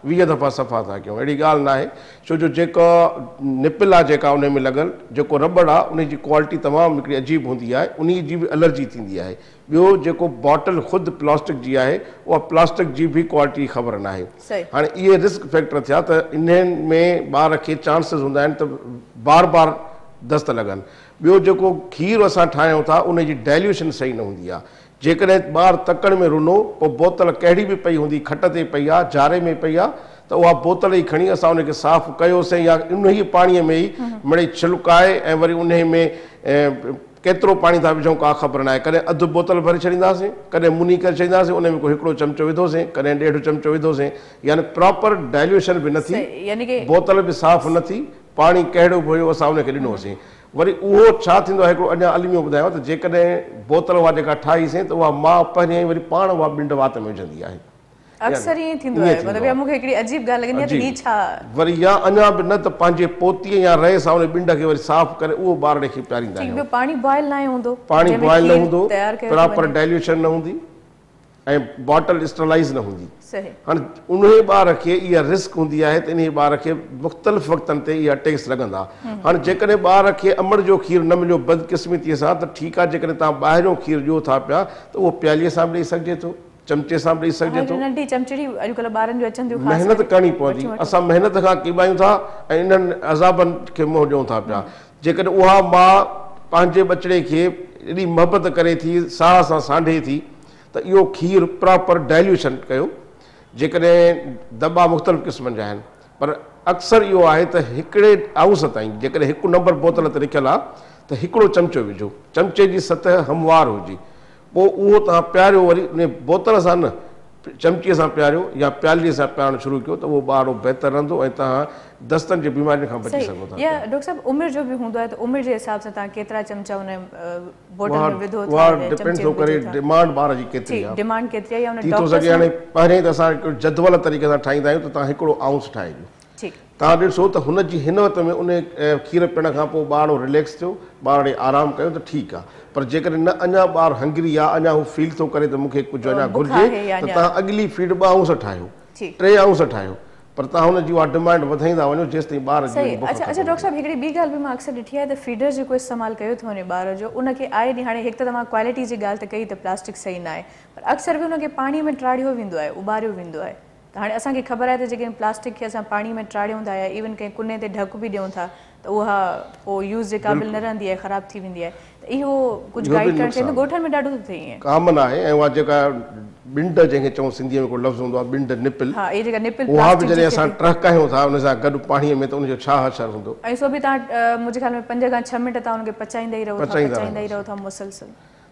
20 दफ़ा सफ़ा था कयूं, अहिड़ी ॻाल्हि न आहे। छो जो जेका निपिल आहे जेका उन में लॻल, जेको रबड़ आहे उन जी क्वालिटी तमामु हिकिड़ी अजीब हूंदी आहे, उन जी बि एलर्जी थींदी आहे। ॿियो जेको बॉटल ख़ुदि प्लास्टिक जी आहे, उहा प्लास्टिक जी बि क्वालिटी ख़बर न आहे। हाणे इहे रिस्क फैक्टर थिया त इन्हनि में ॿार खे चांसिस हूंदा आहिनि त बार बार दस्त लॻनि। ॿियो जेको खीर असां ठाहियूं था उन जी डाइल्यूशन सही न हूंदी आहे। जेकॾहिं ॿार तकड़ में रुनो, पोइ बोतल कहिड़ी बि पई हूंदी, खट ते पई आहे, जारे में पई आहे, त उहा बोतल ई खणी असां उनखे साफ़ु कयोसीं, या उन ई पाणीअ में ई मिड़ई छिलकाए ऐं वरी उन में केतिरो पाणी था विझूं का ख़बर न आहे। कॾहिं अधु बोतल भरे छॾींदासीं, कॾहिं मुनी करे छॾींदासीं, उन में को हिकिड़ो चमचो विधोसीं, कॾहिं 1.5 चमचो विधोसीं, यानी प्रॉपर डाइल्यूशन बि न थी, बोतल बि साफ़ु न थी, पाणी कहिड़ो बि हुयो असां उनखे ॾिनोसीं। वरी उहो छा थींदो आहे, हिकिड़ो अञा अलमियो ॿुधायांव त जेकॾहिं बोतल उहा जेका ठाहीसीं त उहा माउ पहिरियों ई वरी पाण उहा ॿिंड वात में विझंदी आहे। अक्सर ईअं थींदो आहे, मतलब मूंखे हिकिड़ी अजीब ॻाल्हि लॻंदी आहे त ही छा, वरी या अञा बि न त पंहिंजे पोतीअ या रहे सां उन ॿिंड खे वरी साफ़ करे उहो ॿार खे पीआरींदा आहियूं। पाणी बॉइल न हूंदो, पाणी बॉइल न हूंदो, प्रॉपर डाइल्यूशन न हूंदी ऐं बॉटल स्टरलाइज़ न हूंदी। हाणे उन ॿार खे इहा रिस्क हूंदी आहे त इन ॿार खे मुख़्तलिफ़ वक़्तनि ते इहा अटैक्स लॻंदा। हाणे जेकॾहिं ॿार खे अमड़ जो खीर न मिलियो बदकिस्मतीअ सां त ठीकु आहे, जेकॾहिं तव्हां ॿाहिरियों खीर ॾियो था पिया त उहो प्यालीअ सां बि ॾेई सघिजे थो, चमचे सां बि ॾेई सघिजे थो। महिनत करणी पवंदी, असां महिनत खां किबायूं था ऐं इन्हनि अज़ाबनि खे मुंहुं ॾियूं था पिया। जेकॾहिं उहा माउ पंहिंजे बचिड़े खे एॾी मोहबत करे थी, साह सां सांढे थी, त इहो खीर प्रॉपर डाइल्यूशन कयो। जेकॾहिं दॿा मुख़्तलिफ़ क़िस्मनि जा आहिनि, पर अक्सर इहो आहे त हिकिड़े आउंस ताईं जेकॾहिं हिकु नंबर बोतल ते लिखियलु आहे त हिकिड़ो चमचो विझो, चमचे जी सतह हमवार हुजे, पोइ उहो तव्हां पियारियो, वरी उन बोतल सां न चमचीअ सां पियारियो या प्यालीअ सां पियारणु शुरू कयो त उहो ॿारु बहितर रहंदो ऐं तव्हां दस्तनि जी बीमारियुनि खां बची सघो था। या डॉक्टर साहब उमिरि जो बि हूंदो आहे त उमिरि जे हिसाब सां तव्हां केतिरा चमचा उन बोतल में विधो था, उहा डिपेंड थो करे डिमांड ॿार जी केतिरी आहे, डिमांड केतिरी आहे या उन थी थो सघे। हाणे पहिरियों त असां हिकु जदवल तरीक़े सां ठाहींदा आहियूं त तव्हां हिकिड़ो आउंस ठाहे ॾियो, तव्हां ॾिसो त हुनजी हिन वक़्त में उन खीर पीअण खां पोइ ॿारु रिलैक्स थियो, ॿारु आराम कयो त ठीकु आहे। पर जेकॾहिं न अञा ॿारु हंगरी आहे, अञा हू फील थो करे त मूंखे कुझु अञा घुरिजे त तव्हां अॻिली फीड 2 आउंस ठाहियो, 3 आउंस ठाहियो, पर तव्हां हुनजी उहा डिमांड वधाईंदा वञो जेसि ताईं ॿार जी। अच्छा डॉक्टर साहब हिकिड़ी ॿी ॻाल्हि बि मां अक्सर ॾिठी आहे त फीडर जेको इस्तेमालु कयो थो वञे ॿार जो, उनखे आए ॾींहुं हाणे हिकु त तव्हां क्वालिटी जी ॻाल्हि त कई त प्लास्टिक सही न आहे, पर अक्सर बि उनखे पाणीअ में ट्राड़ियो वेंदो आहे, उॿारियो वेंदो आहे। त हाणे असांखे ख़बर आहे त जेके प्लास्टिक खे असां पाणी में ट्राड़ियूं था या इवन कंहिं कुने ते ढक बि ॾियूं था त उहा पोइ यूज़ जे क़ाबिल न रहंदी आहे, ख़राबु थी वेंदी आहे, त इहो कुझु गाइड करणु चाहिए ॻोठनि में ॾाढो थो थिए ईअं कॉमन आहे। ऐं उहा जेका बिंड जंहिंखे चऊं सिंधीअ में को लफ़्ज़ हूंदो आहे बिंड निपिल, उहा बि जॾहिं असां टहिकायूं था उन सां गॾु पाणीअ में त उनजो छा असरु हूंदो। ऐं सो बि तव्हां मुंहिंजे ख़्याल में 5 खां 6 मिंट तव्हां उनखे पचाईंदा ई रहो था मुसलसल,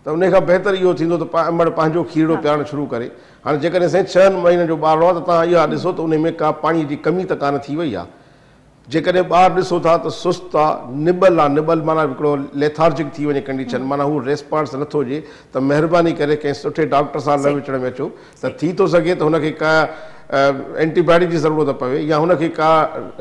त उन खां बहितर इहो थींदो त अमड़ पंहिंजो खीरो पीआरणु शुरू करे। हाणे जेकॾहिं साईं 6 महीननि जो ॿारु आहे त तव्हां इहा ॾिसो त उन में का पाणीअ जी कमी त कान थी वई आहे। जेकॾहिं ॿारु ॾिसो था त सुस्तु आहे, निबल आहे, निबल माना हिकिड़ो लेथार्जिक थी वञे कंडीशन, माना हू रेस्पॉन्स नथो हुजे, त महिरबानी करे कंहिं सुठे डॉक्टर सां न विचण में अचो, त थी थो सघे त हुनखे का एंटीबायोटिक जी ज़रूरत पवे या हुनखे का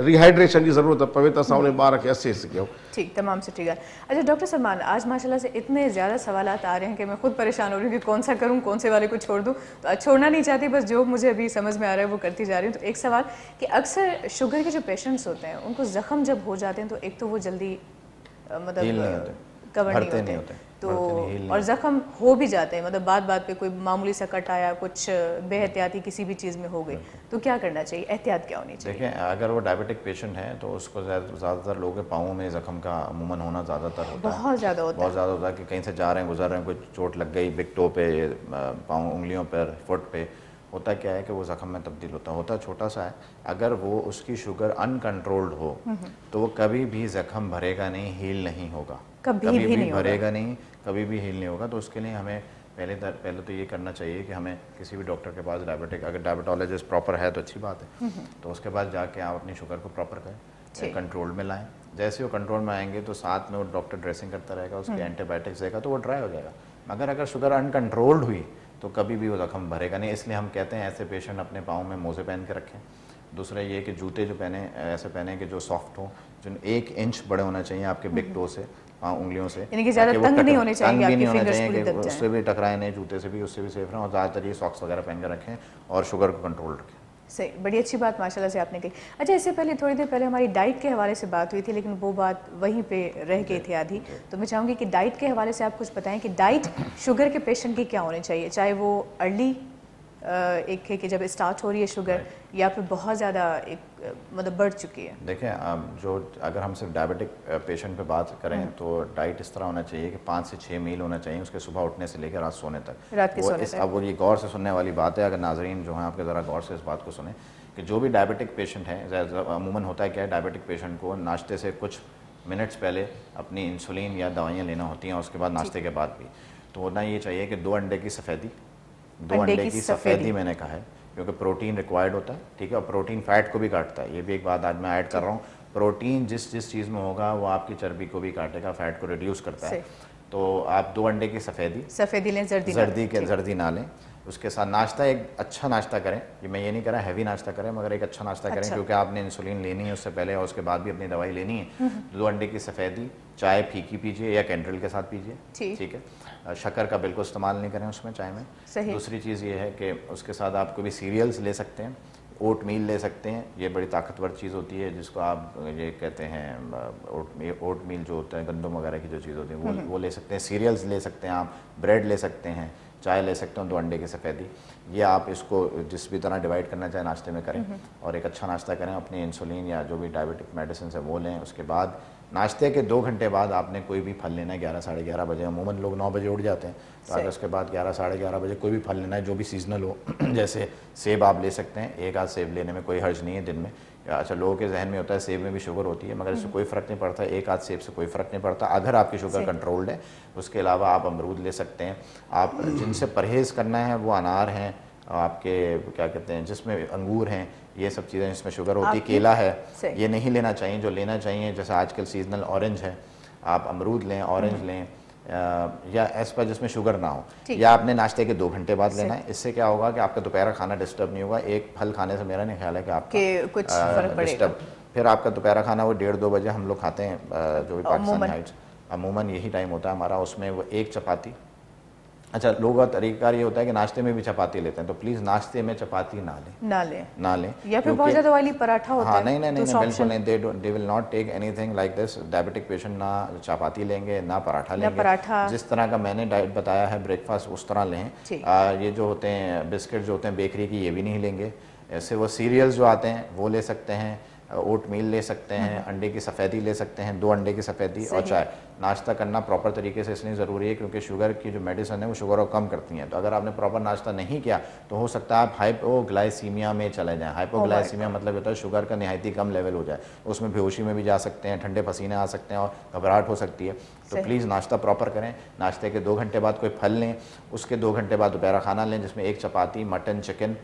रिहाइड्रेशन की ज़रूरत पवे तो असां उन ॿार खे असेस कयूं। ठीक, तमाम सुठी ॻाल्हि। अच्छा डॉक्टर सलमान, आज माशाल्लाह से इतने ज़्यादा सवालात आ रहे हैं कि मैं खुद परेशान हो रही हूँ कि कौन सा करूँ, कौन से वाले को छोड़ दूँ। तो छोड़ना नहीं चाहती, बस जो मुझे अभी समझ में आ रहा है वो करती जा रही हूँ। तो एक सवाल कि अक्सर शुगर के जो पेशेंट्स होते हैं उनको ज़ख्म जब हो जाते हैं तो एक तो वो जल्दी मतलब कवर नहीं होते तो और ज़ख्म हो भी जाते हैं, मतलब बात पे कोई मामूली सा कट आया, कुछ बेहतियाती किसी भी चीज़ में हो गई, तो क्या करना चाहिए, एहतियात क्या होनी चाहिए? देखें, अगर वो डायबिटिक पेशेंट है तो उसको ज़्यादातर लोगों के पाँवों में ज़ख्म का अमूमन होना ज़्यादातर होता है, बहुत ज़्यादा होता है कि कहीं से जा रहे हैं, गुजर रहे हैं, कोई चोट लग गई बिग टो पे, पाँव उंगलियों पर, फुट पे, होता क्या है कि वो ज़ख्म में तब्दील होता है छोटा सा है। अगर वो उसकी शुगर अनकंट्रोल्ड हो तो वो कभी भी ज़ख्म भरेगा नहीं, हील नहीं होगा, कभी भी भरेगा नहीं, कभी भी हील नहीं होगा। तो उसके लिए हमें पहले तो ये करना चाहिए कि हमें किसी भी डॉक्टर के पास अगर डायबिटोलॉजिस्ट प्रॉपर है तो अच्छी बात है, तो उसके बाद जाके आप अपनी शुगर को प्रॉपर करें, कंट्रोल में लाएं। जैसे वो कंट्रोल में आएंगे तो साथ में वो डॉक्टर ड्रेसिंग करता रहेगा, उसके एंटीबायोटिक्स देगा तो वो ड्राई हो जाएगा। मगर अगर शुगर अनकंट्रोल्ड हुई तो कभी भी वो ज़ख्म भरेगा नहीं। इसलिए हम कहते हैं ऐसे पेशेंट अपने पाँव में मोज़े पहन के रखें। दूसरा ये कि जूते जो पहने ऐसे पहने कि जो सॉफ्ट हो, जो 1 इंच बड़े होना चाहिए आपके बिग टो से, उंगलियों से, यानी कि ज़्यादा तंग नहीं होने चाहिए, आपकी फिंगर्स पूरी दब जाएं, उससे भी टकराए नहीं, जूते से भी, उससे भी सेफ रहें। और ज़्यादातर ये सॉक्स वगैरह पहन कर रखें और शुगर को कंट्रोल रखें। सही, बड़ी अच्छी बात माशाल्लाह से आपने कही। अच्छा, इससे पहले थोड़ी देर पहले हमारी डाइट के हवाले से बात हुई थी, लेकिन वो बात वहीं पे रह गई थी आधी। तो मैं चाहूँगी कि डाइट के हवाले से आप कुछ बताएं कि डाइट शुगर के पेशेंट की क्या होनी चाहिए, चाहे वो अर्ली एक है कि जब स्टार्ट हो रही है शुगर या फिर बहुत ज़्यादा मतलब बढ़ चुकी है। देखें, जो अगर हम सिर्फ डायबिटिक पेशेंट पे बात करें तो डाइट इस तरह होना चाहिए कि 5 से 6 मील होना चाहिए उसके सुबह उठने से लेकर रात सोने तक। अब वो ये गौर से सुनने वाली बात है, अगर नाजरीन जो हैं आपके ज़रा गौर से इस बात को सुने कि जो भी डायबिटिक पेशेंट है, अमूमन होता है क्या है, डायबिटिक पेशेंट को नाश्ते से कुछ मिनट्स पहले अपनी इंसुलिन या दवाइयाँ लेना होती हैं, उसके बाद नाश्ते के बाद भी। तो होना ये चाहिए कि 2 अंडे की सफ़ेदी, 2 अंडे की सफ़ेदी मैंने कहा है, क्योंकि प्रोटीन रिक्वायर्ड होता है, ठीक है, और प्रोटीन फैट को भी काटता है। ये भी एक बात आज मैं ऐड कर रहा हूँ, प्रोटीन जिस चीज़ में होगा वो आपकी चर्बी को भी काटेगा, फैट को रिड्यूस करता है। तो आप 2 अंडे की सफ़ेदी लें, जर्दी ना लें। उसके साथ नाश्ता, एक अच्छा नाश्ता करें, ये मैं ये नहीं कह रहा हैवी नाश्ता करें, मगर एक अच्छा नाश्ता करें, क्योंकि आपने इंसुलिन लेनी है उससे पहले और उसके बाद भी अपनी दवाई लेनी है। 2 अंडे की सफ़ेदी, चाय फीकी पीजिए या कैंडल के साथ पीजिए, ठीक है। शक्कर का बिल्कुल इस्तेमाल नहीं करें उसमें, चाय में। दूसरी चीज़ ये है कि उसके साथ आप कोई भी सीरियल्स ले सकते हैं, ओट मील ले सकते हैं, ये बड़ी ताकतवर चीज़ होती है जिसको आप ये कहते हैं ओट मील जो होता है, गंदम वगैरह की जो चीज़ होती है वो ले सकते हैं। सीरियल्स ले सकते हैं आप, ब्रेड ले सकते हैं, चाय ले सकते हैं, 2 अंडे की सफ़ेदी। ये आप इसको जिस भी तरह डिवाइड करना चाहें नाश्ते में करें और एक अच्छा नाश्ता करें। अपनी इंसुलिन या जो भी डायबिटिक मेडिसिन है वो लें। उसके बाद नाश्ते के 2 घंटे बाद आपने कोई भी फल लेना है, 11 साढ़े 11 बजे, अमूमन लोग 9 बजे उठ जाते हैं, तो अगर उसके बाद 11 साढ़े 11 बजे कोई भी फल लेना है जो भी सीजनल हो, जैसे सेब आप ले सकते हैं, 1 आध सेब लेने में कोई हर्ज नहीं है दिन में, अच्छा लोगों के जहन में होता है सेब में भी शुगर होती है, मगर इससे कोई फ़र्क नहीं पड़ता, एक आध सेब से कोई फ़र्क नहीं पड़ता अगर आपकी शुगर कंट्रोल्ड है। उसके अलावा आप अमरूद ले सकते हैं। आप जिनसे परहेज़ करना है वो अनार हैं, आपके क्या कहते हैं जिसमें अंगूर हैं, ये सब चीज़ें जिसमें शुगर होती है, केला है, ये नहीं लेना चाहिए। जो लेना चाहिए जैसे आजकल सीजनल ऑरेंज है, आप अमरूद लें, ऑरेंज लें, या एज पर जिसमें शुगर ना हो, या आपने नाश्ते के 2 घंटे बाद लेना है। इससे क्या होगा कि आपका दोपहर का खाना डिस्टर्ब नहीं होगा। एक फल खाने से मेरा नहीं ख्याल है कि आपका कुछ फर्क पड़ेगा। फिर आपका दोपहर खाना वो 1:30-2 बजे हम लोग खाते हैं, जो भी पाकिस्तानी हाइट्स अमूमन यही टाइम होता है हमारा, उसमें वो एक चपाती। अच्छा लोगों का तरीका ये होता है कि नाश्ते में भी चपाती लेते हैं, तो प्लीज़ नाश्ते में चपाती ना लें या फिर बहुत ज़्यादा ऑयली पराठा होता है। नहीं बिल्कुल नहीं, they will not take anything like this. Diabetic patient ना चपाती लेंगे ना पराठा लेंगे। जिस तरह का मैंने डाइट बताया है ब्रेकफास्ट उस तरह लें। ये जो होते हैं बिस्किट जो होते हैं बेकरी की, ये भी नहीं लेंगे। ऐसे वो सीरियल्स जो आते हैं वो ले सकते हैं, ओट मील ले सकते हैं, अंडे की सफ़ेदी ले सकते हैं, 2 अंडे की सफ़ेदी और चाय। नाश्ता करना प्रॉपर तरीके से इसलिए ज़रूरी है क्योंकि शुगर की जो मेडिसिन है वो शुगर को कम करती हैं। तो अगर आपने प्रॉपर नाश्ता नहीं किया तो हो सकता है आप हाइपोग्लाइसीमिया में चले जाएं। हाइपोग्लाइसीमिया मतलब होता है शुगर का नहायती कम लेवल हो जाए, उसमें बेहोशी में भी जा सकते हैं, ठंडे पसीने आ सकते हैं और घबराहट हो सकती है। तो प्लीज़ नाश्ता प्रॉपर करें। नाश्ते के 2 घंटे बाद कोई फल लें, उसके 2 घंटे बाद दोपहर खाना लें जिसमें 1 चपाती, मटन, चिकन,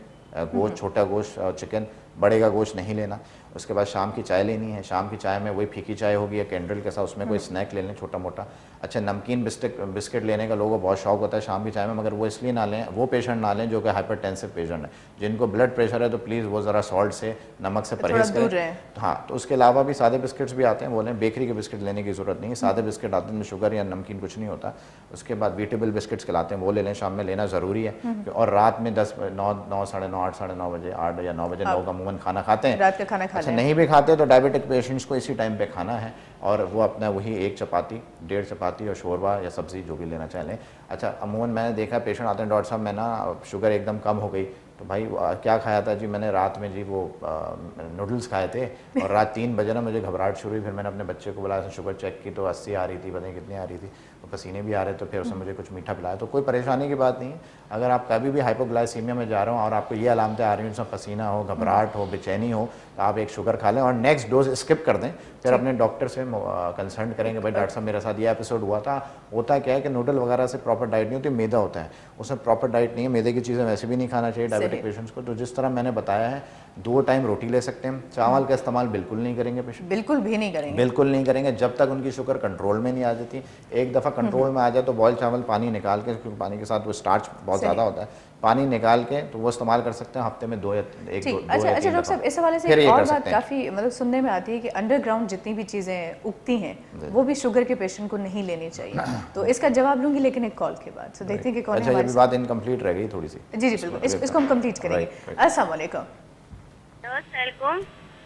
गोश्त, छोटा गोश्त और चिकन, बड़े का गोश्त नहीं लेना। उसके बाद शाम की चाय लेनी है। शाम की चाय में वही फीकी चाय होगी या कैंडल के साथ उसमें कोई स्नैक ले लें छोटा मोटा। अच्छा नमकीन बिस्किट लेने का लोगों को बहुत शौक होता है शाम की चाय में, मगर वो इसलिए ना लें, वो पेशेंट ना लें जो कि हाइपरटेंसिव पेशेंट है। जिनको ब्लड प्रेशर है तो प्लीज़ वो ज़रा सॉल्ट से, नमक से परहेज़ करें। हाँ, तो उसके अलावा भी सादे बिस्किट्स भी आते हैं, बोलें बेकरी के बिस्किट लेने की ज़रूरत नहीं है। सादे बिस्किट आते हैं में शुगर या नमकीन कुछ नहीं होता। उसके बाद वीटेबल बिस्किट्स खिलाते हैं, वो ले लें, शाम में लेना ज़रूरी है। और रात में 10, 9, साढ़े 9, 8, साढ़े 9 बजे, 8 या 9 बजे लोग अमूमन खाना खाते हैं। रात का खाना खा अच्छा नहीं भी खाते तो डायबिटिक पेशेंट्स को इसी टाइम पे खाना है और वो अपना वही 1 चपाती, 1.5 चपाती और शोरबा या सब्ज़ी जो भी लेना चाहें। अच्छा अमूमन मैंने देखा पेशेंट आते हैं, डॉक्टर साहब मैं ना शुगर एकदम कम हो गई, तो भाई क्या खाया था जी? मैंने रात में जी वो नूडल्स खाए थे और रात 3 बजे ना मुझे घबराहट शुरू हुई। फिर मैंने अपने बच्चे को बुलाया, शुगर चेक की तो 80 आ रही थी, पता नहीं कितनी आ रही थी, तो पसीने भी आ रहे, तो फिर उसने मुझे कुछ मीठा पिलाया। तो कोई परेशानी की बात नहीं है। अगर आप कभी भी हाइपोग्लाइसीमिया में जा रहे हो और आपको ये अलामतें आ रही हैं, जिसमें पसीना हो, घबराहट हो, बेचैनी हो, तो आप एक शुगर खा लें और नेक्स्ट डोज स्किप कर दें। फिर अपने डॉक्टर से कंसल्ट करेंगे, भाई डॉक्टर साहब मेरे साथ ये एपिसोड हुआ था। होता क्या है कि नूडल वगैरह से प्रॉपर डाइट नहीं होती, मैदा होता है, उसमें प्रॉपर डाइट नहीं है। मैदे की चीज़ें वैसे भी नहीं खाना चाहिए डायबिटिक पेशेंट्स को। तो जिस तरह मैंने बताया है 2 टाइम रोटी ले सकते हैं। चावल का इस्तेमाल बिल्कुल नहीं करेंगे पेशेंट, बिल्कुल भी नहीं करेंगे, बिल्कुल नहीं करेंगे जब तक उनकी शुगर कंट्रोल में नहीं आ जाती। एक दफ़ा कंट्रोल में आ जाए तो बॉयल चावल पानी निकाल के, क्योंकि पानी के साथ वो स्टार्च बहुत ज़्यादा होता है, पानी निकाल के तो वो इस्तेमाल कर सकते हैं हफ्ते में 2 या 1 2। अच्छा डॉक्टर साहब इस हवाले से एक और बात काफ़ी मतलब सुनने में आती है कि अंडरग्राउंड जितनी भी चीज़ें उगती हैं वो भी शुगर के पेशेंट को नहीं लेनी चाहिए। तो इसका जवाब लूंगी लेकिन एक कॉल के बाद। तो देखते हैं कि कौन है हमारे। अच्छा ये बात इनकम्प्लीट रह गई थोड़ी सी। जी बिल्कुल, इसको हम कंप्लीट करेंगे। अस्सलाम वालेकुम।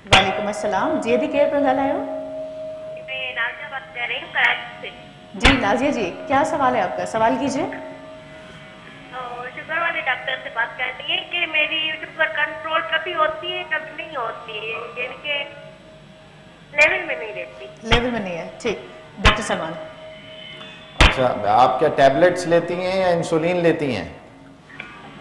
वालेकुम अस्सलाम। जी अभी केयर पर ॻाल्हायो। मैं नाज़िया बात कर रही हूँ कराची से। जी नाज़िया जी क्या सवाल है आपका? सवाल कीजिए। शुगर वाले डॉक्टर से बात करनी है कि मेरी शुगर कंट्रोल कभी होती है कभी नहीं होती है, यानी कि लेवल में नहीं रहती। लेवल में नहीं है, ठीक। डॉक्टर सलमान। अच्छा आप क्या टैबलेट्स लेती हैं या इंसुलिन लेती हैं?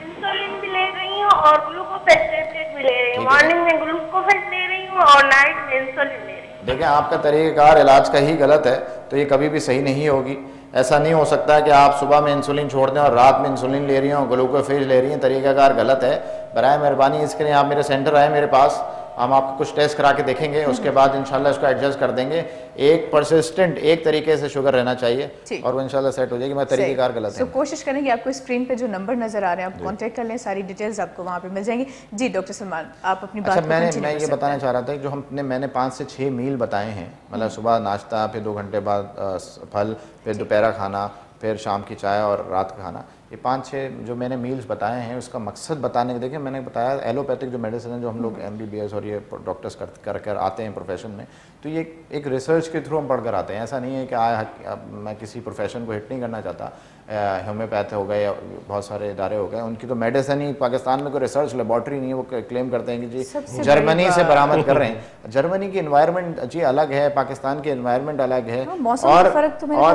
इंसुलिन भी ले रही हूँ और ग्लूकोफेज टैबलेट भी ले रही हूँ। मॉर्निंग में ग्लूकोफेज ले रही हूँ और नाइट में इंसुलिन ले रही हूँ। देखें आपका तरीक़ाकार इलाज का ही गलत है, तो ये कभी भी सही नहीं होगी। ऐसा नहीं हो सकता कि आप सुबह में इंसुलिन छोड़ दें और रात में इंसुलिन ले रही हैं और ग्लूकोफेज ले रही हैं। तरीक़ाकार गलत है। बराए मेहरबानी इसके लिए आप मेरे सेंटर आए मेरे पास, हम आपको कुछ टेस्ट करा के देखेंगे, उसके बाद इंशाल्लाह इसको एडजस्ट कर देंगे। एक परसिस्टेंट एक तरीके से शुगर रहना चाहिए और वो इंशाल्लाह सेट हो जाएगी। मैं तरीक़ेकार गलत है। कोशिश करेंगे आपको स्क्रीन पे जो नंबर नजर आ रहे हैं आप कांटेक्ट कर लें, सारी डिटेल्स आपको वहाँ पे मिल जाएंगी। जी डॉक्टर सलमान आप अपनी बात को मैं ये बताना चाह रहा था कि जो मैंने 5 से 6 मील बताए हैं, मतलब सुबह नाश्ता, फिर 2 घंटे बाद फल, फिर दोपहर खाना, फिर शाम की चाय और रात का खाना, ये 5-6 जो मैंने मील्स बताए हैं उसका मकसद बताने के, देखिए मैंने बताया एलोपैथिक जो मेडिसिन है जो हम लोग MBBS और ये डॉक्टर्स कर आते हैं प्रोफेशन में, तो ये एक रिसर्च के थ्रू हम पढ़कर आते हैं। ऐसा नहीं है कि मैं किसी प्रोफेशन को हिट नहीं करना चाहता। होम्योपैथ हो गए या बहुत सारे इदारे हो गए, उनकी तो मेडिसिन ही, पाकिस्तान में कोई रिसर्च लेबॉर्ट्री नहीं है। वो क्लेम करते हैं कि जी जर्मनी से बरामद कर रहे हैं। जर्मनी की एनवायरनमेंट जी अलग है, पाकिस्तान की एनवायरनमेंट अलग है। और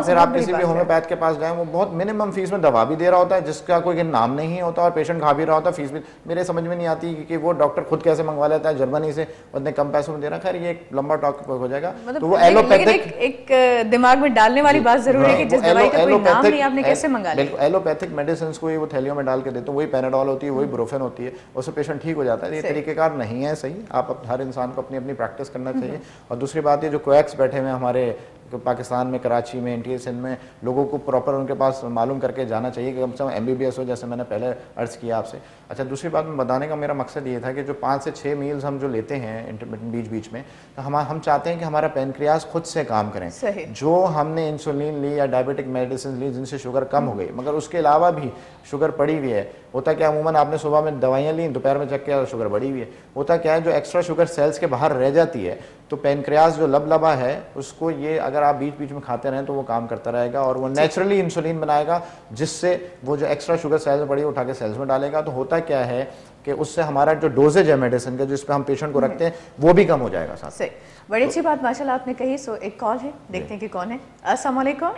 फिर आप किसी भी होम्योपैथ के पास जाएँ वो बहुत मिनिमम फीस में दवा भी दे रहा रहा होता है जिसका कोई नाम नहीं होता और पेशेंट खा भी रहा होता है, फीस भी मेरे समझ में नहीं आती कि वो डॉक्टर खुद कैसे मंगवा लेता है जर्मनी से उतने कम पैसों में दे रहा। खैर ये एक लंबा टॉक हो जाएगा। तो वो एलोपैथिक एक दिमाग में डालने वाली बात जरूर है कि जिस दवाई का कोई नाम नहीं आपने कैसे मंगा लिया। बिल्कुल एलोपैथिक मेडिसिन को वो थैलियों में डाल के देते हैं, वही पैराडॉल होती है, वही ब्रोफेन होती है, उससे पेशेंट ठीक हो जाता है। ये तरीकेकार नहीं है सही। आप हर इंसान को अपनी अपनी प्रैक्टिस करना चाहिए। और दूसरी बात ये जो कोएक्स बैठे हुए हमारे पाकिस्तान में, कराची में, इंटीरियर सिंध में, लोगों को प्रॉपर उनके पास मालूम करके जाना चाहिए कि कम से कम MBBS हो, जैसे मैंने पहले अर्ज किया आपसे। अच्छा, दूसरी बात मैं बताने का मेरा मकसद ये था कि जो 5 से 6 मील्स हम जो लेते हैं इंटरमिटेंट बीच बीच में, तो हम चाहते हैं कि हमारा पेनक्रियाज खुद से काम करें। जो हमने इंसुलिन ली या डायबिटिक मेडिसिन ली जिनसे शुगर कम हो गई, मगर उसके अलावा भी शुगर पड़ी हुई है, होता क्या अमूमन आपने सुबह में दवाइयाँ ली, दोपहर में चेक किया शुगर बढ़ी हुई है, होता क्या है जो एक्स्ट्रा शुगर सेल्स के बाहर रह जाती है, तो पेनक्रियाज जो लबलबा है उसको ये अगर आप बीच बीच में खाते रहें तो वो काम करता रहेगा और वो नेचुरली इंसुलिन बनाएगा, जिससे वो जो एक्स्ट्रा शुगर सेल्स में पड़ी है उठा के सेल्स में डालेगा। तो होता क्या है कि उससे हमारा जो डोजेज है मेडिसिन का जिस पे हम पेशेंट को रखते हैं वो भी कम हो जाएगा साथ। सही, बड़ी अच्छी बात माशाल्लाह आपने कही। सो एक कॉल है, देखते हैं कि कौन है। अस्सलाम वालेकुम।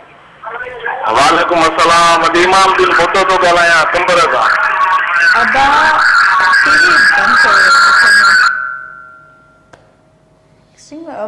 वालेकुम अस्सलाम। इमाम दिन फोटो तो गलाया कंबर का अब्बा टीवी बंद करो।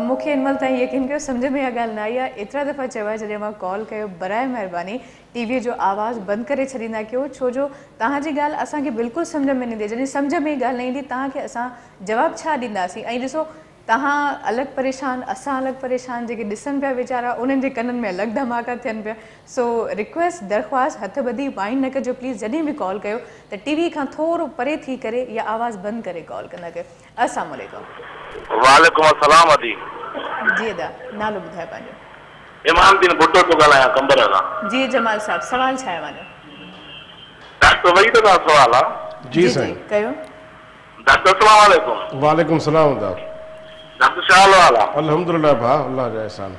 मूंखे हिनमल ताईं यकीन कयो सम्झ में इहा ॻाल्हि न आई आहे। एतिरा दफ़ा चयो आहे जॾहिं मां कॉल कयो बराए महिरबानी टीवीअ जो आवाज़ु बंदि करे छॾींदा कयो, छो जो तव्हांजी ॻाल्हि असांखे बिल्कुलु सम्झ में न ईंदी। जॾहिं सम्झ में ई ॻाल्हि न ईंदी तव्हांखे असां जवाबु छा ॾींदासीं। ऐं ॾिसो तव्हां अलॻि परेशान, असां अलॻि परेशान, जेके ॾिसनि पिया वीचारा उन्हनि जे कननि में अलॻि धमाका थियनि पिया। सो रिक्वेस्ट, दरख़्वास्त, हथ ॿधी माइंड न कजो प्लीज़। जॾहिं बि कॉल कयो त टीवी खां थोरो परे थी करे या आवाज़ु बंदि करे कॉल कंदा कयो। अस्सलाम वालेकुम। वालेकुम अस्सलाम अदी। जी अदा, नालो ॿुधायो पंहिंजो। इमाम दिन फोटो तो गलाया कंबर का। जी जमाल साहब, सवाल छा आहे वञो? डॉक्टर वही तो का सवाल है। जी साईं कयो। डॉक्टर अस्सलाम वालेकुम। वालेकुम सलाम। डॉक्टर शाह वाला अल्हम्दुलिल्लाह भा, अल्लाह जा एहसान।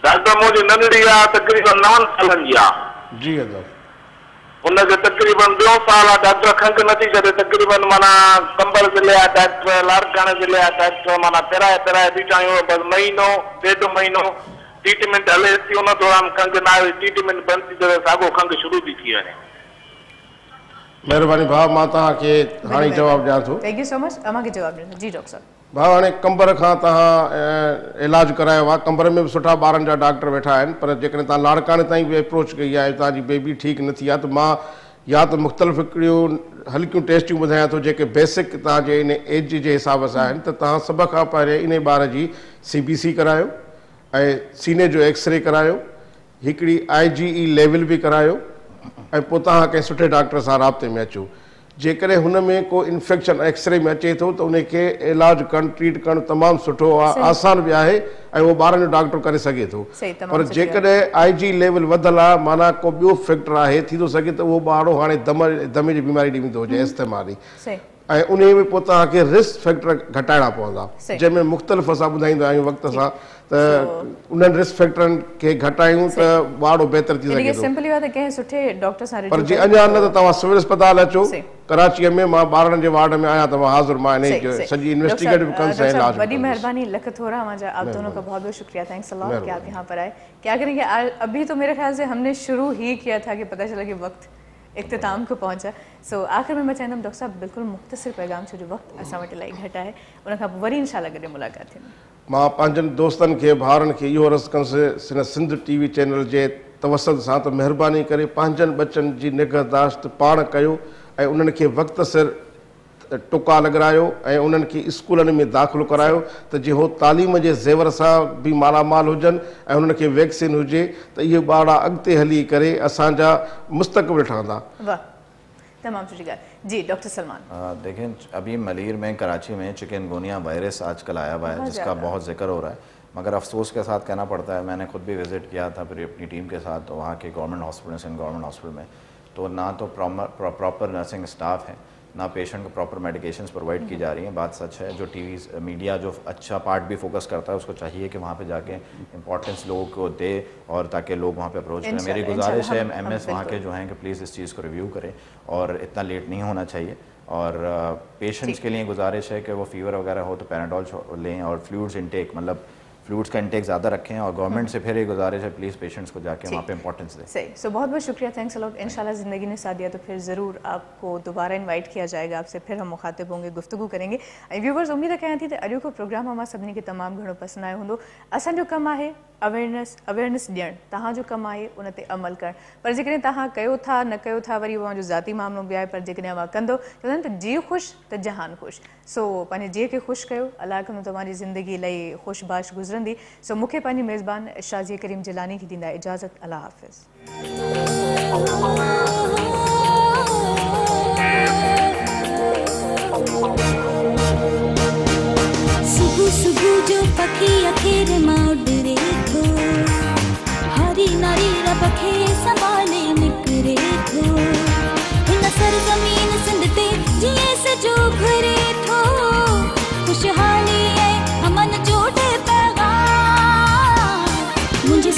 डॉक्टर मुझे नंढड़ी आ तकरीबन 9 सालन जी आ। जी अदा। उनके तकरीबन 2 साल डॉक्टर खंग नथी करे, तकरीबन माना कंबर जिले डॉक्टर, लाड़काने जिले डॉक्टर, माना पेराए बीठा आहियूं। बस महीनो 1.5 महीनो ट्रीटमेंट हले थी, उन दौरान खंग ना आई, ट्रीटमेंट बंद थी करे साॻो खंग शुरू थी थी वञे। महिरबानी भाउ, मां तव्हांखे हाणे जवाबु ॾियां थो। Thank you so much. अमांखे जवाबु ॾिनो। जी डॉक्टर साहब। भाउ हाणे कंबर खां तव्हां इलाजु करायो आहे, कंबर में बि सुठा ॿारनि जा डॉक्टर वेठा आहिनि, पर जेकॾहिं तव्हां लाड़काने ताईं बि अप्रोच कई आहे, तव्हांजी बेबी ठीकु न थी आहे, त मां या त मुख़्तलिफ़ हिकिड़ियूं हल्कियूं टेस्टियूं ॿुधायां थो जेके बेसिक तव्हांजे इन एज जे हिसाब सां आहिनि। त तव्हां सभ खां पहिरियों इन ॿार जी CBC करायो ऐं सीने जो एक्सरे करायो, हिकिड़ी IgE लेवल बि करायो ऐं पोइ तव्हां कंहिं सुठे डॉक्टर सां राब्ते में अचो। जेकॾहिं हुन में को इन्फेक्शन एक्सरे में अचे थो त उनखे इलाजु करणु, ट्रीट करणु तमामु सुठो आहे, आसान बि आहे ऐं उहो ॿारनि जो डॉक्टर करे सघे थो। पर जेकॾहिं IG लेवल वधियलु आहे, माना को ॿियो फैक्टर आहे, थी थो सघे त उहो ॿारु हाणे दमे जी बीमारी ॾींदो हुजे इस्तेमाली, ऐं उन में पोइ तव्हांखे रिस्क फैक्टर घटाइणा पवंदा, जंहिंमें मुख़्तलिफ़ असां ॿुधाईंदा आहियूं वक़्त सां, त उन्हनि रिस्क फैक्टरनि खे घटायूं त ॿारु बहितर थी सघे थो। पर जी अञा न त तव्हां सिविल अस्पताल अचो कराचीअ में, मां ॿारनि जे वार्ड में आहियां, तव्हां हाज़िर, मां इन सॼी इन्वेस्टिगेटिव कंस ऐं इलाज। बड़ी मेहरबानी, लख थोड़ा हमारा आप दोनों का बहुत बहुत शुक्रिया। थैंक्स अ लॉट कि आप यहाँ पर आए। क्या करेंगे अभी तो मेरे ख्याल से हमने शुरू ही किया था कि पता चला कि वक्त इख्तिताम को पहुंचा। सो आखिर में मैं चाहींदमि डॉक्टर साहब बिल्कुलु मुख़्तसिर पैगाम, छो जो वक्त असां वटि इलाही घटि आहे, उन खां पोइ वरी इंशाल्लाह गॾु मुलाक़ात थींदी। मां पंहिंजनि दोस्तनि खे, भाउरनि खे इहो अर्ज़ु कंदुसि सिंध TV चैनल जे तवसत सां त महिरबानी करे पंहिंजनि बचनि जी निगहदाश्त पाण कयो ऐं उन्हनि खे वक़्त सिर टुका लॻारायो ऐं उन्हनि खे स्कूलनि में दाख़िलो करायो त जीअं हो तालीम जे ज़ेवर सां बि मालामाल हुजनि ऐं उन्हनि खे वैक्सीन हुजे, त इहे ॿार अॻिते हली करे असांजा मुस्तक़बिल ठहंदा। वाह, तमाम सुठी ॻाल्हि। जी डॉक्टर सलमान। देखें, अभी मलीर में, कराची में चिकनगुनिया वायरस आजकल आया हुआ है, जिसका बहुत जिक्र हो रहा है, मगर अफसोस के साथ कहना पड़ता है, मैंने खुद भी विज़िट किया था फिर अपनी टीम के साथ, तो वहाँ के government hospital, Sindh government hospital में, तो ना तो प्रॉपर नर्सिंग स्टाफ है, ना पेशेंट को प्रॉपर मेडिकेशंस प्रोवाइड की जा रही हैं। बात सच है, जो टीवी मीडिया जो अच्छा पार्ट भी फोकस करता है, उसको चाहिए कि वहाँ पे जाके इंपॉर्टेंस लोगों को दे और ताकि लोग वहाँ पे अप्रोच करें। मेरी गुजारिश है MS वहाँ के जो हैं कि प्लीज़ इस चीज़ को रिव्यू करें और इतना लेट नहीं होना चाहिए। और पेशेंट्स के लिए गुजारिश है कि वो फीवर वगैरह हो तो पैराडोल लें और फ्लूइड्स इनटेक, मतलब फ्लूइड्स का इंटेक ज़्यादा रखें और गवर्नमेंट से फिर ये गुजारिश है प्लीज़ पेशेंट्स को जाके वहाँ पे इंपॉर्टेंस दें। सही, सो बहुत बहुत शुक्रिया, थैंक्स अलॉट। इंशाल्लाह ज़िंदगी ने साथ दिया तो फिर ज़रूर आपको दोबारा इन्वाइट किया जाएगा, आपसे फिर हम मुखातिब होंगे, गुफ्तगू करेंगे। व्यूवर्स, उम्मीद कयां थी त अॼु को प्रोग्राम अमां सभिनी खे तमामु घणो पसंदि आयो हूंदो। असांजो कमु आहे अवेयरनेस ॾियणु, तव्हांजो कमु आहे उन ते अमल करणु, पर जेकॾहिं तव्हां कयो था न कयो था वरी उहो ज़ाती मामिलो बि आहे, पर जेकॾहिं अवां कंदो चवंदा आहिनि त जीउ ख़ुशि त जहान ख़ुशि। सो पंहिंजे जीउ खे ख़ुशि कयो, अलाह कंदो तव्हांजी ज़िंदगी इलाही ख़ुशबाश गुज़रंदी। सो मूंखे पंहिंजी मेज़बान शाज़ी करीम जिलानी खे ॾींदा इजाज़त, अल्लाह हाफ़िज़। सुबह सुबह जो पखी अखेर मां उड़े थो, हरी नारी रब खे संभाले निकिरे थो, हिन सरज़मीन सिंध ते जीअं सजो घुरे थो, खुशहाली ऐं अमन जो पैगाम मुंहिंजे